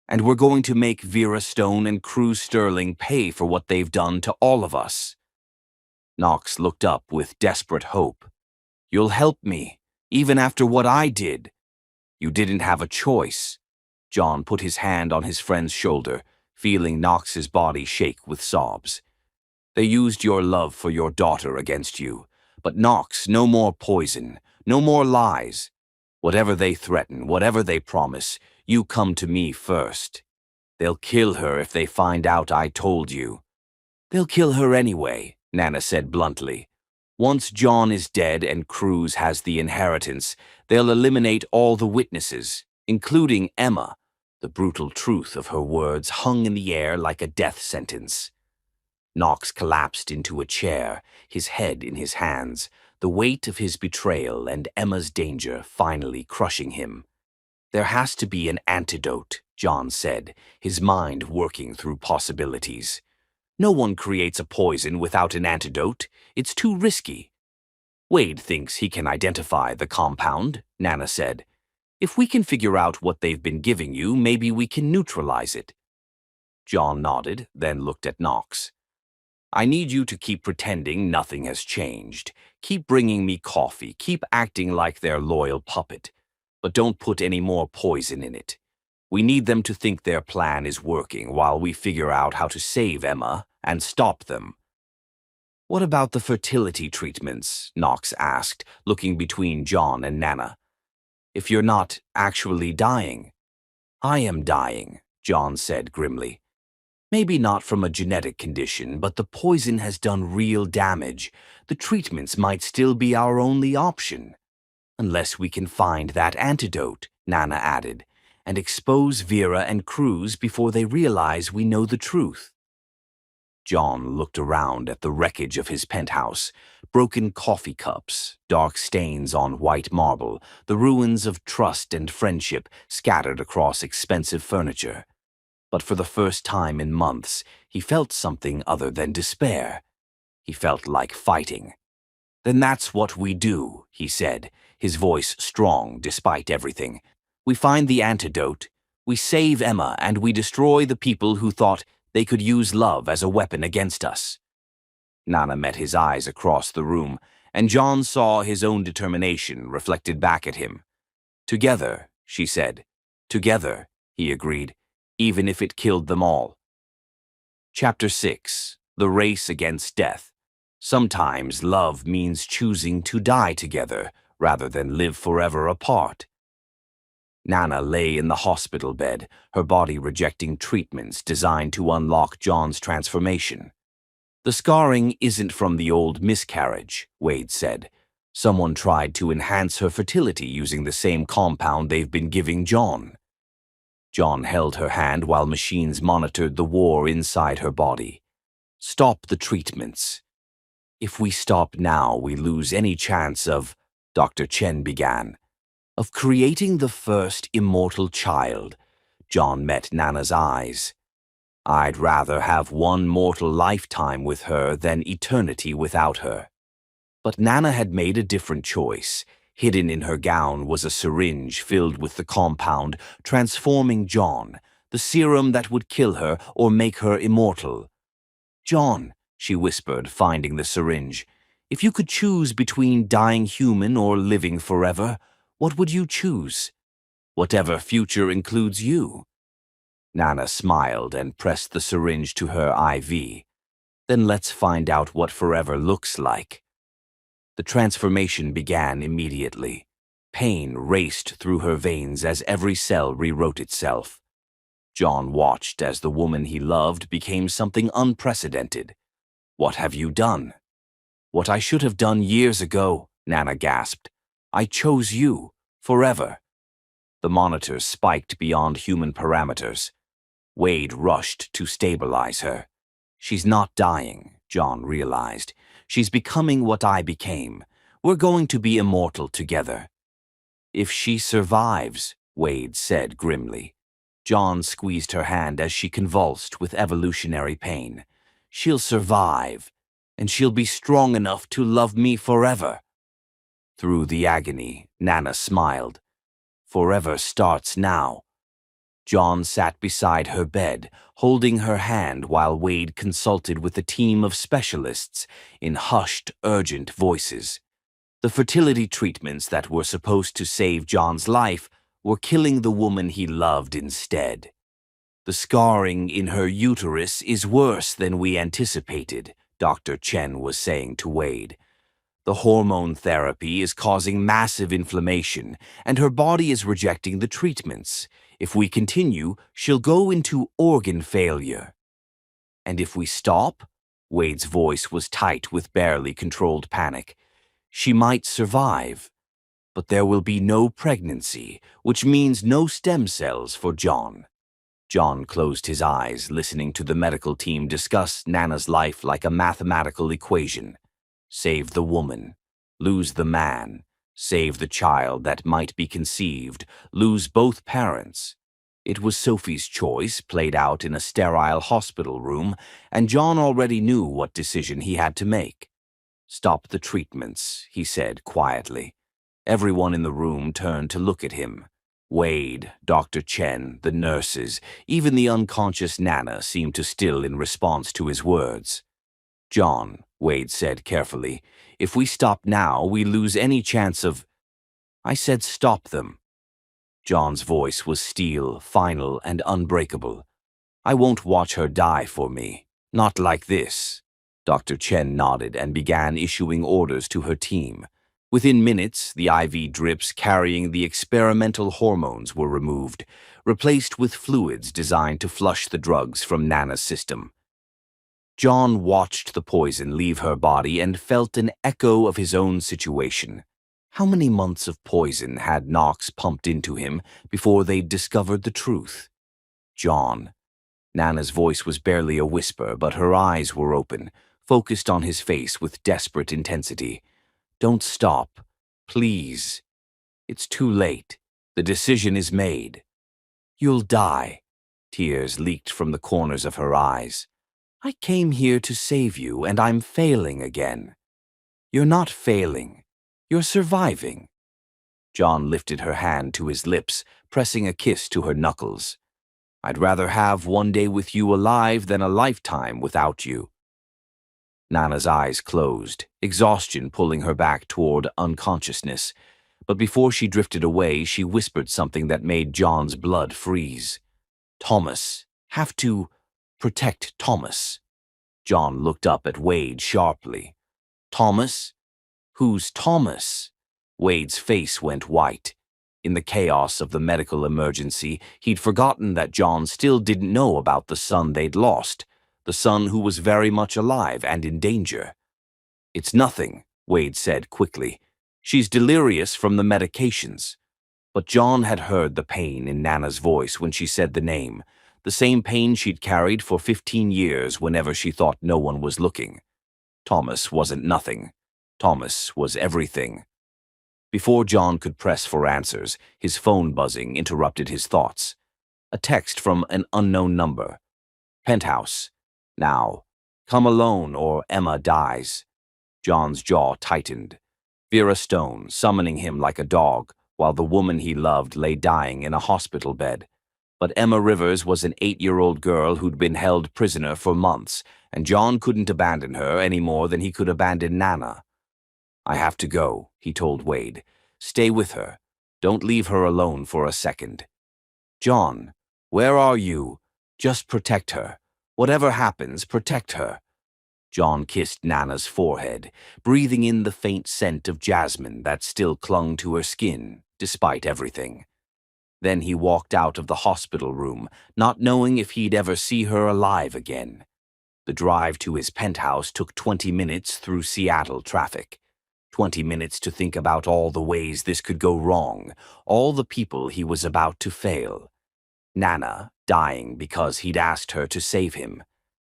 And we're going to make Vera Stone and Cruz Sterling pay for what they've done to all of us. Knox looked up with desperate hope. You'll help me, even after what I did. You didn't have a choice. John put his hand on his friend's shoulder, feeling Knox's body shake with sobs. They used your love for your daughter against you. But Knox, no more poison, no more lies. Whatever they threaten, whatever they promise, you come to me first. They'll kill her if they find out I told you. They'll kill her anyway, Nana said bluntly. Once John is dead and Cruz has the inheritance, they'll eliminate all the witnesses, including Emma. The brutal truth of her words hung in the air like a death sentence. Knox collapsed into a chair, his head in his hands, the weight of his betrayal and Emma's danger finally crushing him. There has to be an antidote, John said, his mind working through possibilities. No one creates a poison without an antidote. It's too risky. Wade thinks he can identify the compound, Nana said. If we can figure out what they've been giving you, maybe we can neutralize it. John nodded, then looked at Knox. I need you to keep pretending nothing has changed. Keep bringing me coffee. Keep acting like their loyal puppet. But don't put any more poison in it. We need them to think their plan is working while we figure out how to save Emma and stop them. What about the fertility treatments? Knox asked, looking between John and Nana. If you're not actually dying. I am dying, John said grimly. Maybe not from a genetic condition, but the poison has done real damage. The treatments might still be our only option. Unless we can find that antidote, Nana added, and expose Vera and Cruz before they realize we know the truth. John looked around at the wreckage of his penthouse, broken coffee cups, dark stains on white marble, the ruins of trust and friendship scattered across expensive furniture. But for the first time in months, he felt something other than despair. He felt like fighting. Then that's what we do, he said, his voice strong despite everything. We find the antidote, we save Emma, and we destroy the people who thought they could use love as a weapon against us. Nana met his eyes across the room, and John saw his own determination reflected back at him. Together, she said. Together, he agreed, even if it killed them all. Chapter 6. The Race Against Death. Sometimes love means choosing to die together rather than live forever apart. Nana lay in the hospital bed, her body rejecting treatments designed to unlock John's transformation. The scarring isn't from the old miscarriage, Wade said. Someone tried to enhance her fertility using the same compound they've been giving John. John held her hand while machines monitored the war inside her body. Stop the treatments. If we stop now, we lose any chance of, Dr. Chen began. Of creating the first immortal child. John met Nana's eyes. I'd rather have one mortal lifetime with her than eternity without her. But Nana had made a different choice. Hidden in her gown was a syringe filled with the compound transforming John, the serum that would kill her or make her immortal. "John," she whispered, finding the syringe, "if you could choose between dying human or living forever, what would you choose? Whatever future includes you." Nana smiled and pressed the syringe to her IV. "Then let's find out what forever looks like." The transformation began immediately. Pain raced through her veins as every cell rewrote itself. John watched as the woman he loved became something unprecedented. "What have you done?" "What I should have done years ago," Nana gasped. "I chose you, forever." The monitors spiked beyond human parameters. Wade rushed to stabilize her. "She's not dying," John realized. "She's becoming what I became. We're going to be immortal together." "If she survives," Wade said grimly. John squeezed her hand as she convulsed with evolutionary pain. "She'll survive, and she'll be strong enough to love me forever." Through the agony, Nana smiled. "Forever starts now." John sat beside her bed, holding her hand while Wade consulted with a team of specialists in hushed, urgent voices. The fertility treatments that were supposed to save John's life were killing the woman he loved instead. "The scarring in her uterus is worse than we anticipated," Dr. Chen was saying to Wade. "The hormone therapy is causing massive inflammation, and her body is rejecting the treatments. If we continue, she'll go into organ failure." "And if we stop?" Wade's voice was tight with barely controlled panic. "She might survive, but there will be no pregnancy, which means no stem cells for John." John closed his eyes, listening to the medical team discuss Nana's life like a mathematical equation. Save the woman, lose the man, save the child that might be conceived, lose both parents. It was Sophie's choice, played out in a sterile hospital room, and John already knew what decision he had to make. "Stop the treatments," he said quietly. Everyone in the room turned to look at him. Wade, Dr. Chen, the nurses, even the unconscious Nana seemed to still in response to his words. "John," Wade said carefully, "if we stop now, we lose any chance of—" "I said stop them." John's voice was steel, final, and unbreakable. "I won't watch her die for me. Not like this." Dr. Chen nodded and began issuing orders to her team. Within minutes, the IV drips carrying the experimental hormones were removed, replaced with fluids designed to flush the drugs from Nana's system. John watched the poison leave her body and felt an echo of his own situation. How many months of poison had Knox pumped into him before they'd discovered the truth? "John." Nana's voice was barely a whisper, but her eyes were open, focused on his face with desperate intensity. "Don't stop. Please. It's too late. The decision is made." "You'll die." Tears leaked from the corners of her eyes. "I came here to save you, and I'm failing again." "You're not failing. You're surviving." John lifted her hand to his lips, pressing a kiss to her knuckles. "I'd rather have one day with you alive than a lifetime without you." Nana's eyes closed, exhaustion pulling her back toward unconsciousness. But before she drifted away, she whispered something that made John's blood freeze. "Thomas. Have to protect Thomas." John looked up at Wade sharply. "Thomas? Who's Thomas?" Wade's face went white. In the chaos of the medical emergency, he'd forgotten that John still didn't know about the son they'd lost, the son who was very much alive and in danger. "It's nothing," Wade said quickly. "She's delirious from the medications." But John had heard the pain in Nana's voice when she said the name, the same pain she'd carried for 15 years whenever she thought no one was looking. Thomas wasn't nothing. Thomas was everything. Before John could press for answers, his phone buzzing interrupted his thoughts. A text from an unknown number. Penthouse. Now, come alone or Emma dies. John's jaw tightened. Vera Stone summoning him like a dog, while the woman he loved lay dying in a hospital bed. But Emma Rivers was an 8-year-old girl who'd been held prisoner for months, and John couldn't abandon her any more than he could abandon Nana. I have to go, he told Wade. Stay with her. Don't leave her alone for a second. John, where are you? Just protect her. Whatever happens, protect her. John kissed Nana's forehead, breathing in the faint scent of jasmine that still clung to her skin, despite everything. Then he walked out of the hospital room, not knowing if he'd ever see her alive again. The drive to his penthouse took 20 minutes through Seattle traffic. 20 minutes to think about all the ways this could go wrong, all the people he was about to fail. Nana, dying because he'd asked her to save him.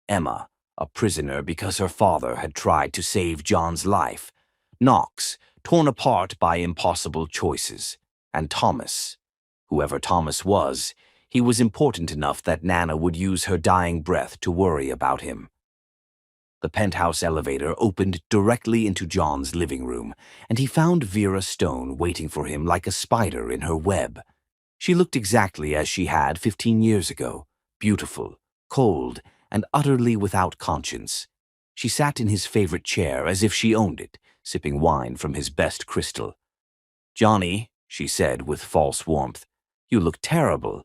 Emma, a prisoner because her father had tried to save John's life. Knox, torn apart by impossible choices. And Thomas. Whoever Thomas was, he was important enough that Nana would use her dying breath to worry about him. The penthouse elevator opened directly into John's living room, and he found Vera Stone waiting for him like a spider in her web. She looked exactly as she had 15 years ago, beautiful, cold, and utterly without conscience. She sat in his favorite chair as if she owned it, sipping wine from his best crystal. "Johnny," she said with false warmth, "you look terrible.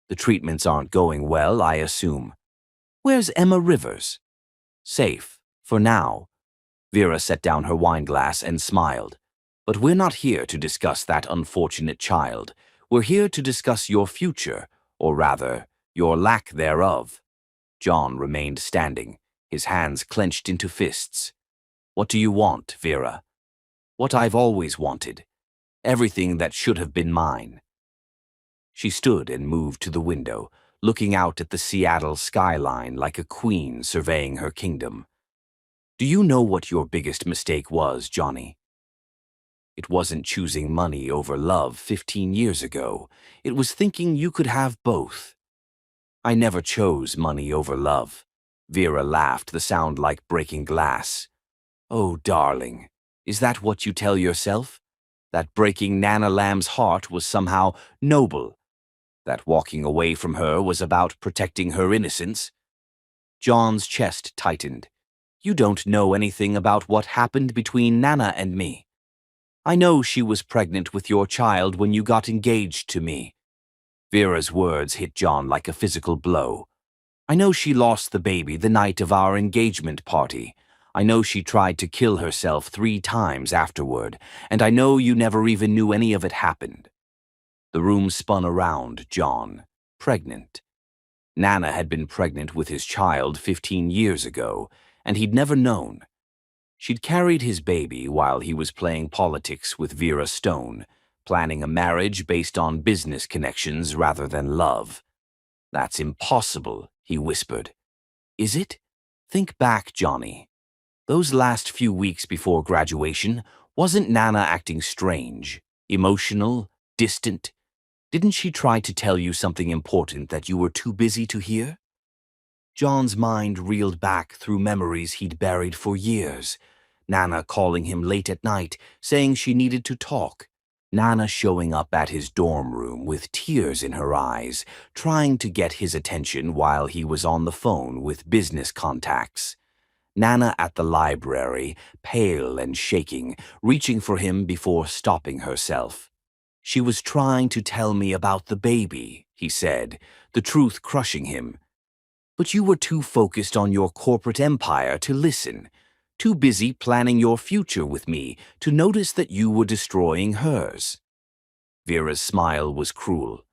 The treatments aren't going well, I assume. Where's Emma Rivers?" "Safe, for now." Vera set down her wineglass and smiled. "But we're not here to discuss that unfortunate child. We're here to discuss your future, or rather, your lack thereof." John remained standing, his hands clenched into fists. "What do you want, Vera?" "What I've always wanted. Everything that should have been mine." She stood and moved to the window, looking out at the Seattle skyline like a queen surveying her kingdom. "Do you know what your biggest mistake was, Johnny? It wasn't choosing money over love 15 years ago. It was thinking you could have both." "I never chose money over love." Vera laughed, the sound like breaking glass. "Oh, darling, is that what you tell yourself? That breaking Nana Lamb's heart was somehow noble? That walking away from her was about protecting her innocence?" John's chest tightened. "You don't know anything about what happened between Nana and me. I know she was pregnant with your child when you got engaged to me." Vera's words hit John like a physical blow. "I know she lost the baby the night of our engagement party. I know she tried to kill herself 3 times afterward, and I know you never even knew any of it happened." The room spun around John, pregnant. Nana had been pregnant with his child 15 years ago, and he'd never known. She'd carried his baby while he was playing politics with Vera Stone, planning a marriage based on business connections rather than love. "That's impossible," he whispered. "Is it? Think back, Johnny. Those last few weeks before graduation, wasn't Nana acting strange, emotional, distant? Didn't she try to tell you something important that you were too busy to hear?" John's mind reeled back through memories he'd buried for years. Nana calling him late at night, saying she needed to talk. Nana showing up at his dorm room with tears in her eyes, trying to get his attention while he was on the phone with business contacts. Nana at the library, pale and shaking, reaching for him before stopping herself. "She was trying to tell me about the baby," he said, the truth crushing him. "But you were too focused on your corporate empire to listen, too busy planning your future with me to notice that you were destroying hers." Vera's smile was cruel.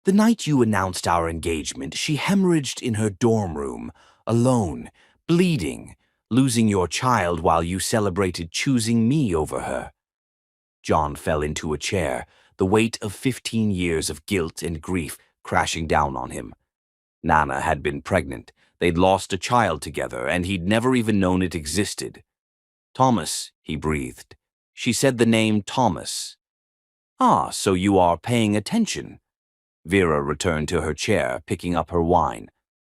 "The night you announced our engagement, she hemorrhaged in her dorm room, alone, bleeding, losing your child while you celebrated choosing me over her." John fell into a chair, the weight of 15 years of guilt and grief crashing down on him. Nana had been pregnant. They'd lost a child together, and he'd never even known it existed. "Thomas," he breathed. "She said the name Thomas." "Ah, so you are paying attention." Vera returned to her chair, picking up her wine.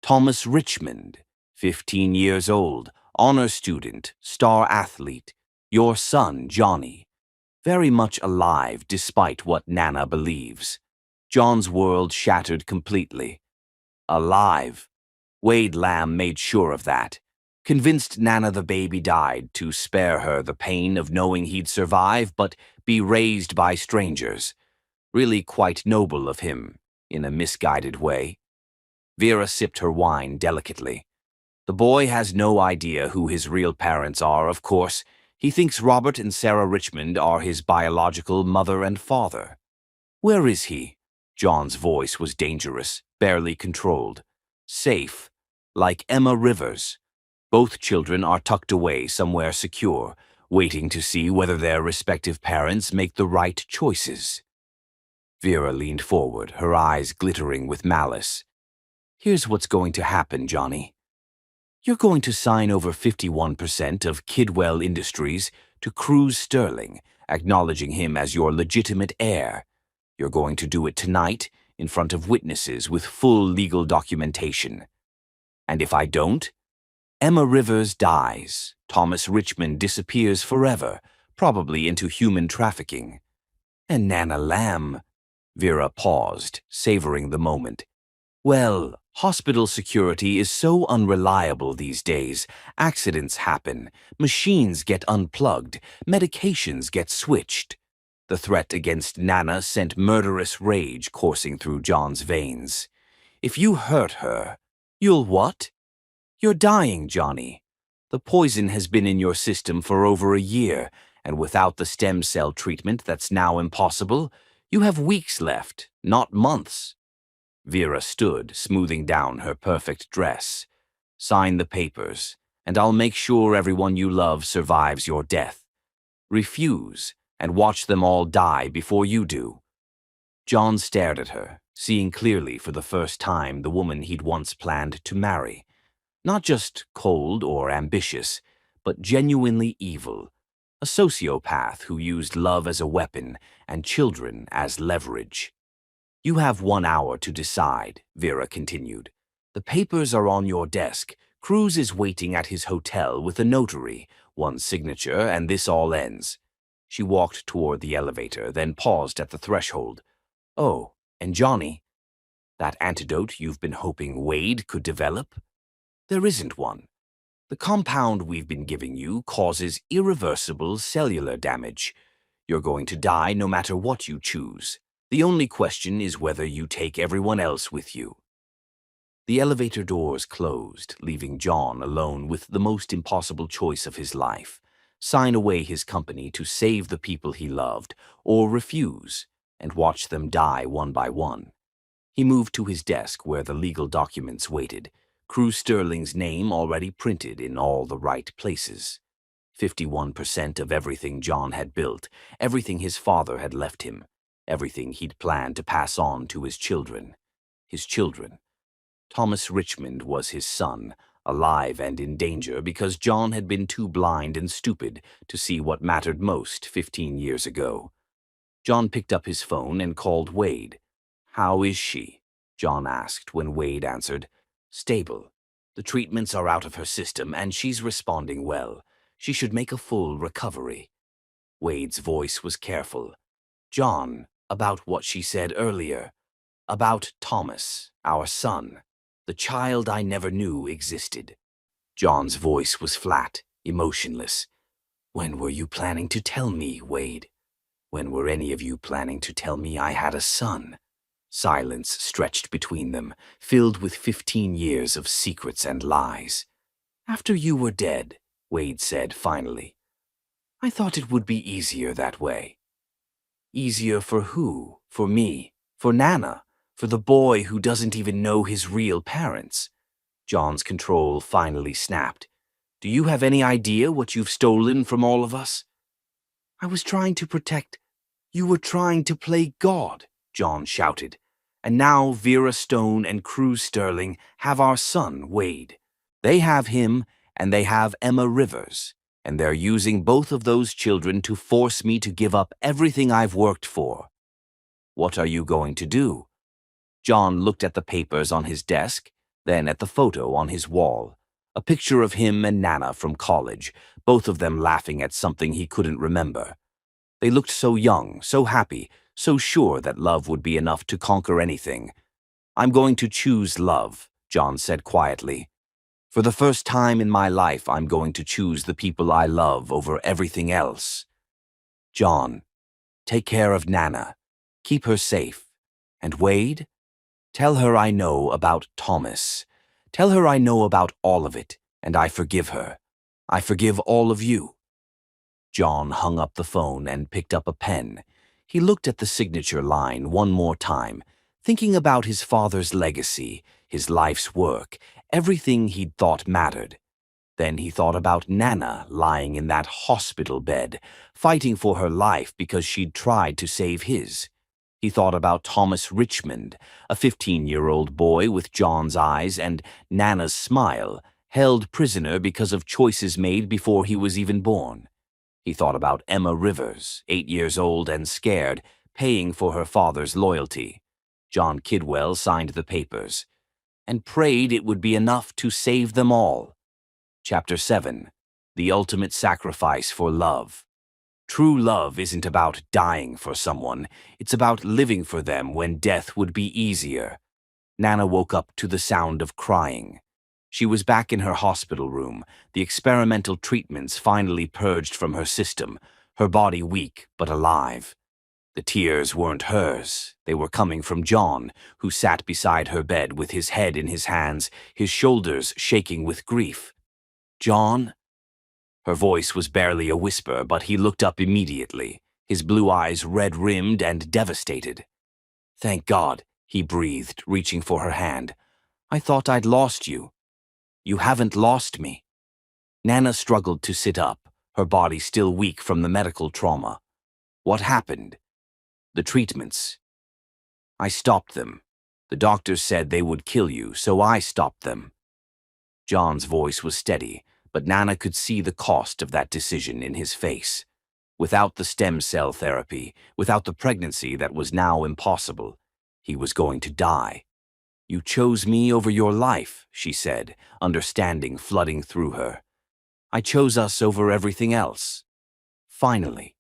Thomas Richmond, 15 years old, honor student, star athlete. Your son, Johnny, very much alive despite what Nana believes. John's world shattered completely. Alive. Wade Lamb made sure of that. Convinced Nana the baby died to spare her the pain of knowing he'd survive but be raised by strangers. Really quite noble of him, in a misguided way. Vera sipped her wine delicately. The boy has no idea who his real parents are, of course. He thinks Robert and Sarah Richmond are his biological mother and father. Where is he? John's voice was dangerous, barely controlled. Safe, like Emma Rivers. Both children are tucked away somewhere secure, waiting to see whether their respective parents make the right choices. Vera leaned forward, her eyes glittering with malice. Here's what's going to happen, Johnny. You're going to sign over 51% of Kidwell Industries to Cruz Sterling, acknowledging him as your legitimate heir. You're going to do it tonight, in front of witnesses with full legal documentation. And if I don't, Emma Rivers dies, Thomas Richmond disappears forever, probably into human trafficking. And Nana Lamb. Vera paused, savoring the moment. Well, hospital security is so unreliable these days. Accidents happen, machines get unplugged, medications get switched. The threat against Nana sent murderous rage coursing through John's veins. If you hurt her, you'll what? You're dying, Johnny. The poison has been in your system for over a year, and without the stem cell treatment that's now impossible, you have weeks left, not months. Vera stood, smoothing down her perfect dress. Sign the papers, and I'll make sure everyone you love survives your death. Refuse, and watch them all die before you do. John stared at her, seeing clearly for the first time the woman he'd once planned to marry. Not just cold or ambitious, but genuinely evil. A sociopath who used love as a weapon and children as leverage. You have 1 hour to decide, Vera continued. The papers are on your desk. Cruz is waiting at his hotel with a notary, one signature, and this all ends. She walked toward the elevator, then paused at the threshold. Oh, and Johnny, that antidote you've been hoping Wade could develop? There isn't one. The compound we've been giving you causes irreversible cellular damage. You're going to die no matter what you choose. The only question is whether you take everyone else with you. The elevator doors closed, leaving John alone with the most impossible choice of his life. Sign away his company to save the people he loved, or refuse, and watch them die one by one. He moved to his desk where the legal documents waited, Cruz Sterling's name already printed in all the right places. 51% of everything John had built, everything his father had left him, everything he'd planned to pass on to his children. His children. Thomas Richmond was his son, alive and in danger because John had been too blind and stupid to see what mattered most 15 years ago. John picked up his phone and called Wade. "How is she?" John asked when Wade answered. "Stable. The treatments are out of her system and she's responding well. She should make a full recovery." Wade's voice was careful. "John, about what she said earlier. About Thomas, our son. The child I never knew existed." John's voice was flat, emotionless. "When were you planning to tell me, Wade? When were any of you planning to tell me I had a son?" Silence stretched between them, filled with 15 years of secrets and lies. "After you were dead," Wade said finally. "I thought it would be easier that way." "Easier for who? For me? For Nana? For the boy who doesn't even know his real parents?" John's control finally snapped. "Do you have any idea what you've stolen from all of us?" "I was trying to protect. You were trying to play God," John shouted. "And now Vera Stone and Cruz Sterling have our son, Wade. They have him, and they have Emma Rivers, and they're using both of those children to force me to give up everything I've worked for. What are you going to do?" John looked at the papers on his desk, then at the photo on his wall, a picture of him and Nana from college, both of them laughing at something he couldn't remember. They looked so young, so happy, so sure that love would be enough to conquer anything. "I'm going to choose love," John said quietly. "For the first time in my life, I'm going to choose the people I love over everything else." "John, take care of Nana. Keep her safe. And Wade? Tell her I know about Thomas. Tell her I know about all of it, and I forgive her. I forgive all of you." John hung up the phone and picked up a pen. He looked at the signature line one more time, thinking about his father's legacy, his life's work, everything he'd thought mattered. Then he thought about Nana lying in that hospital bed, fighting for her life because she'd tried to save his. He thought about Thomas Richmond, a 15-year-old boy with John's eyes and Nana's smile, held prisoner because of choices made before he was even born. He thought about Emma Rivers, 8 years old and scared, paying for her father's loyalty. John Kidwell signed the papers and prayed it would be enough to save them all. Chapter 7. The Ultimate Sacrifice for Love. True love isn't about dying for someone, it's about living for them when death would be easier. Nana woke up to the sound of crying. She was back in her hospital room, the experimental treatments finally purged from her system, her body weak but alive. The tears weren't hers, they were coming from John, who sat beside her bed with his head in his hands, his shoulders shaking with grief. "John?" Her voice was barely a whisper, but he looked up immediately, his blue eyes red-rimmed and devastated. "Thank God," he breathed, reaching for her hand. "I thought I'd lost you." "You haven't lost me." Nana struggled to sit up, her body still weak from the medical trauma. "What happened?" "The treatments. I stopped them. The doctors said they would kill you, so I stopped them." John's voice was steady, but Nana could see the cost of that decision in his face. Without the stem cell therapy, without the pregnancy that was now impossible, he was going to die. "You chose me over your life," she said, understanding flooding through her. "I chose us over everything else. Finally."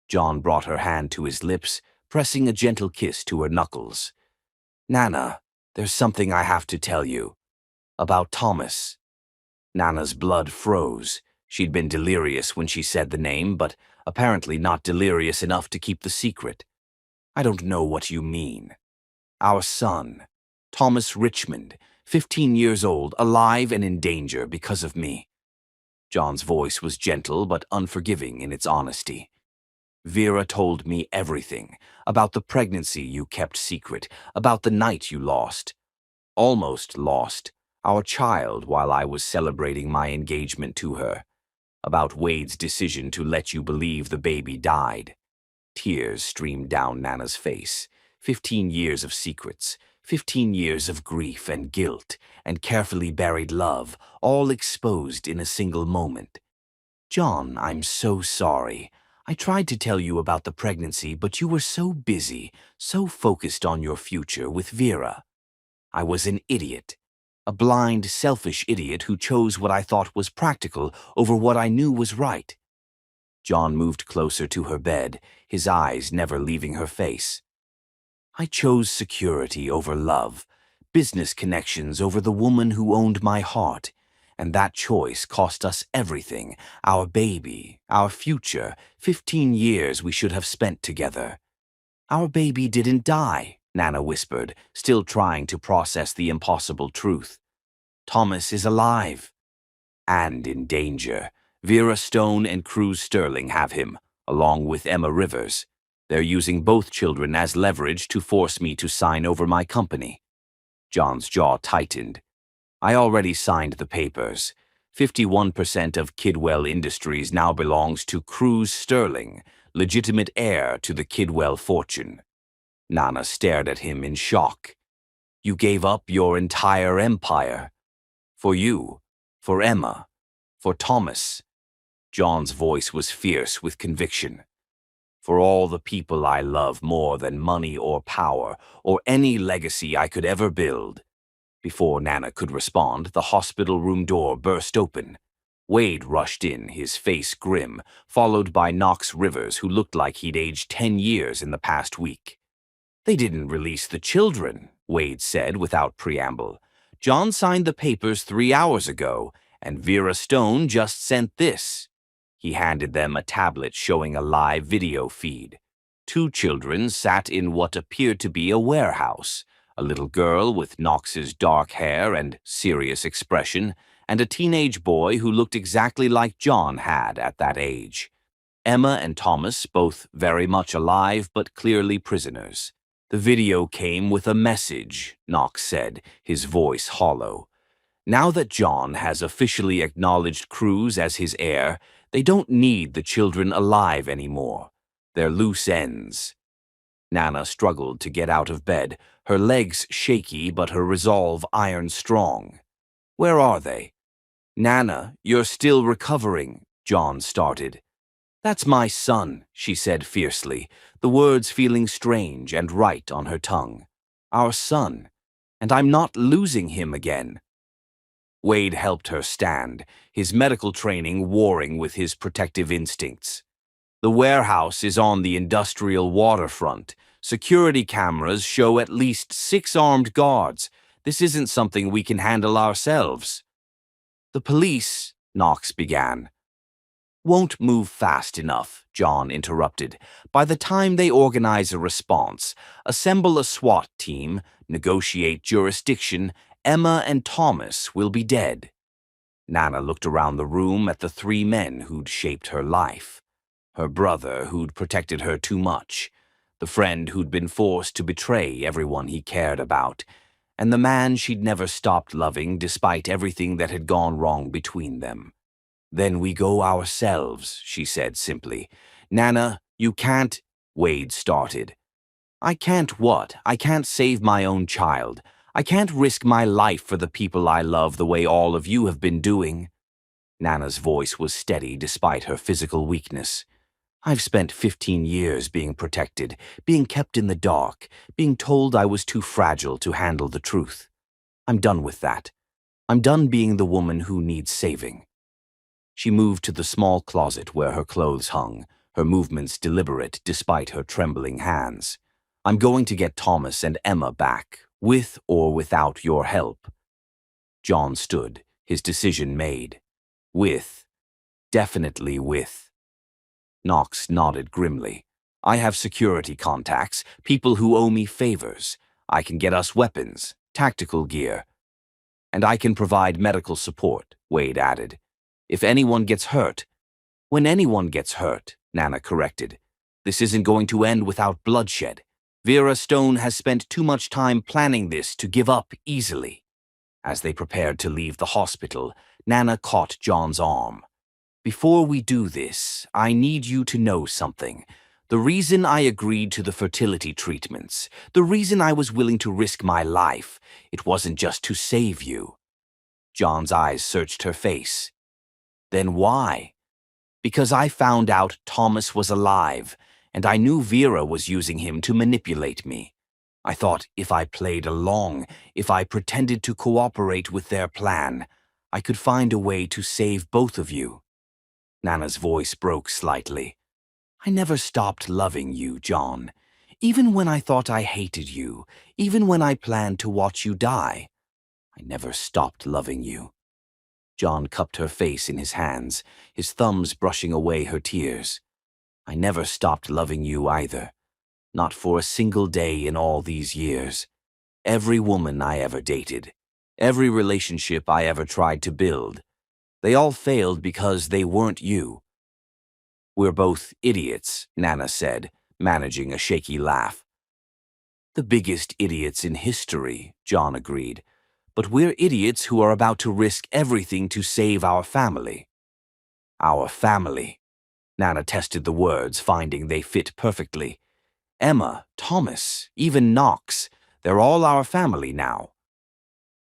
John brought her hand to his lips, pressing a gentle kiss to her knuckles. "Nana, there's something I have to tell you. About Thomas." Nana's blood froze. She'd been delirious when she said the name, but apparently not delirious enough to keep the secret. "I don't know what you mean. Our son, Thomas Richmond, 15 years old, alive and in danger because of me." John's voice was gentle but unforgiving in its honesty. "Vera told me everything, about the pregnancy you kept secret, about the night you lost, almost lost, our child while I was celebrating my engagement to her, about Wade's decision to let you believe the baby died." Tears streamed down Nana's face. 15 years of secrets, 15 years of grief and guilt, and carefully buried love, all exposed in a single moment. "John, I'm so sorry. I tried to tell you about the pregnancy, but you were so busy, so focused on your future with Vera. I was an idiot. A blind, selfish idiot who chose what I thought was practical over what I knew was right." John moved closer to her bed, his eyes never leaving her face. "I chose security over love, business connections over the woman who owned my heart, and that choice cost us everything, our baby, our future, 15 years we should have spent together." "Our baby didn't die," Nana whispered, still trying to process the impossible truth. "Thomas is alive. And in danger. Vera Stone and Cruz Sterling have him, along with Emma Rivers. They're using both children as leverage to force me to sign over my company." John's jaw tightened. "I already signed the papers. 51% of Kidwell Industries now belongs to Cruz Sterling, legitimate heir to the Kidwell fortune." Nana stared at him in shock. "You gave up your entire empire. For you, for Emma, for Thomas." John's voice was fierce with conviction. "For all the people I love more than money or power or any legacy I could ever build." Before Nana could respond, the hospital room door burst open. Wade rushed in, his face grim, followed by Knox Rivers, who looked like he'd aged 10 years in the past week. "They didn't release the children," Wade said without preamble. "John signed the papers 3 hours ago, and Vera Stone just sent this." He handed them a tablet showing a live video feed. Two children sat in what appeared to be a warehouse, a little girl with Knox's dark hair and serious expression, and a teenage boy who looked exactly like John had at that age. Emma and Thomas, both very much alive but clearly prisoners. "The video came with a message," Knox said, his voice hollow. "Now that John has officially acknowledged Cruz as his heir, they don't need the children alive anymore. They're loose ends." Nana struggled to get out of bed, her legs shaky but her resolve iron strong. "Where are they?" "Nana, you're still recovering," John started. "That's my son," she said fiercely, the words feeling strange and right on her tongue. "Our son. And I'm not losing him again." Wade helped her stand, his medical training warring with his protective instincts. "The warehouse is on the industrial waterfront. Security cameras show at least 6 armed guards. This isn't something we can handle ourselves." "The police," Knox began. "Won't move fast enough," John interrupted. "By the time they organize a response, assemble a SWAT team, negotiate jurisdiction, Emma and Thomas will be dead." Nana looked around the room at the 3 men who'd shaped her life. Her brother who'd protected her too much, the friend who'd been forced to betray everyone he cared about, and the man she'd never stopped loving despite everything that had gone wrong between them. "Then we go ourselves," she said simply. "Nana, you can't—" Wade started. "I can't what? I can't save my own child. I can't risk my life for the people I love the way all of you have been doing." Nana's voice was steady despite her physical weakness. "I've spent 15 years being protected, being kept in the dark, being told I was too fragile to handle the truth. I'm done with that. I'm done being the woman who needs saving." She moved to the small closet where her clothes hung, her movements deliberate despite her trembling hands. "I'm going to get Thomas and Emma back, with or without your help." John stood, his decision made. "With. Definitely with." Knox nodded grimly. "I have security contacts, people who owe me favors. I can get us weapons, tactical gear. And I can provide medical support," Wade added. "If anyone gets hurt—" "When anyone gets hurt," Nana corrected. "This isn't going to end without bloodshed. Vera Stone has spent too much time planning this to give up easily." As they prepared to leave the hospital, Nana caught John's arm. "Before we do this, I need you to know something. The reason I agreed to the fertility treatments, the reason I was willing to risk my life, it wasn't just to save you." John's eyes searched her face. "Then why?" "Because I found out Thomas was alive, and I knew Vera was using him to manipulate me. I thought if I played along, if I pretended to cooperate with their plan, I could find a way to save both of you." Nana's voice broke slightly. "I never stopped loving you, John. Even when I thought I hated you, even when I planned to watch you die, I never stopped loving you." John cupped her face in his hands, his thumbs brushing away her tears. "I never stopped loving you either. Not for a single day in all these years. Every woman I ever dated, every relationship I ever tried to build, they all failed because they weren't you." "We're both idiots," Nana said, managing a shaky laugh. "The biggest idiots in history," John agreed. "But we're idiots who are about to risk everything to save our family." "Our family." Nana tested the words, finding they fit perfectly. "Emma, Thomas, even Knox, they're all our family now."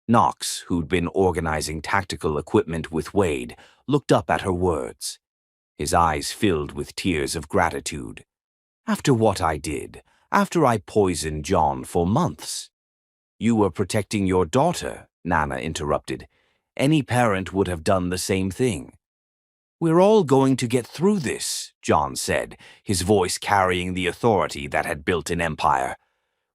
Knox, who'd been organizing tactical equipment with Wade, looked up at her words. His eyes filled with tears of gratitude. "After what I did, after I poisoned John for months." You were protecting your daughter, Nana interrupted. Any parent would have done the same thing. We're all going to get through this, John said, his voice carrying the authority that had built an empire.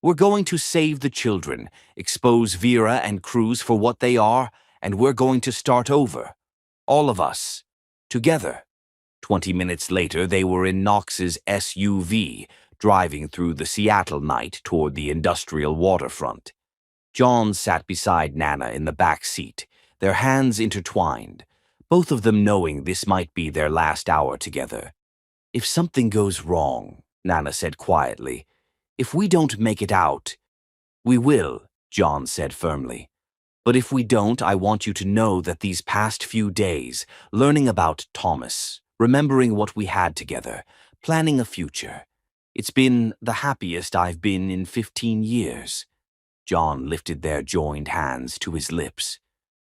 We're going to save the children, expose Vera and Cruz for what they are, and we're going to start over. All of us. Together. 20 minutes later, they were in Knox's SUV, driving through the Seattle night toward the industrial waterfront. John sat beside Nana in the back seat, their hands intertwined, both of them knowing this might be their last hour together. If something goes wrong, Nana said quietly, if we don't make it out, we will, John said firmly. But if we don't, I want you to know that these past few days, learning about Thomas, remembering what we had together, planning a future, it's been the happiest I've been in 15 years. John lifted their joined hands to his lips.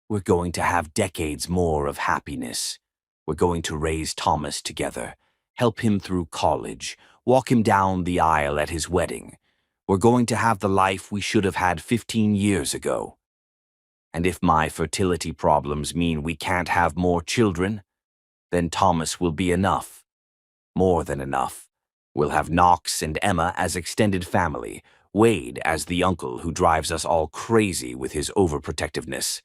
We're going to have decades more of happiness. We're going to raise Thomas together, help him through college, walk him down the aisle at his wedding. We're going to have the life we should have had 15 years ago. And if my fertility problems mean we can't have more children, then Thomas will be enough. More than enough. We'll have Knox and Emma as extended family, Wade as the uncle who drives us all crazy with his overprotectiveness.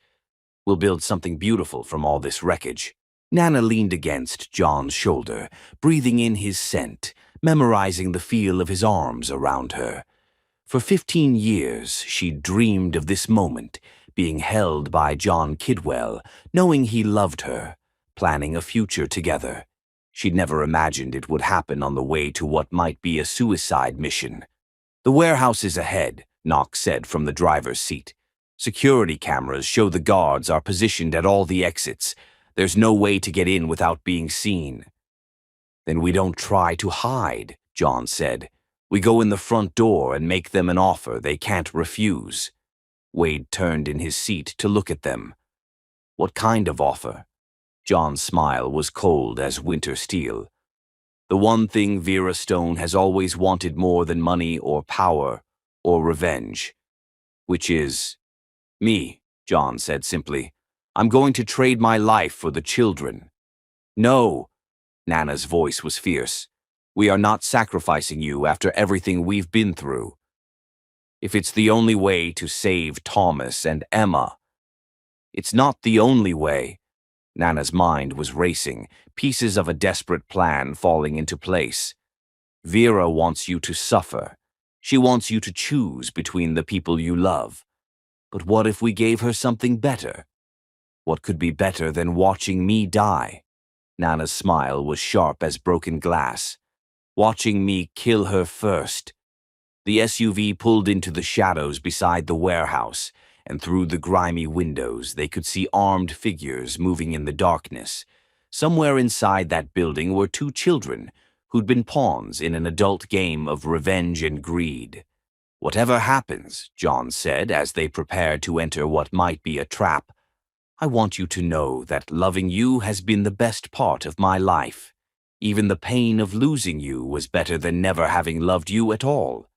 We'll build something beautiful from all this wreckage. Nana leaned against John's shoulder, breathing in his scent, memorizing the feel of his arms around her. For 15 years, she'd dreamed of this moment, being held by John Kidwell, knowing he loved her, planning a future together. She'd never imagined it would happen on the way to what might be a suicide mission. The warehouse is ahead, Knox said from the driver's seat. Security cameras show the guards are positioned at all the exits. There's no way to get in without being seen. Then we don't try to hide, John said. We go in the front door and make them an offer they can't refuse. Wade turned in his seat to look at them. What kind of offer? John's smile was cold as winter steel. The one thing Vera Stone has always wanted more than money or power or revenge. Which is me, John said simply. I'm going to trade my life for the children. No, Nana's voice was fierce. We are not sacrificing you after everything we've been through. If it's the only way to save Thomas and Emma. It's not the only way. Nana's mind was racing, pieces of a desperate plan falling into place. Vera wants you to suffer. She wants you to choose between the people you love. But what if we gave her something better? What could be better than watching me die? Nana's smile was sharp as broken glass. Watching me kill her first. The SUV pulled into the shadows beside the warehouse, and through the grimy windows they could see armed figures moving in the darkness. Somewhere inside that building were two children who'd been pawns in an adult game of revenge and greed. Whatever happens, John said as they prepared to enter what might be a trap, I want you to know that loving you has been the best part of my life. Even the pain of losing you was better than never having loved you at all.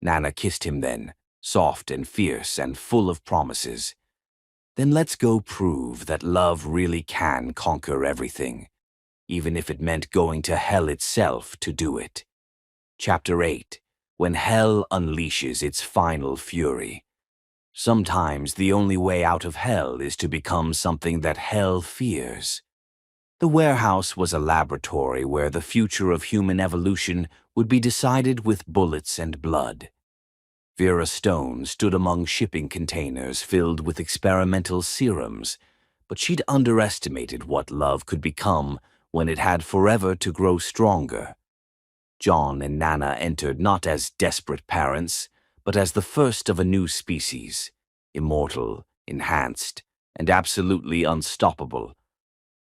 Nana kissed him then, soft and fierce and full of promises. Then let's go prove that love really can conquer everything, even if it meant going to hell itself to do it. Chapter 8. When Hell Unleashes Its Final Fury. Sometimes the only way out of hell is to become something that hell fears. The warehouse was a laboratory where the future of human evolution would be decided with bullets and blood. Vera Stone stood among shipping containers filled with experimental serums, but she'd underestimated what love could become when it had forever to grow stronger. John and Nana entered not as desperate parents, but as the first of a new species, immortal, enhanced, and absolutely unstoppable.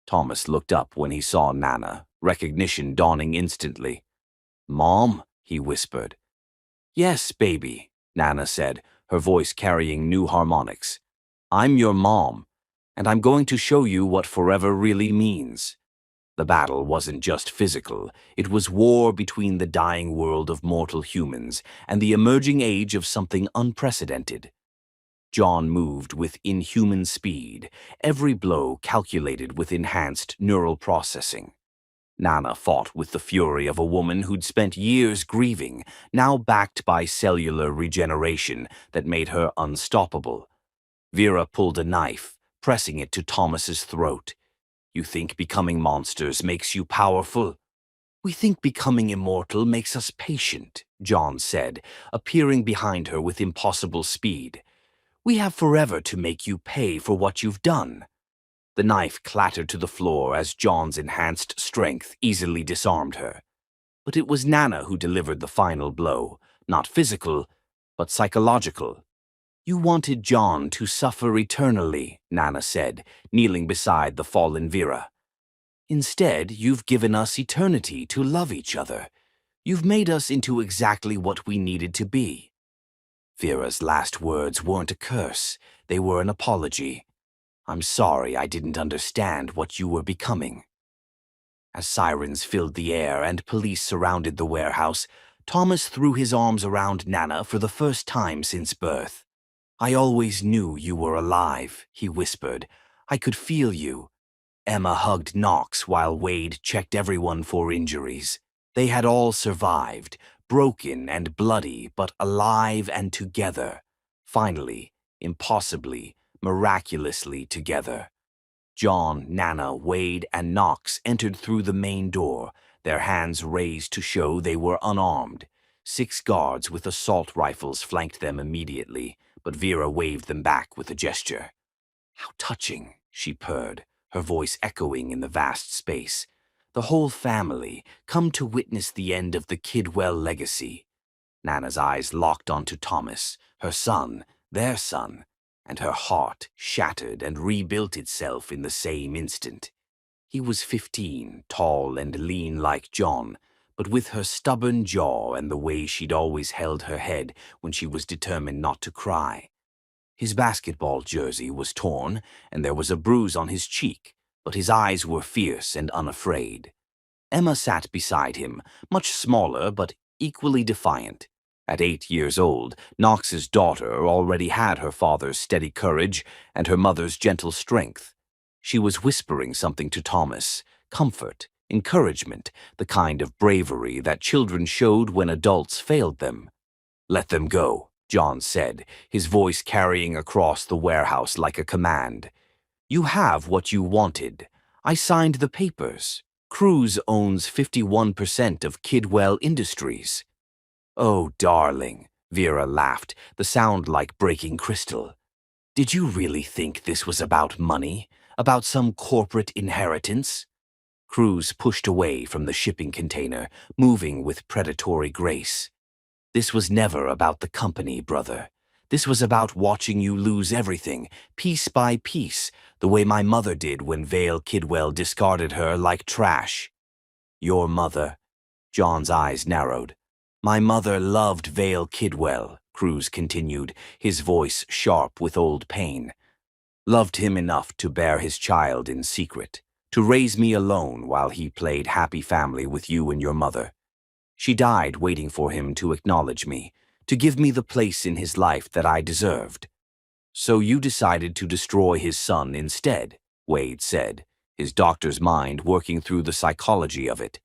Thomas looked up when he saw Nana, recognition dawning instantly. "Mom?" he whispered. "Yes, baby," Nana said, her voice carrying new harmonics. "I'm your mom, and I'm going to show you what forever really means." The battle wasn't just physical, it was war between the dying world of mortal humans and the emerging age of something unprecedented. John moved with inhuman speed, every blow calculated with enhanced neural processing. Nana fought with the fury of a woman who'd spent years grieving, now backed by cellular regeneration that made her unstoppable. Vera pulled a knife, pressing it to Thomas's throat. "You think becoming monsters makes you powerful?" "We think becoming immortal makes us patient," John said, appearing behind her with impossible speed. "We have forever to make you pay for what you've done." The knife clattered to the floor as John's enhanced strength easily disarmed her. But it was Nana who delivered the final blow, not physical, but psychological. "You wanted John to suffer eternally," Nana said, kneeling beside the fallen Vera. "Instead, you've given us eternity to love each other. You've made us into exactly what we needed to be." Vera's last words weren't a curse, they were an apology. "I'm sorry I didn't understand what you were becoming." As sirens filled the air and police surrounded the warehouse, Thomas threw his arms around Nana for the first time since birth. "I always knew you were alive," he whispered. "I could feel you." Emma hugged Knox while Wade checked everyone for injuries. They had all survived, broken and bloody, but alive and together. Finally, impossibly, miraculously together. John, Nana, Wade, and Knox entered through the main door, their hands raised to show they were unarmed. 6 guards with assault rifles flanked them immediately, but Vera waved them back with a gesture. "How touching," she purred, her voice echoing in the vast space. "The whole family, come to witness the end of the Kidwell legacy." Nana's eyes locked onto Thomas, her son, their son, and her heart shattered and rebuilt itself in the same instant. He was 15, tall and lean like John, but with her stubborn jaw and the way she'd always held her head when she was determined not to cry. His basketball jersey was torn, and there was a bruise on his cheek, but his eyes were fierce and unafraid. Emma sat beside him, much smaller but equally defiant. At 8 years old, Knox's daughter already had her father's steady courage and her mother's gentle strength. She was whispering something to Thomas, comfort, encouragement, the kind of bravery that children showed when adults failed them. "Let them go," John said, his voice carrying across the warehouse like a command. "You have what you wanted. I signed the papers. Cruz owns 51% of Kidwell Industries." "Oh, darling," Vera laughed, the sound like breaking crystal. "Did you really think this was about money? About some corporate inheritance?" Cruz pushed away from the shipping container, moving with predatory grace. "This was never about the company, brother. This was about watching you lose everything, piece by piece, the way my mother did when Vale Kidwell discarded her like trash." "Your mother?" John's eyes narrowed. "My mother loved Vale Kidwell," Cruz continued, his voice sharp with old pain. "Loved him enough to bear his child in secret, to raise me alone while he played happy family with you and your mother. She died waiting for him to acknowledge me, to give me the place in his life that I deserved. So you decided to destroy his son instead," Wade said, his doctor's mind working through the psychology of it.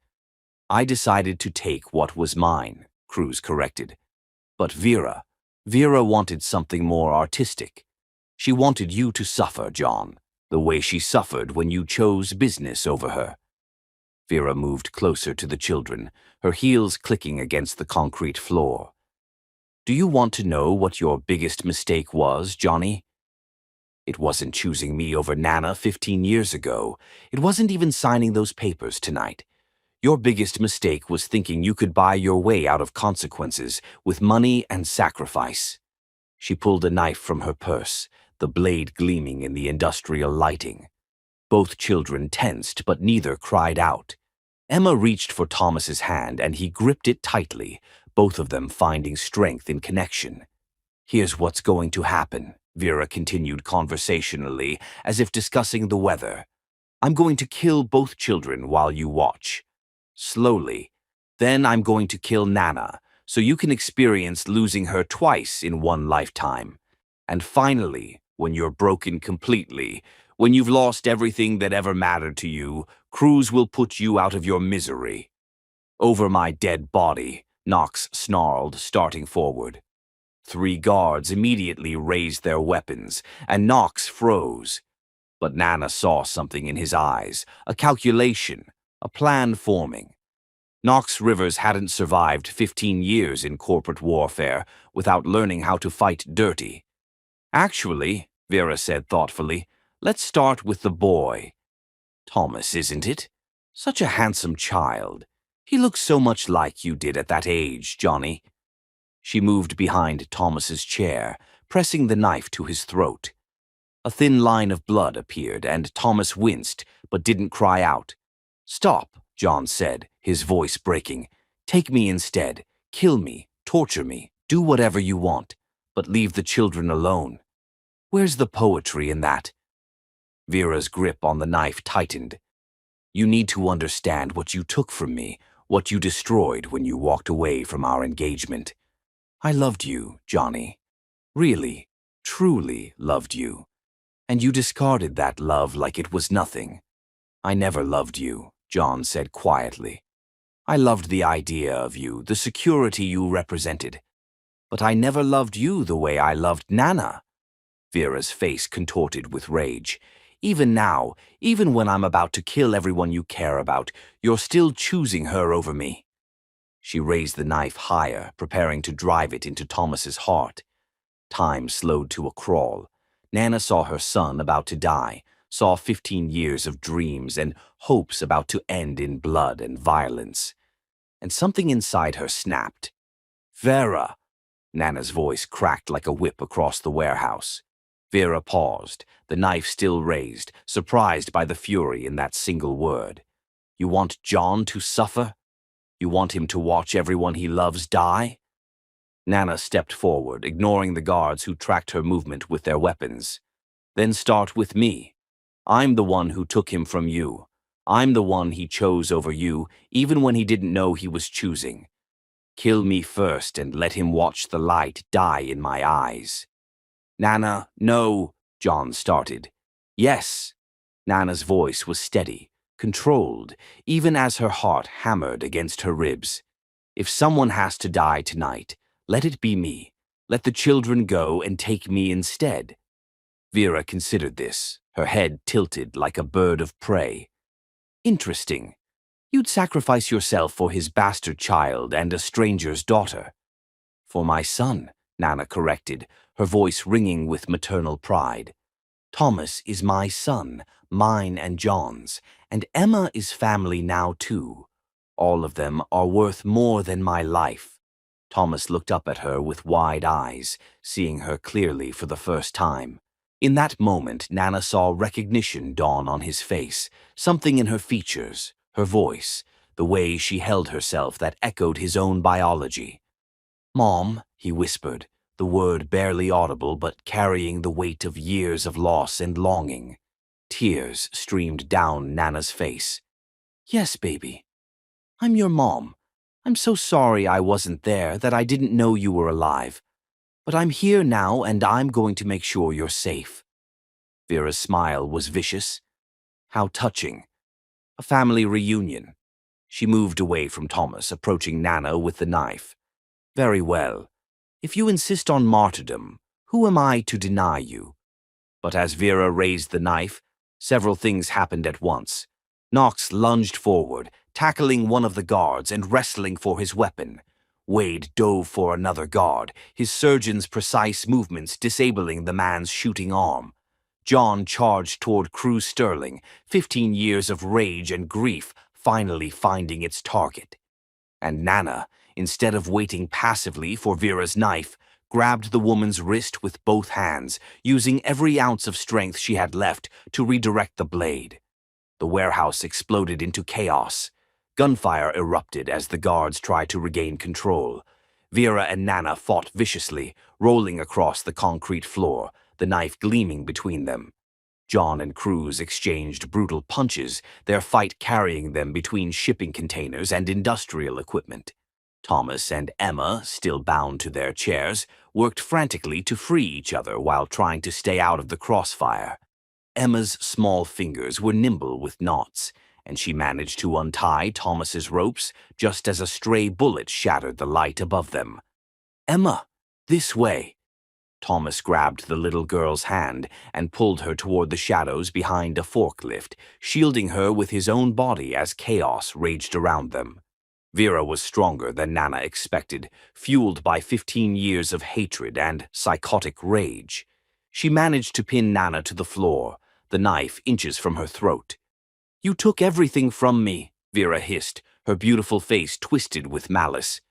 "I decided to take what was mine," Cruz corrected. "But Vera wanted something more artistic. She wanted you to suffer, John, the way she suffered when you chose business over her." Vera moved closer to the children, her heels clicking against the concrete floor. "Do you want to know what your biggest mistake was, Johnny?" "It wasn't choosing me over Nana 15 years ago. It wasn't even signing those papers tonight. Your biggest mistake was thinking you could buy your way out of consequences with money and sacrifice." She pulled a knife from her purse, the blade gleaming in the industrial lighting. Both children tensed, but neither cried out. Emma reached for Thomas's hand, and he gripped it tightly, both of them finding strength in connection. "Here's what's going to happen," Vera continued conversationally, as if discussing the weather. "I'm going to kill both children while you watch. Slowly. Then I'm going to kill Nana, so you can experience losing her twice in one lifetime. And finally, when you're broken completely, when you've lost everything that ever mattered to you, Cruz will put you out of your misery. Over my dead body, Knox snarled, starting forward. 3 guards immediately raised their weapons, and Knox froze. But Nana saw something in his eyes, a calculation, a plan forming. Knox Rivers hadn't survived 15 years in corporate warfare without learning how to fight dirty. Actually, Vera said thoughtfully, let's start with the boy. Thomas, isn't it? Such a handsome child. He looks so much like you did at that age, Johnny. She moved behind Thomas's chair, pressing the knife to his throat. A thin line of blood appeared, and Thomas winced, but didn't cry out. Stop, John said, his voice breaking. Take me instead. Kill me, torture me, do whatever you want, but leave the children alone. Where's the poetry in that? Vera's grip on the knife tightened. You need to understand what you took from me, what you destroyed when you walked away from our engagement. I loved you, Johnny. Really, truly loved you. And you discarded that love like it was nothing. I never loved you, John said quietly. I loved the idea of you, the security you represented. But I never loved you the way I loved Nana. Vera's face contorted with rage. Even now, even when I'm about to kill everyone you care about, you're still choosing her over me. She raised the knife higher, preparing to drive it into Thomas's heart. Time slowed to a crawl. Nana saw her son about to die, saw 15 years of dreams and hopes about to end in blood and violence. And something inside her snapped. Vera! Nana's voice cracked like a whip across the warehouse. Vera paused, the knife still raised, surprised by the fury in that single word. You want John to suffer? You want him to watch everyone he loves die? Nana stepped forward, ignoring the guards who tracked her movement with their weapons. Then start with me. I'm the one who took him from you. I'm the one he chose over you, even when he didn't know he was choosing. Kill me first and let him watch the light die in my eyes. Nana, no, John started. Yes. Nana's voice was steady, controlled, even as her heart hammered against her ribs. If someone has to die tonight, let it be me. Let the children go and take me instead. Vera considered this, her head tilted like a bird of prey. Interesting. You'd sacrifice yourself for his bastard child and a stranger's daughter. For my son, Nana corrected, her voice ringing with maternal pride. Thomas is my son, mine and John's, and Emma is family now too. All of them are worth more than my life. Thomas looked up at her with wide eyes, seeing her clearly for the first time. In that moment, Nana saw recognition dawn on his face, something in her features, her voice, the way she held herself that echoed his own biology. Mom, he whispered, the word barely audible but carrying the weight of years of loss and longing. Tears streamed down Nana's face. Yes, baby. I'm your mom. I'm so sorry I wasn't there, that I didn't know you were alive. But I'm here now and I'm going to make sure you're safe. Vera's smile was vicious. How touching. A family reunion. She moved away from Thomas, approaching Nana with the knife. Very well. If you insist on martyrdom, who am I to deny you? But as Vera raised the knife, several things happened at once. Knox lunged forward, tackling one of the guards and wrestling for his weapon. Wade dove for another guard, his surgeon's precise movements disabling the man's shooting arm. John charged toward Cruz Sterling, 15 years of rage and grief finally finding its target. And Nana, instead of waiting passively for Vera's knife, grabbed the woman's wrist with both hands, using every ounce of strength she had left to redirect the blade. The warehouse exploded into chaos. Gunfire erupted as the guards tried to regain control. Vera and Nana fought viciously, rolling across the concrete floor, the knife gleaming between them. John and Cruz exchanged brutal punches, their fight carrying them between shipping containers and industrial equipment. Thomas and Emma, still bound to their chairs, worked frantically to free each other while trying to stay out of the crossfire. Emma's small fingers were nimble with knots, and she managed to untie Thomas's ropes just as a stray bullet shattered the light above them. "Emma, this way!" Thomas grabbed the little girl's hand and pulled her toward the shadows behind a forklift, shielding her with his own body as chaos raged around them. Vera was stronger than Nana expected, fueled by 15 years of hatred and psychotic rage. She managed to pin Nana to the floor, the knife inches from her throat. "You took everything from me," Vera hissed, her beautiful face twisted with malice.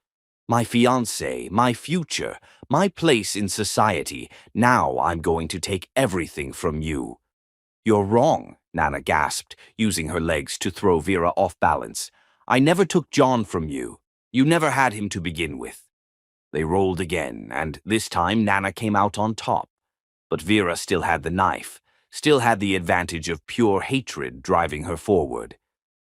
"My fiancé, my future, my place in society. Now I'm going to take everything from you." "You're wrong," Nana gasped, using her legs to throw Vera off balance. "I never took John from you. You never had him to begin with." They rolled again, and this time Nana came out on top. But Vera still had the knife, still had the advantage of pure hatred driving her forward.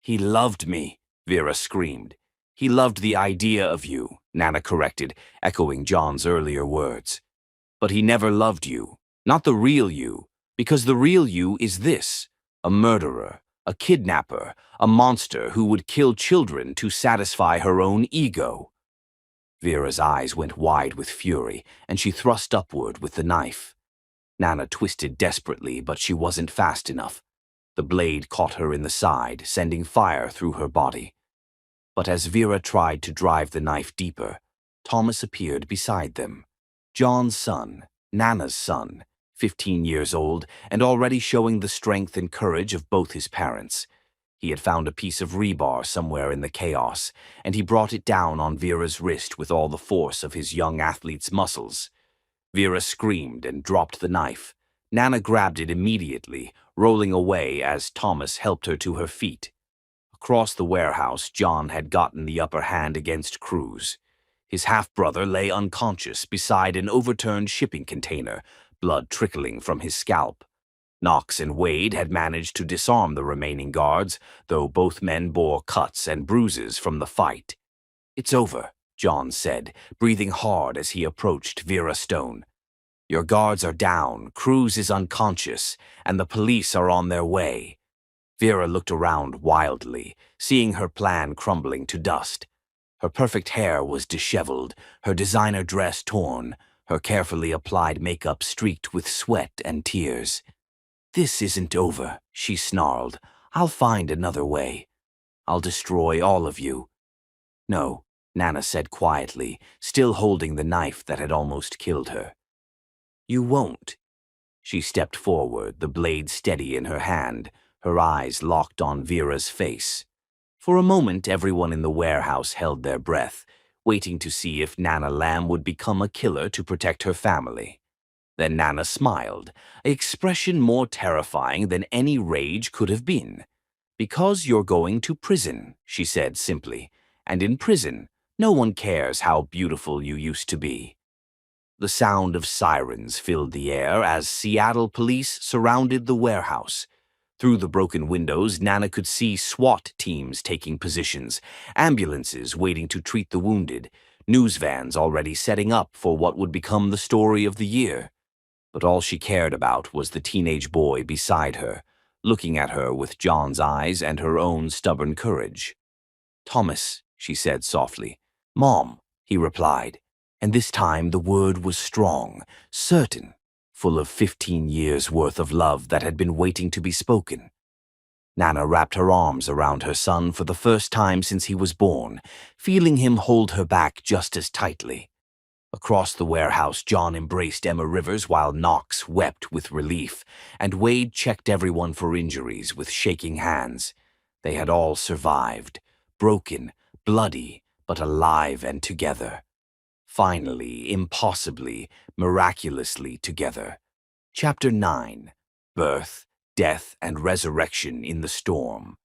"He loved me," Vera screamed. "He loved the idea of you," Nana corrected, echoing John's earlier words. "But he never loved you, not the real you, because the real you is this, a murderer, a kidnapper, a monster who would kill children to satisfy her own ego." Vera's eyes went wide with fury, and she thrust upward with the knife. Nana twisted desperately, but she wasn't fast enough. The blade caught her in the side, sending fire through her body. But as Vera tried to drive the knife deeper, Thomas appeared beside them. John's son, Nana's son, 15 years old, and already showing the strength and courage of both his parents. He had found a piece of rebar somewhere in the chaos, and he brought it down on Vera's wrist with all the force of his young athlete's muscles. Vera screamed and dropped the knife. Nana grabbed it immediately, rolling away as Thomas helped her to her feet. Across the warehouse, John had gotten the upper hand against Cruz. His half-brother lay unconscious beside an overturned shipping container, blood trickling from his scalp. Knox and Wade had managed to disarm the remaining guards, though both men bore cuts and bruises from the fight. "It's over," John said, breathing hard as he approached Vera Stone. "Your guards are down, Cruz is unconscious, and the police are on their way." Vera looked around wildly, seeing her plan crumbling to dust. Her perfect hair was disheveled, her designer dress torn, her carefully applied makeup streaked with sweat and tears. "This isn't over," she snarled. "I'll find another way. I'll destroy all of you." "No," Nana said quietly, still holding the knife that had almost killed her. "You won't." She stepped forward, the blade steady in her hand, her eyes locked on Vera's face. For a moment, everyone in the warehouse held their breath, waiting to see if Nana Lamb would become a killer to protect her family. Then Nana smiled, an expression more terrifying than any rage could have been. "Because you're going to prison," she said simply, "and in prison, no one cares how beautiful you used to be." The sound of sirens filled the air as Seattle police surrounded the warehouse. Through the broken windows, Nana could see SWAT teams taking positions, ambulances waiting to treat the wounded, news vans already setting up for what would become the story of the year. But all she cared about was the teenage boy beside her, looking at her with John's eyes and her own stubborn courage. "Thomas," she said softly. "Mom," he replied, and this time the word was strong, certain, full of 15 years' worth of love that had been waiting to be spoken. Nana wrapped her arms around her son for the first time since he was born, feeling him hold her back just as tightly. Across the warehouse, John embraced Emma Rivers while Knox wept with relief, and Wade checked everyone for injuries with shaking hands. They had all survived, broken, bloody, but alive and together. Finally, impossibly, miraculously together. Chapter 9. Birth, Death, and Resurrection in the Storm.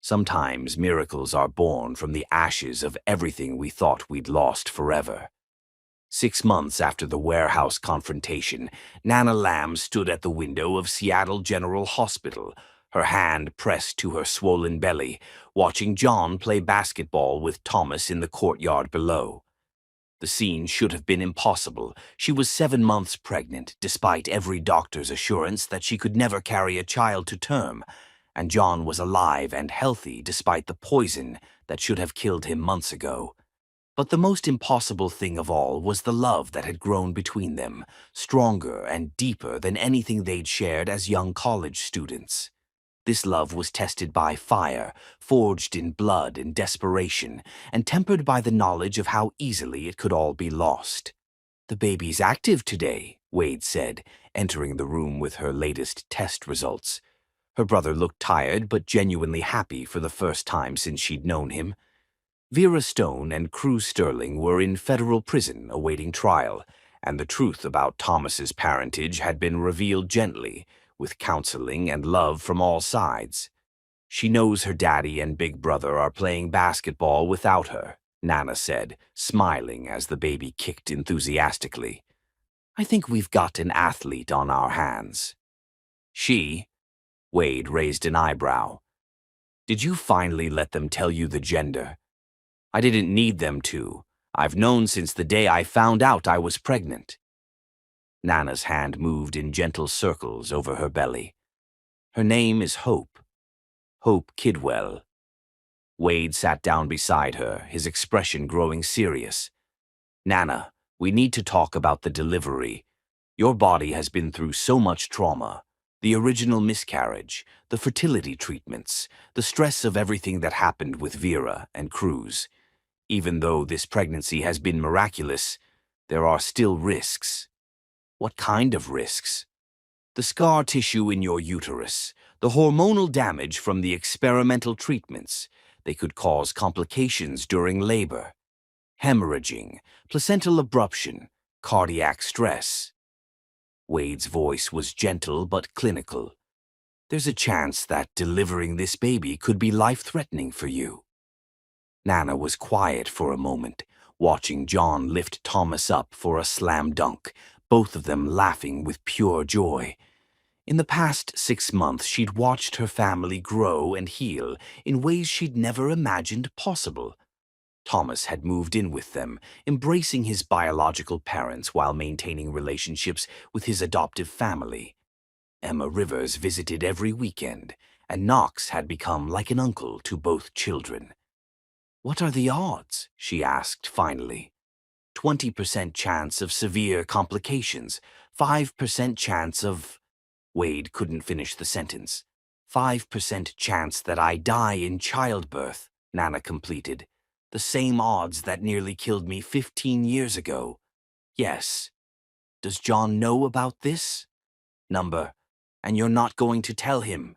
Sometimes miracles are born from the ashes of everything we thought we'd lost forever. 6 months after the warehouse confrontation, Nana Lamb stood at the window of Seattle General Hospital, her hand pressed to her swollen belly, watching John play basketball with Thomas in the courtyard below. The scene should have been impossible. She was 7 months pregnant, despite every doctor's assurance that she could never carry a child to term, and John was alive and healthy despite the poison that should have killed him months ago. But the most impossible thing of all was the love that had grown between them, stronger and deeper than anything they'd shared as young college students. This love was tested by fire, forged in blood and desperation, and tempered by the knowledge of how easily it could all be lost. "The baby's active today," Wade said, entering the room with her latest test results. Her brother looked tired but genuinely happy for the first time since she'd known him. Vera Stone and Cruz Sterling were in federal prison awaiting trial, and the truth about Thomas's parentage had been revealed gently, with counseling and love from all sides. "She knows her daddy and big brother are playing basketball without her," Nana said, smiling as the baby kicked enthusiastically. "I think we've got an athlete on our hands." "She?" Wade raised an eyebrow. "Did you finally let them tell you the gender?" "I didn't need them to. I've known since the day I found out I was pregnant." Nana's hand moved in gentle circles over her belly. "Her name is Hope. Hope Kidwell." Wade sat down beside her, his expression growing serious. "Nana, we need to talk about the delivery. Your body has been through so much trauma. The original miscarriage, the fertility treatments, the stress of everything that happened with Vera and Cruz. Even though this pregnancy has been miraculous, there are still risks." "What kind of risks?" "The scar tissue in your uterus, the hormonal damage from the experimental treatments. They could cause complications during labor. Hemorrhaging, placental abruption, cardiac stress." Wade's voice was gentle but clinical. "There's a chance that delivering this baby could be life-threatening for you." Nana was quiet for a moment, watching John lift Thomas up for a slam dunk, both of them laughing with pure joy. In the past 6 months, she'd watched her family grow and heal in ways she'd never imagined possible. Thomas had moved in with them, embracing his biological parents while maintaining relationships with his adoptive family. Emma Rivers visited every weekend, and Knox had become like an uncle to both children. "What are the odds?" she asked finally. 20% chance of severe complications, 5% chance of... Wade couldn't finish the sentence. 5% chance that I die in childbirth, Nana completed. "The same odds that nearly killed me 15 years ago." "Yes." "Does John know about this?" "Number. And you're not going to tell him?"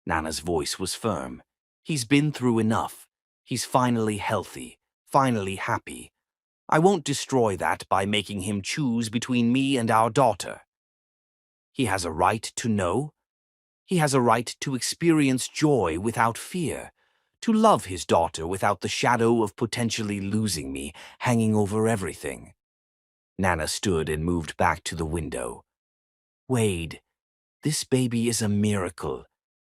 Nana's voice was firm. "He's been through enough. He's finally healthy, finally happy. I won't destroy that by making him choose between me and our daughter." "He has a right to know. He has a right to experience joy without fear, to love his daughter without the shadow of potentially losing me hanging over everything." Nana stood and moved back to the window. "Wade, this baby is a miracle.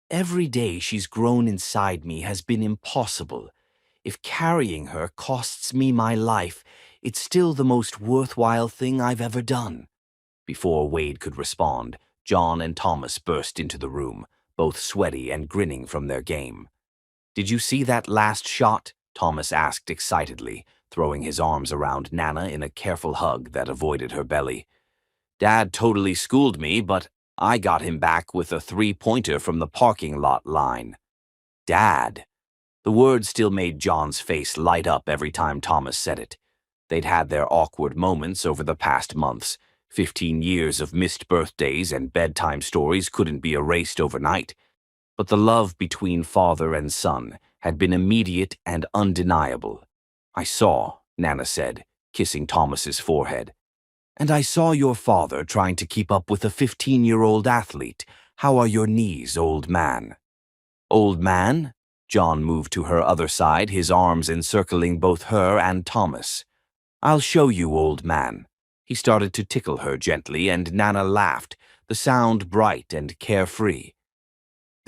Every day she's grown inside me has been impossible. If carrying her costs me my life, it's still the most worthwhile thing I've ever done." Before Wade could respond, John and Thomas burst into the room, both sweaty and grinning from their game. "Did you see that last shot?" Thomas asked excitedly, throwing his arms around Nana in a careful hug that avoided her belly. "Dad totally schooled me, but I got him back with a 3-pointer from the parking lot line." "Dad?" The word still made John's face light up every time Thomas said it. They'd had their awkward moments over the past months. 15 years of missed birthdays and bedtime stories couldn't be erased overnight. But the love between father and son had been immediate and undeniable. "I saw," Nana said, kissing Thomas's forehead. "And I saw your father trying to keep up with a 15-year-old athlete. How are your knees, old man?" "Old man?" John moved to her other side, his arms encircling both her and Thomas. "I'll show you, old man." He started to tickle her gently, and Nana laughed, the sound bright and carefree.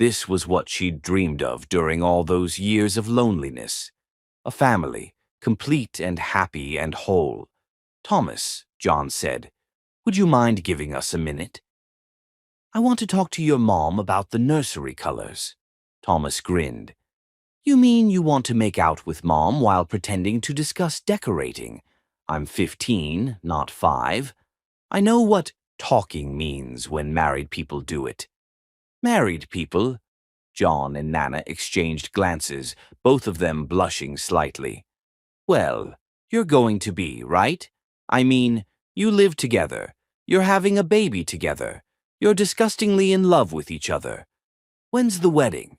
This was what she'd dreamed of during all those years of loneliness. A family, complete and happy and whole. "Thomas," John said, "would you mind giving us a minute?" "I want to talk to your mom about the nursery colors." Thomas grinned. "You mean you want to make out with Mom while pretending to discuss decorating? I'm 15, not 5. I know what talking means when married people do it." "Married people?" John and Nana exchanged glances, both of them blushing slightly. "Well, you're going to be, right? I mean, you live together. You're having a baby together. You're disgustingly in love with each other. When's the wedding?"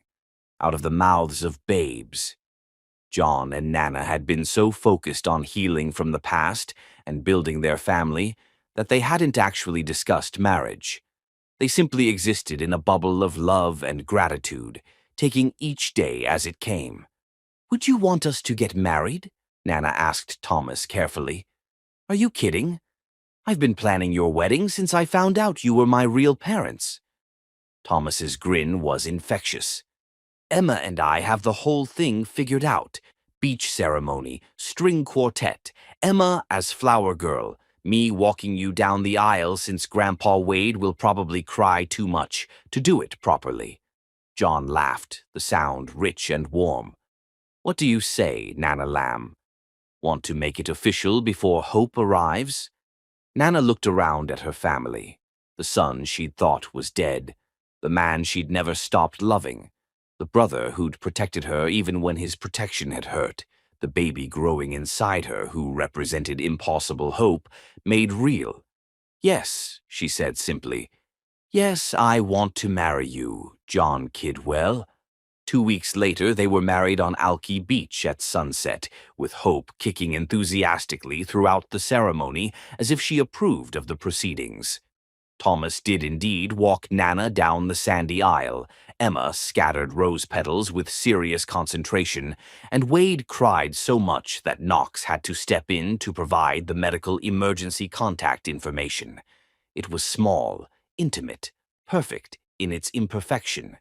Out of the mouths of babes. John and Nana had been so focused on healing from the past and building their family that they hadn't actually discussed marriage. They simply existed in a bubble of love and gratitude, taking each day as it came. "Would you want us to get married?" Nana asked Thomas carefully. "Are you kidding? I've been planning your wedding since I found out you were my real parents." Thomas's grin was infectious. "Emma and I have the whole thing figured out. Beach ceremony, string quartet, Emma as flower girl, me walking you down the aisle since Grandpa Wade will probably cry too much to do it properly." John laughed, the sound rich and warm. "What do you say, Nana Lamb? Want to make it official before Hope arrives?" Nana looked around at her family. The son she'd thought was dead, the man she'd never stopped loving, the brother who'd protected her even when his protection had hurt, the baby growing inside her who represented impossible hope, made real. "Yes," she said simply. "Yes, I want to marry you, John Kidwell." 2 weeks later, they were married on Alki Beach at sunset, with Hope kicking enthusiastically throughout the ceremony as if she approved of the proceedings. Thomas did indeed walk Nana down the sandy aisle. Emma scattered rose petals with serious concentration, and Wade cried so much that Knox had to step in to provide the medical emergency contact information. It was small, intimate, perfect in its imperfection.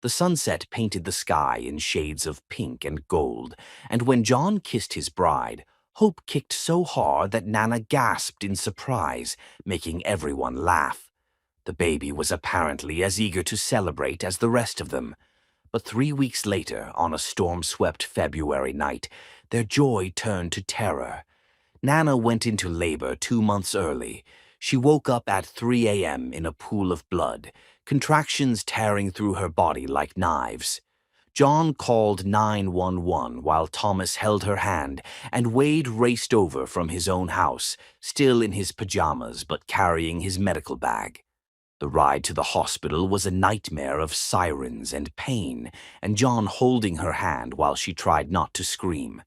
The sunset painted the sky in shades of pink and gold, and when John kissed his bride, Hope kicked so hard that Nana gasped in surprise, making everyone laugh. The baby was apparently as eager to celebrate as the rest of them. But 3 weeks later, on a storm-swept February night, their joy turned to terror. Nana went into labor 2 months early. She woke up at 3 a.m. in a pool of blood, contractions tearing through her body like knives. John called 911 while Thomas held her hand, and Wade raced over from his own house, still in his pajamas but carrying his medical bag. The ride to the hospital was a nightmare of sirens and pain, and John holding her hand while she tried not to scream.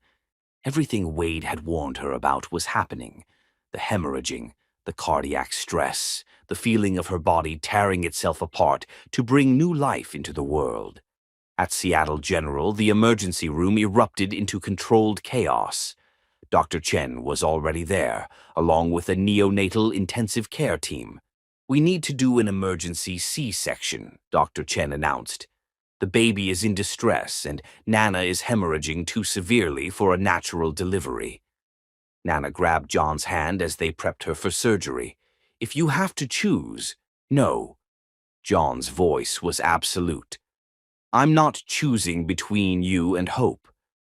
Everything Wade had warned her about was happening. The hemorrhaging, the cardiac stress, the feeling of her body tearing itself apart to bring new life into the world. At Seattle General, the emergency room erupted into controlled chaos. Dr. Chen was already there, along with a neonatal intensive care team. "We need to do an emergency C-section," Dr. Chen announced. "The baby is in distress, and Nana is hemorrhaging too severely for a natural delivery." Nana grabbed John's hand as they prepped her for surgery. "If you have to choose, no." John's voice was absolute. "I'm not choosing between you and Hope.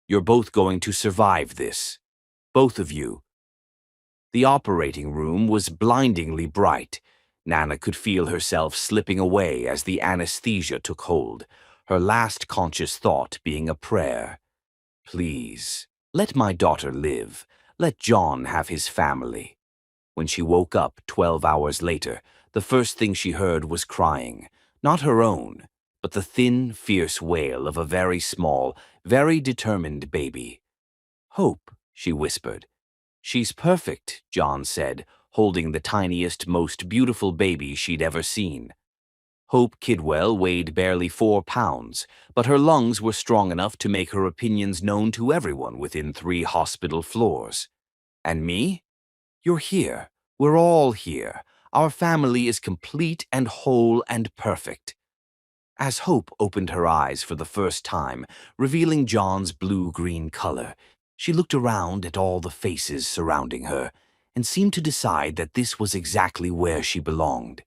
You're both going to survive this. Both of you." The operating room was blindingly bright. Nana could feel herself slipping away as the anesthesia took hold, her last conscious thought being a prayer. "Please, let my daughter live. Let John have his family." When she woke up 12 hours later, the first thing she heard was crying, not her own, but the thin, fierce wail of a very small, very determined baby. "Hope," she whispered. "She's perfect," John said, holding the tiniest, most beautiful baby she'd ever seen. Hope Kidwell weighed barely 4 pounds, but her lungs were strong enough to make her opinions known to everyone within 3 hospital floors. "And me? You're here. We're all here. Our family is complete and whole and perfect." As Hope opened her eyes for the first time, revealing John's blue-green color, she looked around at all the faces surrounding her and seemed to decide that this was exactly where she belonged.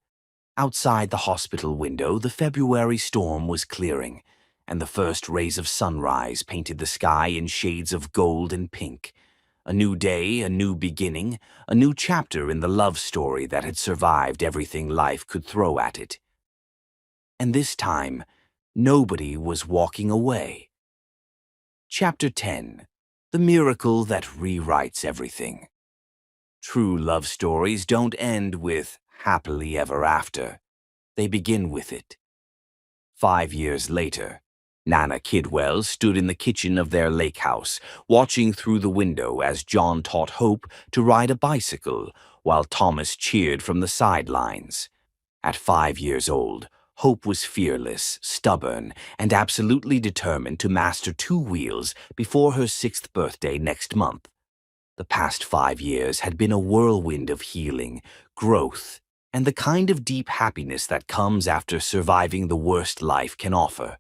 Outside the hospital window, the February storm was clearing, and the first rays of sunrise painted the sky in shades of gold and pink. A new day, a new beginning, a new chapter in the love story that had survived everything life could throw at it. And this time, nobody was walking away. Chapter 10. The Miracle That Rewrites Everything. True love stories don't end with happily ever after. They begin with it. 5 years later, Nana Kidwell stood in the kitchen of their lake house, watching through the window as John taught Hope to ride a bicycle, while Thomas cheered from the sidelines. At 5 years old, Hope was fearless, stubborn, and absolutely determined to master 2 wheels before her 6th birthday next month. The past 5 years had been a whirlwind of healing, growth, and the kind of deep happiness that comes after surviving the worst life can offer.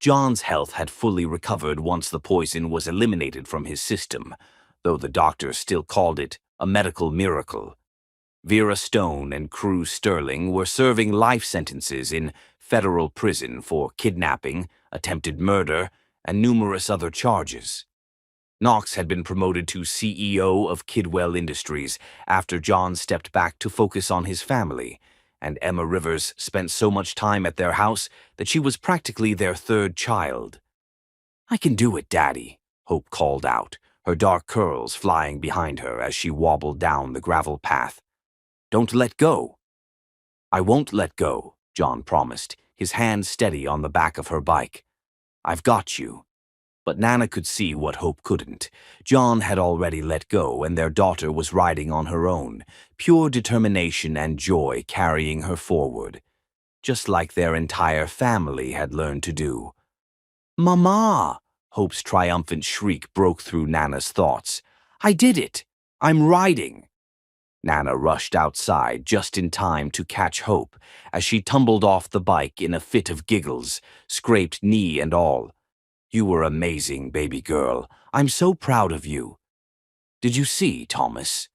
John's health had fully recovered once the poison was eliminated from his system, though the doctors still called it a medical miracle. Vera Stone and Cruz Sterling were serving life sentences in federal prison for kidnapping, attempted murder, and numerous other charges. Knox had been promoted to CEO of Kidwell Industries after John stepped back to focus on his family, and Emma Rivers spent so much time at their house that she was practically their 3rd child. "I can do it, Daddy," Hope called out, her dark curls flying behind her as she wobbled down the gravel path. "Don't let go." "I won't let go," John promised, his hand steady on the back of her bike. "I've got you." But Nana could see what Hope couldn't. John had already let go, and their daughter was riding on her own, pure determination and joy carrying her forward, just like their entire family had learned to do. "Mama!" Hope's triumphant shriek broke through Nana's thoughts. "I did it! I'm riding!" Nana rushed outside just in time to catch Hope as she tumbled off the bike in a fit of giggles, scraped knee and all. "You were amazing, baby girl. I'm so proud of you." "Did you see, Thomas?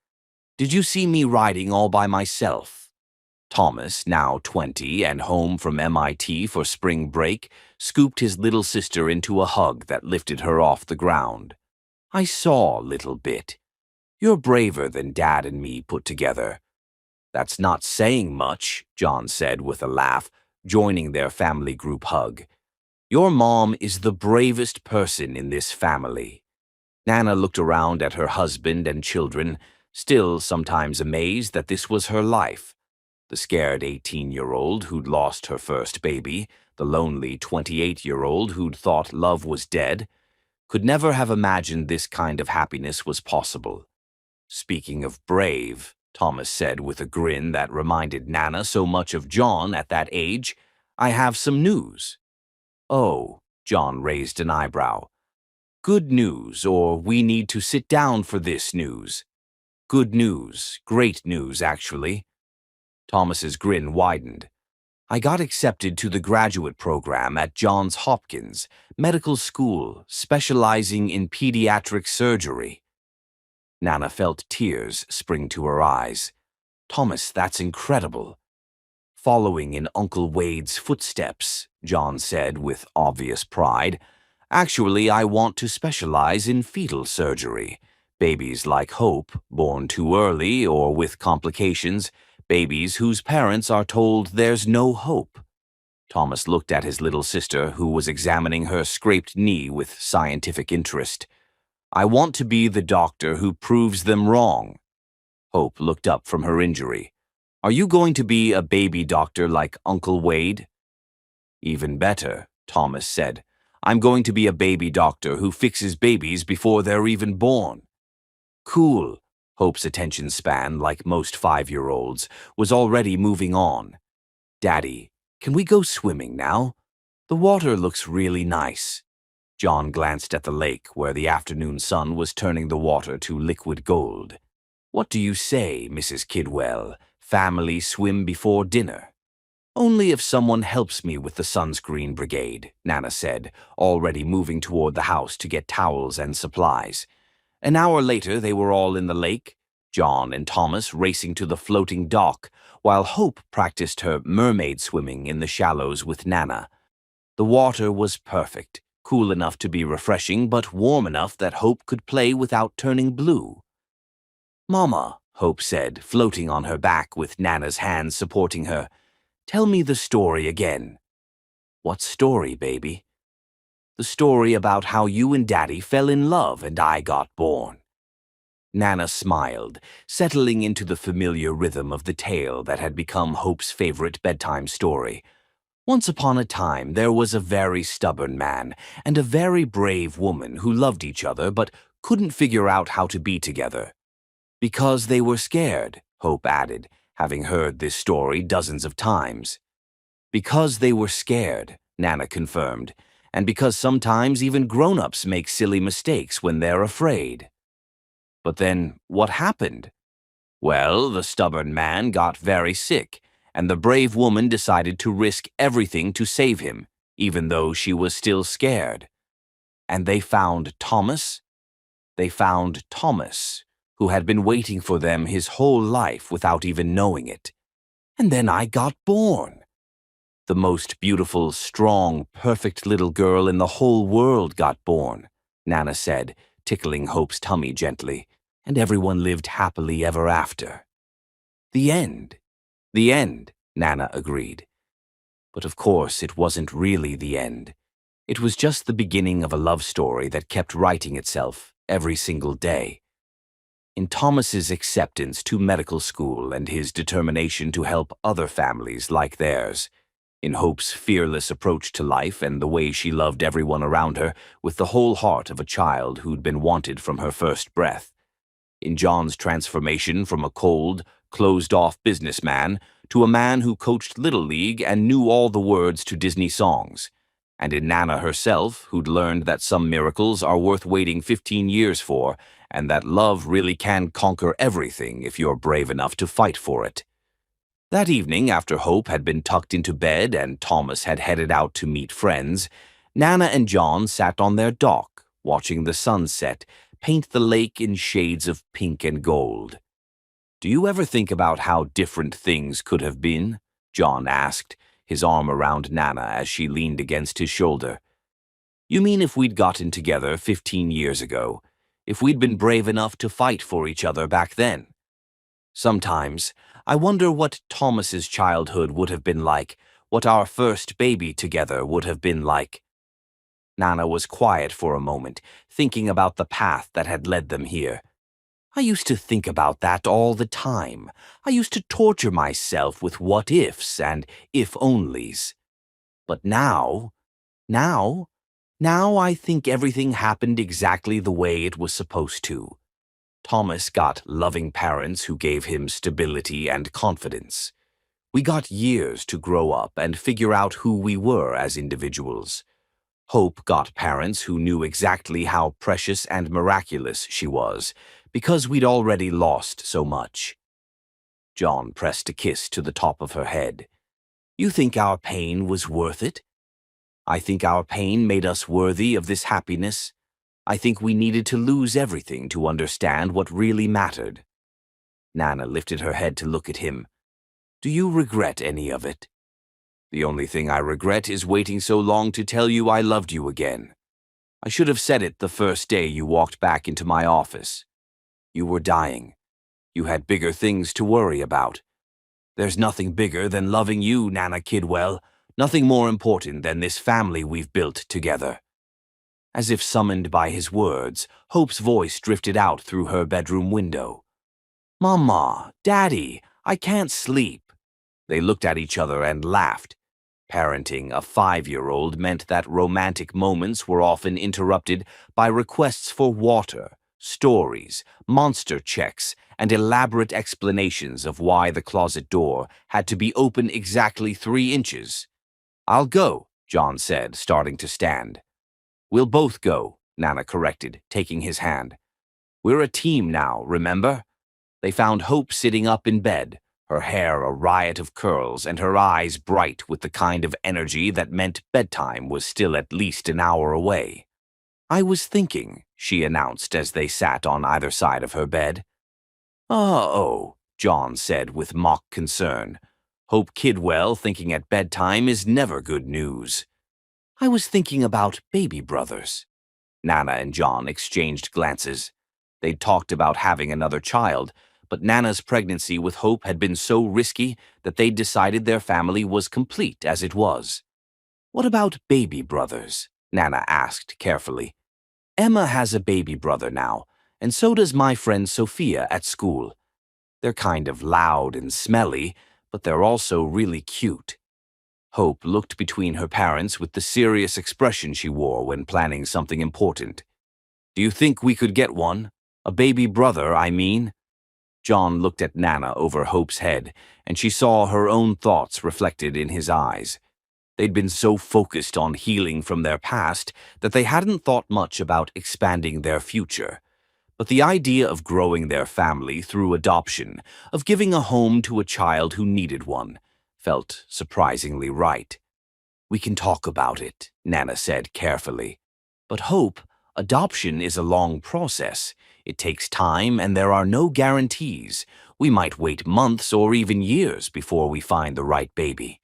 Did you see me riding all by myself?" Thomas, now 20 and home from MIT for spring break, scooped his little sister into a hug that lifted her off the ground. "I saw, little bit. You're braver than Dad and me put together." "That's not saying much," John said with a laugh, joining their family group hug. "Your mom is the bravest person in this family." Nana looked around at her husband and children, still sometimes amazed that this was her life. The scared 18-year-old who'd lost her first baby, the lonely 28-year-old who'd thought love was dead, could never have imagined this kind of happiness was possible. "Speaking of brave," Thomas said with a grin that reminded Nana so much of John at that age, "I have some news." "Oh," John raised an eyebrow. "Good news, or we need to sit down for this news?" "Good news, great news, actually." Thomas's grin widened. "I got accepted to the graduate program at Johns Hopkins Medical School, specializing in pediatric surgery." Nana felt tears spring to her eyes. "Thomas, that's incredible." "Following in Uncle Wade's footsteps," John said with obvious pride. "Actually, I want to specialize in fetal surgery. Babies like Hope, born too early or with complications, babies whose parents are told there's no hope." Thomas looked at his little sister, who was examining her scraped knee with scientific interest. "I want to be the doctor who proves them wrong." Hope looked up from her injury. "Are you going to be a baby doctor like Uncle Wade?" "Even better," Thomas said. "I'm going to be a baby doctor who fixes babies before they're even born." "Cool." Hope's attention span, like most 5-year-olds, was already moving on. "Daddy, can we go swimming now? The water looks really nice." John glanced at the lake where the afternoon sun was turning the water to liquid gold. "What do you say, Mrs. Kidwell? Family swim before dinner?" Only if someone helps me with the sunscreen brigade, Nana said, already moving toward the house to get towels and supplies. An hour later, they were all in the lake, John and Thomas racing to the floating dock, while Hope practiced her mermaid swimming in the shallows with Nana. The water was perfect, cool enough to be refreshing, but warm enough that Hope could play without turning blue. "Mama," Hope said, floating on her back with Nana's hands supporting her, "tell me the story again." "What story, baby?" "The story about how you and Daddy fell in love and I got born." Nana smiled, settling into the familiar rhythm of the tale that had become Hope's favorite bedtime story. Once upon a time, there was a very stubborn man and a very brave woman who loved each other but couldn't figure out how to be together. "Because they were scared," Hope added, having heard this story dozens of times. "Because they were scared," Nana confirmed, "and because sometimes even grown-ups make silly mistakes when they're afraid." "But then, what happened?" "Well, the stubborn man got very sick, and the brave woman decided to risk everything to save him, even though she was still scared. And they found Thomas? They found Thomas, who had been waiting for them his whole life without even knowing it. And then I got born. The most beautiful, strong, perfect little girl in the whole world got born," Nana said, tickling Hope's tummy gently, "and everyone lived happily ever after." "The end. The end," Nana agreed. But of course it wasn't really the end. It was just the beginning of a love story that kept writing itself every single day. In Thomas's acceptance to medical school and his determination to help other families like theirs, in Hope's fearless approach to life and the way she loved everyone around her with the whole heart of a child who'd been wanted from her first breath, in John's transformation from a cold, closed-off businessman to a man who coached Little League and knew all the words to Disney songs, and in Nana herself, who'd learned that some miracles are worth waiting 15 years for, and that love really can conquer everything if you're brave enough to fight for it. That evening, after Hope had been tucked into bed and Thomas had headed out to meet friends, Nana and John sat on their dock, watching the sunset paint the lake in shades of pink and gold. "Do you ever think about how different things could have been?" John asked, his arm around Nana as she leaned against his shoulder. "You mean if we'd gotten together 15 years ago, if we'd been brave enough to fight for each other back then? Sometimes I wonder what Thomas's childhood would have been like, what our first baby together would have been like." Nana was quiet for a moment, thinking about the path that had led them here. "I used to think about that all the time. I used to torture myself with what-ifs and if-onlys. But now I think everything happened exactly the way it was supposed to. Thomas got loving parents who gave him stability and confidence. We got years to grow up and figure out who we were as individuals. Hope got parents who knew exactly how precious and miraculous she was, because we'd already lost so much." John pressed a kiss to the top of her head. "You think our pain was worth it? I think our pain made us worthy of this happiness. I think we needed to lose everything to understand what really mattered." Nana lifted her head to look at him. "Do you regret any of it?" "The only thing I regret is waiting so long to tell you I loved you again. I should have said it the first day you walked back into my office. You were dying. You had bigger things to worry about. There's nothing bigger than loving you, Nana Kidwell. Nothing more important than this family we've built together." As if summoned by his words, Hope's voice drifted out through her bedroom window. "Mama, Daddy, I can't sleep." They looked at each other and laughed. Parenting a 5-year-old meant that romantic moments were often interrupted by requests for water, stories, monster checks, and elaborate explanations of why the closet door had to be open exactly 3 inches. "I'll go," John said, starting to stand. "We'll both go," Nana corrected, taking his hand. "We're a team now, remember?" They found Hope sitting up in bed, her hair a riot of curls and her eyes bright with the kind of energy that meant bedtime was still at least an hour away. "I was thinking," she announced as they sat on either side of her bed. "Oh," John said with mock concern. "Hope Kidwell thinking at bedtime is never good news." "I was thinking about baby brothers." Nana and John exchanged glances. They'd talked about having another child, but Nana's pregnancy with Hope had been so risky that they'd decided their family was complete as it was. "What about baby brothers?" Nana asked carefully. "Emma has a baby brother now, and so does my friend Sophia at school. They're kind of loud and smelly, but they're also really cute." Hope looked between her parents with the serious expression she wore when planning something important. "Do you think we could get one? A baby brother, I mean?" John looked at Nana over Hope's head, and she saw her own thoughts reflected in his eyes. They'd been so focused on healing from their past that they hadn't thought much about expanding their future. But the idea of growing their family through adoption, of giving a home to a child who needed one, felt surprisingly right. "We can talk about it," Nana said carefully. "But Hope, adoption is a long process. It takes time and there are no guarantees. We might wait months or even years before we find the right baby."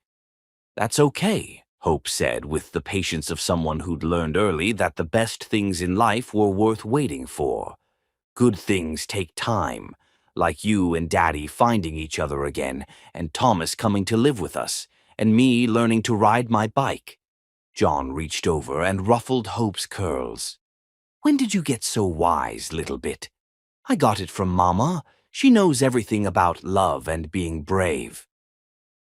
"That's okay," Hope said with the patience of someone who'd learned early that the best things in life were worth waiting for. "Good things take time, like you and Daddy finding each other again, and Thomas coming to live with us, and me learning to ride my bike." John reached over and ruffled Hope's curls. "When did you get so wise, little bit?" "I got it from Mama. She knows everything about love and being brave."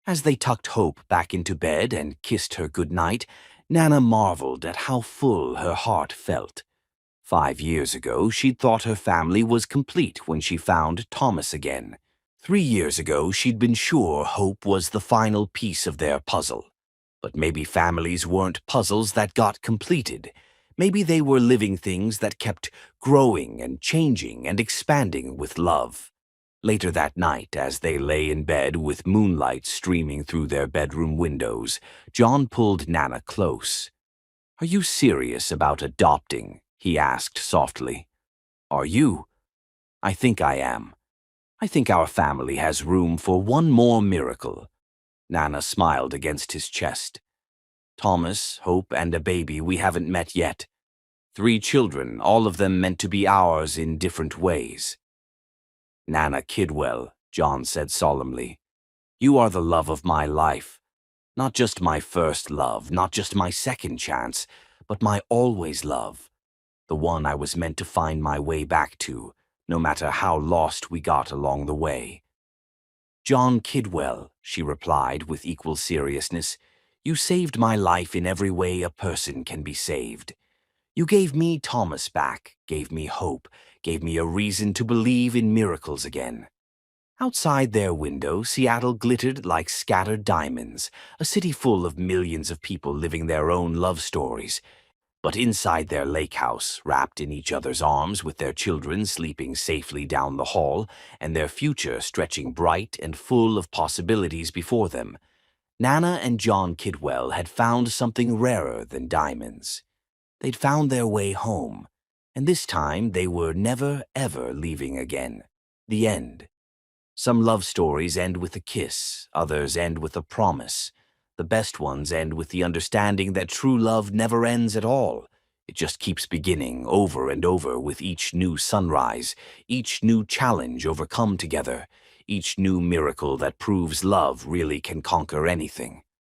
As they tucked Hope back into bed and kissed her good night, Nana marveled at how full her heart felt. 5 years ago, she'd thought her family was complete when she found Thomas again. 3 years ago, she'd been sure Hope was the final piece of their puzzle. But maybe families weren't puzzles that got completed. Maybe they were living things that kept growing and changing and expanding with love. Later that night, as they lay in bed with moonlight streaming through their bedroom windows, John pulled Nana close. "Are you serious about adopting?" he asked softly. "Are you?" "I think I am. I think our family has room for one more miracle." Nana smiled against his chest. "Thomas, Hope, and a baby we haven't met yet. 3 children, all of them meant to be ours in different ways." "Nana Kidwell," John said solemnly, "you are the love of my life. Not just my first love, not just my second chance, but my always love. The one I was meant to find my way back to, no matter how lost we got along the way." "John Kidwell," she replied with equal seriousness, "you saved my life in every way a person can be saved. You gave me Thomas back, gave me hope, gave me a reason to believe in miracles again." Outside their window, Seattle glittered like scattered diamonds, a city full of millions of people living their own love stories. But inside their lake house, wrapped in each other's arms with their children sleeping safely down the hall and their future stretching bright and full of possibilities before them, Nana and John Kidwell had found something rarer than diamonds. They'd found their way home, and this time they were never, ever leaving again. The end. Some love stories end with a kiss, others end with a promise. The best ones end with the understanding that true love never ends at all. It just keeps beginning over and over with each new sunrise, each new challenge overcome together, each new miracle that proves love really can conquer anything.